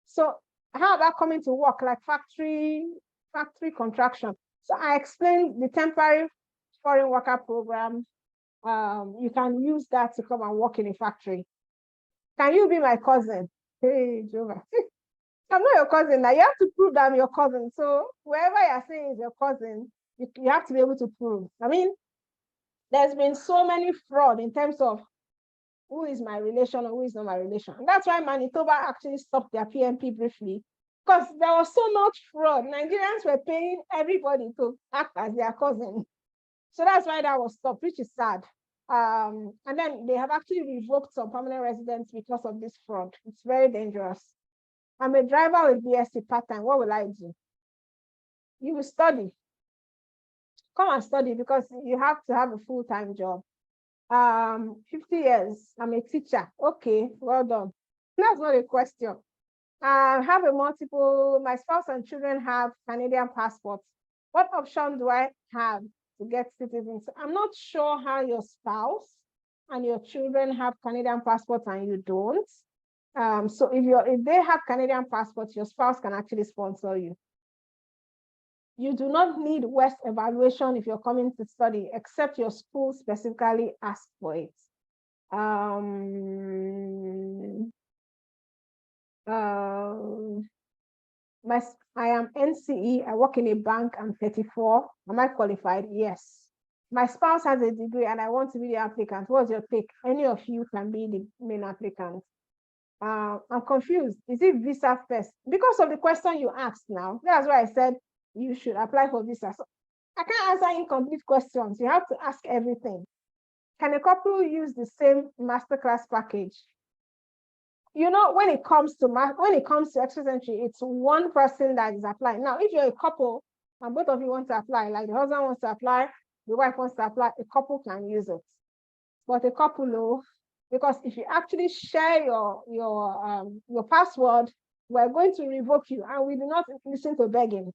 So how about coming to work, like factory contraction? So I explained the temporary foreign worker program. You can use that to come and work in a factory. Can you be my cousin? Hey, Jova. I'm not your cousin. Now you have to prove that I'm your cousin. So whoever you're saying is your cousin, you have to be able to prove. I mean, there's been so many fraud in terms of who is my relation or who is not my relation. And that's why Manitoba actually stopped their PNP briefly, because there was so much fraud. Nigerians were paying everybody to act as their cousin. So that's why that was stopped, which is sad. And then they have actually revoked some permanent residents because of this fraud. It's very dangerous. I'm a driver with BSc part-time. What will I do? You will study. Come and study, because you have to have a full-time job. 50 years, I'm a teacher. Okay, well done. That's not a question. Have a multiple, my spouse and children have Canadian passports. What option do I have to get citizenship? I'm not sure how your spouse and your children have Canadian passports and you don't. So if they have Canadian passports, your spouse can actually sponsor you. You do not need West evaluation if you're coming to study, except your school specifically asks for it. I am NCE, I work in a bank, I'm 34. Am I qualified? Yes. My spouse has a degree and I want to be the applicant. What's your take? Any of you can be the main applicant. I'm confused. Is it visa first? Because of the question you asked now, that's why I said you should apply for visa. So I can't answer incomplete questions. You have to ask everything. Can a couple use the same masterclass package? You know, when it comes to express entry, it's one person that is applying. Now, if you're a couple and both of you want to apply, like the husband wants to apply, the wife wants to apply, a couple can use it. But a couple, no, because if you actually share your password, we're going to revoke you, and we do not listen to begging.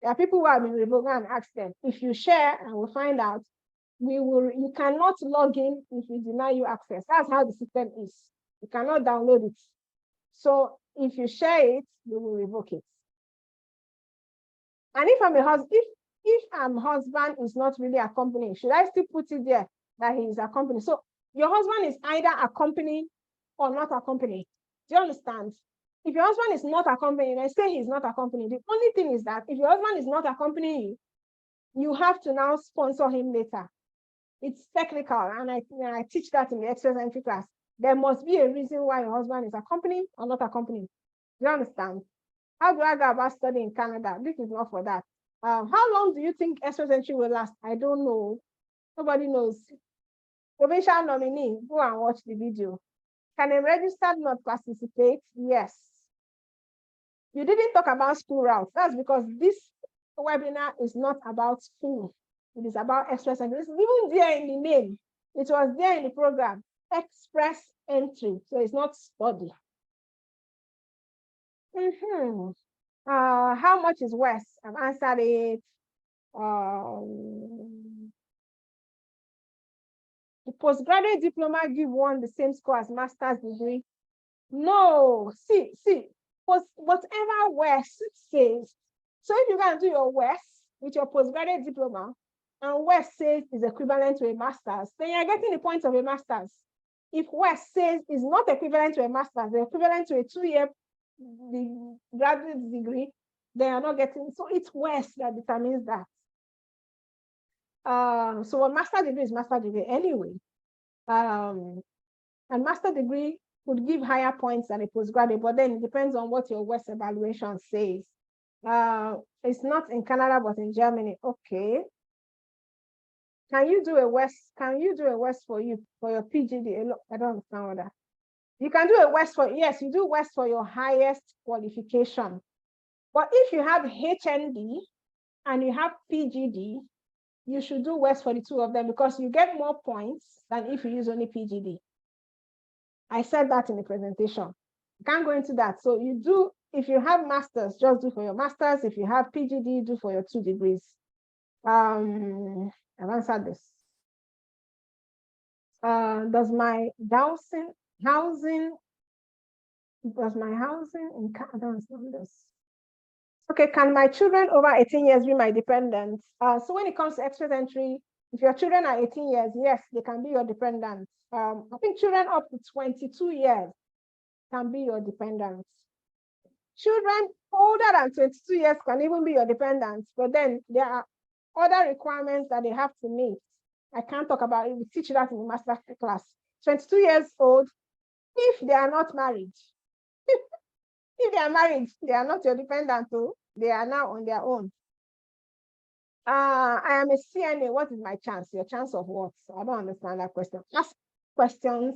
There are people who have been revoked, and ask them. If you share and we find out, you cannot log in if we deny you access. That's how the system is. You cannot download it. So if you share it, we will revoke it. And if I'm a husband, if husband is not really accompanying, should I still put it there that he is accompanying? So your husband is either accompanying or not accompanying. Do you understand? If your husband is not accompanying, I say he's not accompanying. The only thing is that if your husband is not accompanying you, you have to now sponsor him later. It's technical, and I teach that in the express entry class. There must be a reason why your husband is accompanying or not accompanying. Do you understand? How do I go about studying in Canada? This is not for that. How long do you think express entry will last? I don't know. Nobody knows. Provincial nominee, go and watch the video. Can a registered not participate? Yes. You didn't talk about school routes. That's because this webinar is not about school. It is about express entry. It's even there in the name. It was there in the program, express entry. So it's not study. How much is West? I've answered it. The postgraduate diploma give one the same score as master's degree. No, see, whatever West says. So if you can do your West with your postgraduate diploma, and West says is equivalent to a master's, then you're getting the points of a master's. If West says is not equivalent to a master's, they're equivalent to a 2-year graduate degree, they are not getting. So it's West that determines that. So a master degree is master degree anyway. And master degree would give higher points than a postgraduate, but then it depends on what your West evaluation says. It's not in Canada, but in Germany. Okay. Can you do a West for you, for your PGD? I don't understand what that. You can do a West for, yes, you do West for your highest qualification. But if you have HND and you have PGD, you should do West for the two of them because you get more points than if you use only PGD. I said that in the presentation. I can't go into that. So you do, if you have masters, just do for your masters. If you have PGD, do for your 2 degrees. I've answered this. Does my housing in I don't understand this. Okay, can my children over 18 years be my dependents? So when it comes to express entry, if your children are 18 years, yes, they can be your dependents. I think children up to 22 years can be your dependents. Children older than 22 years can even be your dependents, but then there are other requirements that they have to meet. I can't talk about it. We teach that in the master class. 22 years old, if they are not married, if they are married, they are not your dependent too. They are now on their own. I am a CNA. What is my chance? Your chance of what? I don't understand that question. Ask questions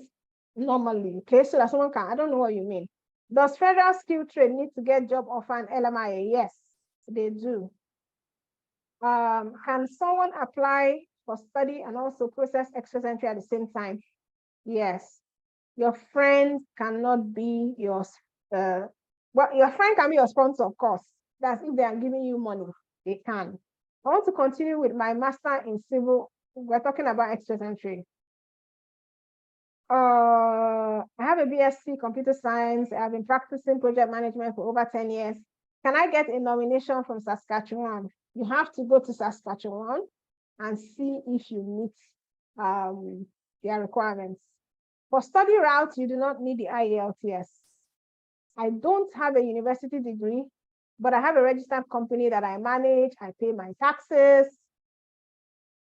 normally, okay? So that someone can, I don't know what you mean. Does federal skill trade need to get job offer and LMIA? Yes, they do. Can someone apply for study and also process express entry at the same time? Yes. Your friend cannot be your, well, your friend can be your sponsor, of course. That's if they are giving you money, they can. I want to continue with my master in civil. We're talking about express entry. I have a BSc computer science. I've been practicing project management for over 10 years. Can I get a nomination from Saskatchewan? You have to go to Saskatchewan and see if you meet their requirements. For study routes, you do not need the IELTS. I don't have a university degree, but I have a registered company that I manage. I pay my taxes.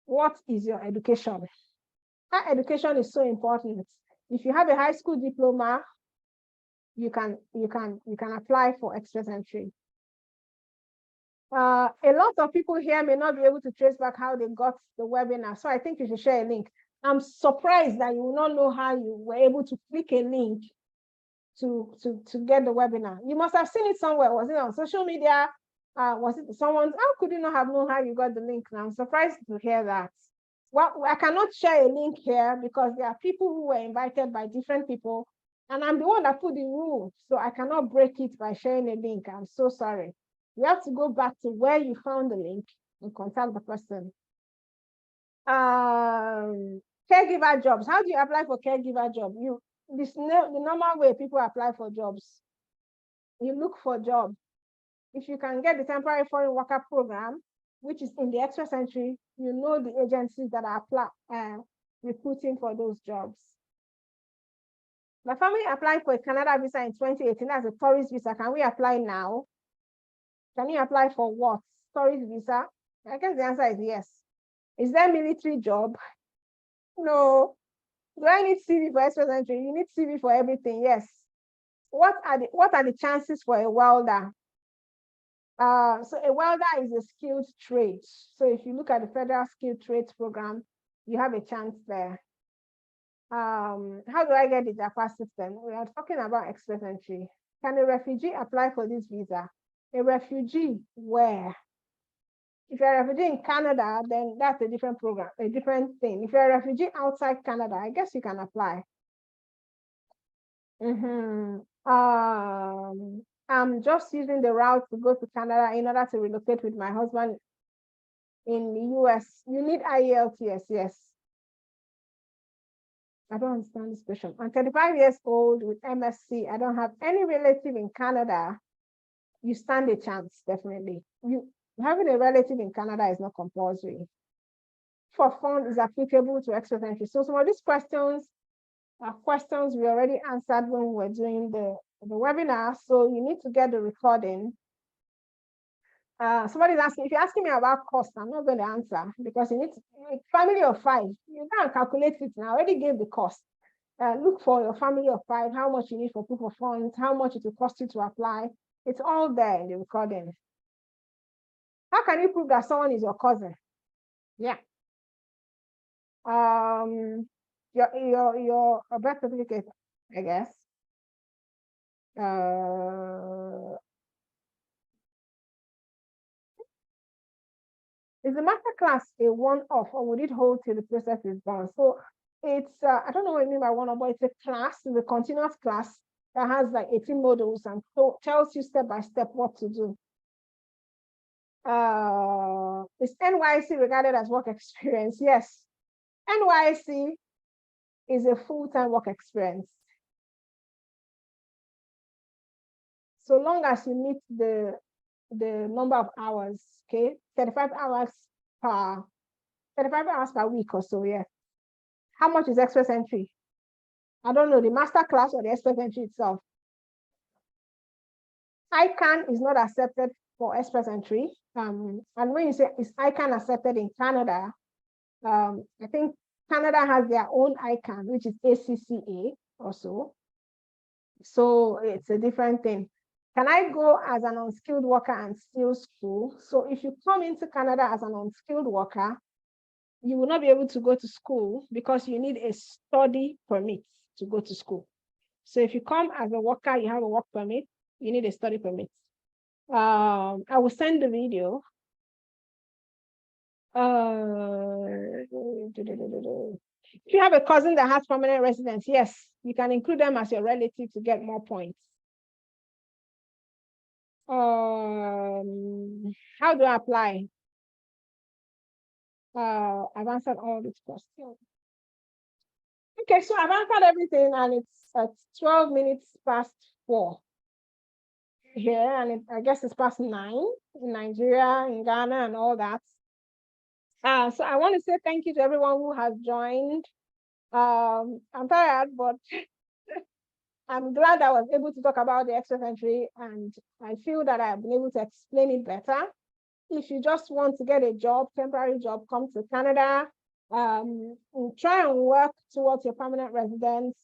What is your education? That education is so important. If you have a high school diploma, you can apply for express entry. A lot of people here may not be able to trace back how they got the webinar, so I think you should share a link. I'm surprised that you will not know how you were able to click a link to get the webinar. You must have seen it somewhere. Was it on social media? Was it someone's? How could you not have known how you got the link? Now I'm surprised to hear that. Well, I cannot share a link here because there are people who were invited by different people, and I'm the one that put the rule, so I cannot break it by sharing a link. I'm so sorry. You have to go back to where you found the link and contact the person. Caregiver jobs. How do you apply for caregiver job? The normal way people apply for jobs. You look for jobs. If you can get the temporary foreign worker program, which is in the express entry, you know the agencies that are recruiting for those jobs. My family applied for a Canada visa in 2018 as a tourist visa. Can we apply now? Can you apply for what? Tourist visa? I guess the answer is yes. Is there a military job? No. Do I need CV for express entry? You need CV for everything, yes. What are the chances for a welder? So a welder is a skilled trade. So if you look at the federal skilled trades program, you have a chance there. How do I get the JAPA system? We are talking about express entry. Can a refugee apply for this visa? A refugee where? If you're a refugee in Canada, then that's a different program, a different thing. If you're a refugee outside Canada, I guess you can apply. I'm just using the route to go to Canada in order to relocate with my husband in the US. You need IELTS, yes. I don't understand this question. I'm 35 years old with MSc. I don't have any relative in Canada. You stand a chance, definitely. Having a relative in Canada is not compulsory. For fund is applicable to express entry. So some of these questions are questions we already answered when we were doing the webinar. So you need to get the recording. Somebody's asking, if you're asking me about cost, I'm not going to answer because you need to, family of 5, you can't calculate it now. I already gave the cost. Look for your family of 5, how much you need for proof of funds, how much it will cost you to apply. It's all there in the recording. How can you prove that someone is your cousin? Yeah. Your birth certificate, I guess. Is the masterclass a one-off or would it hold till the process is done? So it's, I don't know what I mean by one-off, but it's a class, it's a continuous class that has like 18 modules and so tells you step by step what to do. Is NYC regarded as work experience? Yes. NYC is a full-time work experience. So long as you meet the number of hours, okay, 35 hours per week or so, yeah. How much is express entry? I don't know, the master class or the express entry itself. ICANN is not accepted for express entry. And when you say is ICANN accepted in Canada, I think Canada has their own ICANN, which is ACCA also. So it's a different thing. Can I go as an unskilled worker and still school? So if you come into Canada as an unskilled worker, you will not be able to go to school because you need a study permit to go to school. So if you come as a worker, you have a work permit, you need a study permit. I will send the video. If you have a cousin that has permanent residence, yes, you can include them as your relative to get more points. How do I apply? I've answered all these questions. Okay, so I've answered everything and it's at 12 minutes past 4 here, and I guess it's past 9 in Nigeria, in Ghana, and all that. So I want to say thank you to everyone who has joined. I'm tired, but I'm glad I was able to talk about the express entry, and I feel that I've been able to explain it better. If you just want to get a job, temporary job, come to Canada, try and work towards your permanent residence.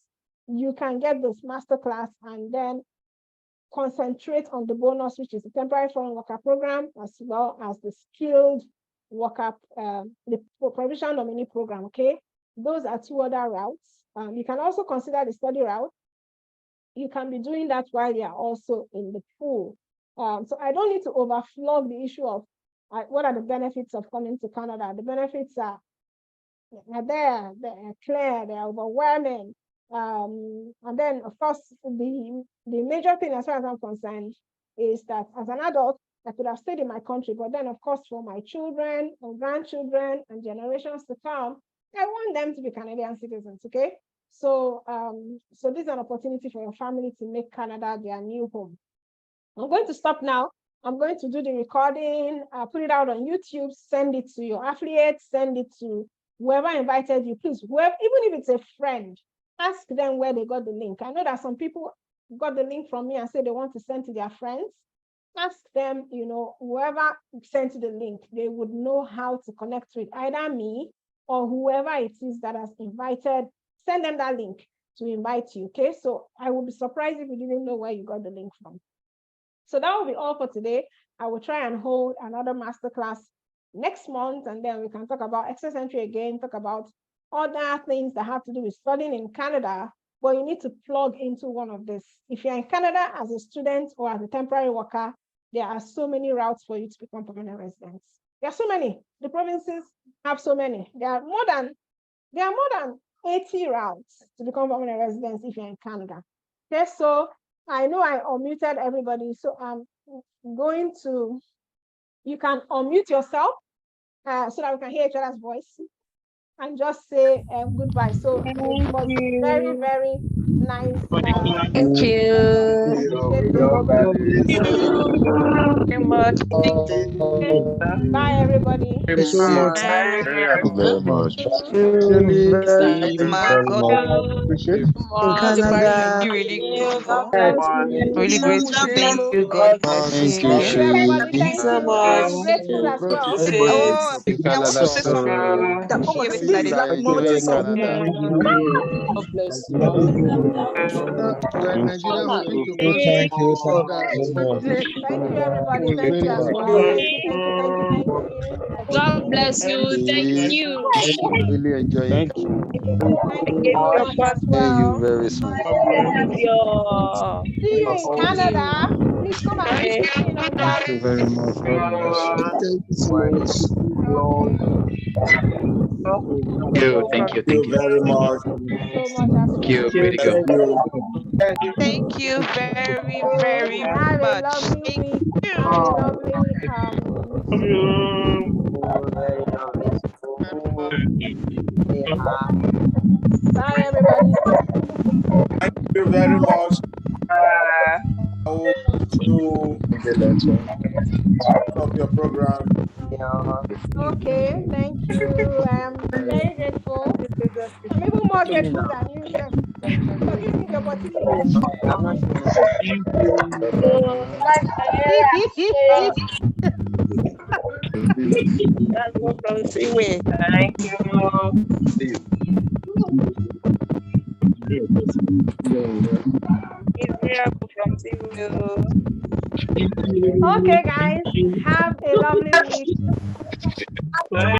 You can get this masterclass and then concentrate on the bonus, which is the temporary foreign worker program, as well as the skilled worker, the provision nominee program, okay? Those are 2 other routes. You can also consider the study route. You can be doing that while you're also in the pool. So I don't need to overflog the issue of what are the benefits of coming to Canada. The benefits are there, they're clear, they're overwhelming. And then, of course, the major thing as far as I'm concerned is that as an adult, I could have stayed in my country, but then, of course, for my children and grandchildren and generations to come, I want them to be Canadian citizens, okay? So, so this is an opportunity for your family to make Canada their new home. I'm going to stop now. I'm going to do the recording, put it out on YouTube, send it to your affiliates, send it to whoever invited you. Please, whoever, even if it's a friend, ask them where they got the link. I know that some people got the link from me and say they want to send to their friends. Ask them, you know, whoever sent the link, they would know how to connect with either me or whoever it is that has invited. Send them that link to invite you, okay? So I would be surprised if you didn't know where you got the link from. So that will be all for today. I will try and hold another masterclass next month, and then we can talk about express entry again, talk about other things that have to do with studying in Canada but you need to plug into one of this. If you're in Canada as a student or as a temporary worker, there are so many routes for you to become permanent residents. There are so many. The provinces have so many. There are more than 80 routes to become permanent residents if you're in Canada. Okay, so I know I unmuted everybody, so I'm going to, you can unmute yourself so that we can hear each other's voice and just say goodbye. So it was very, very nice. Thank you. Appreciate it. Very much. Thank you. Bye, everybody. Thank you so much. Very Thank you very much. It's my God. Appreciate In Canada. Thank you. God I'm bless you. really grateful. Thank you. God bless Thank you. you, Thank you, everybody. Thank you Thank so you. much. I'm grateful as well. Oh, in I want Canada. to say something. So Oh my God, this is like thank you multi very much. something. God bless you. We're in Nigeria hoping to cross Thank you. border, expecting Thank you, everybody. was Thank you very as well. Thank you, thank you, thank you, thank you. God bless you. Thank you. really enjoying. Thank you so much as well. Very soon. See you in Canada. Please come and visit me in Thank you Ontario. very much. God bless. Thank you so much. Thank you. Thank you very much. So much as well. Pretty good. Thank you very, very Have a much. lovely Thank week. Have a you. lovely bye, everybody. Thank you very much. I hope to stop your program. Okay, thank you. I'm very grateful. I'm even more grateful than you, sir. For giving me the opportunity. That's what from Seaway. Israel from Seaway. Okay, guys, have a lovely week.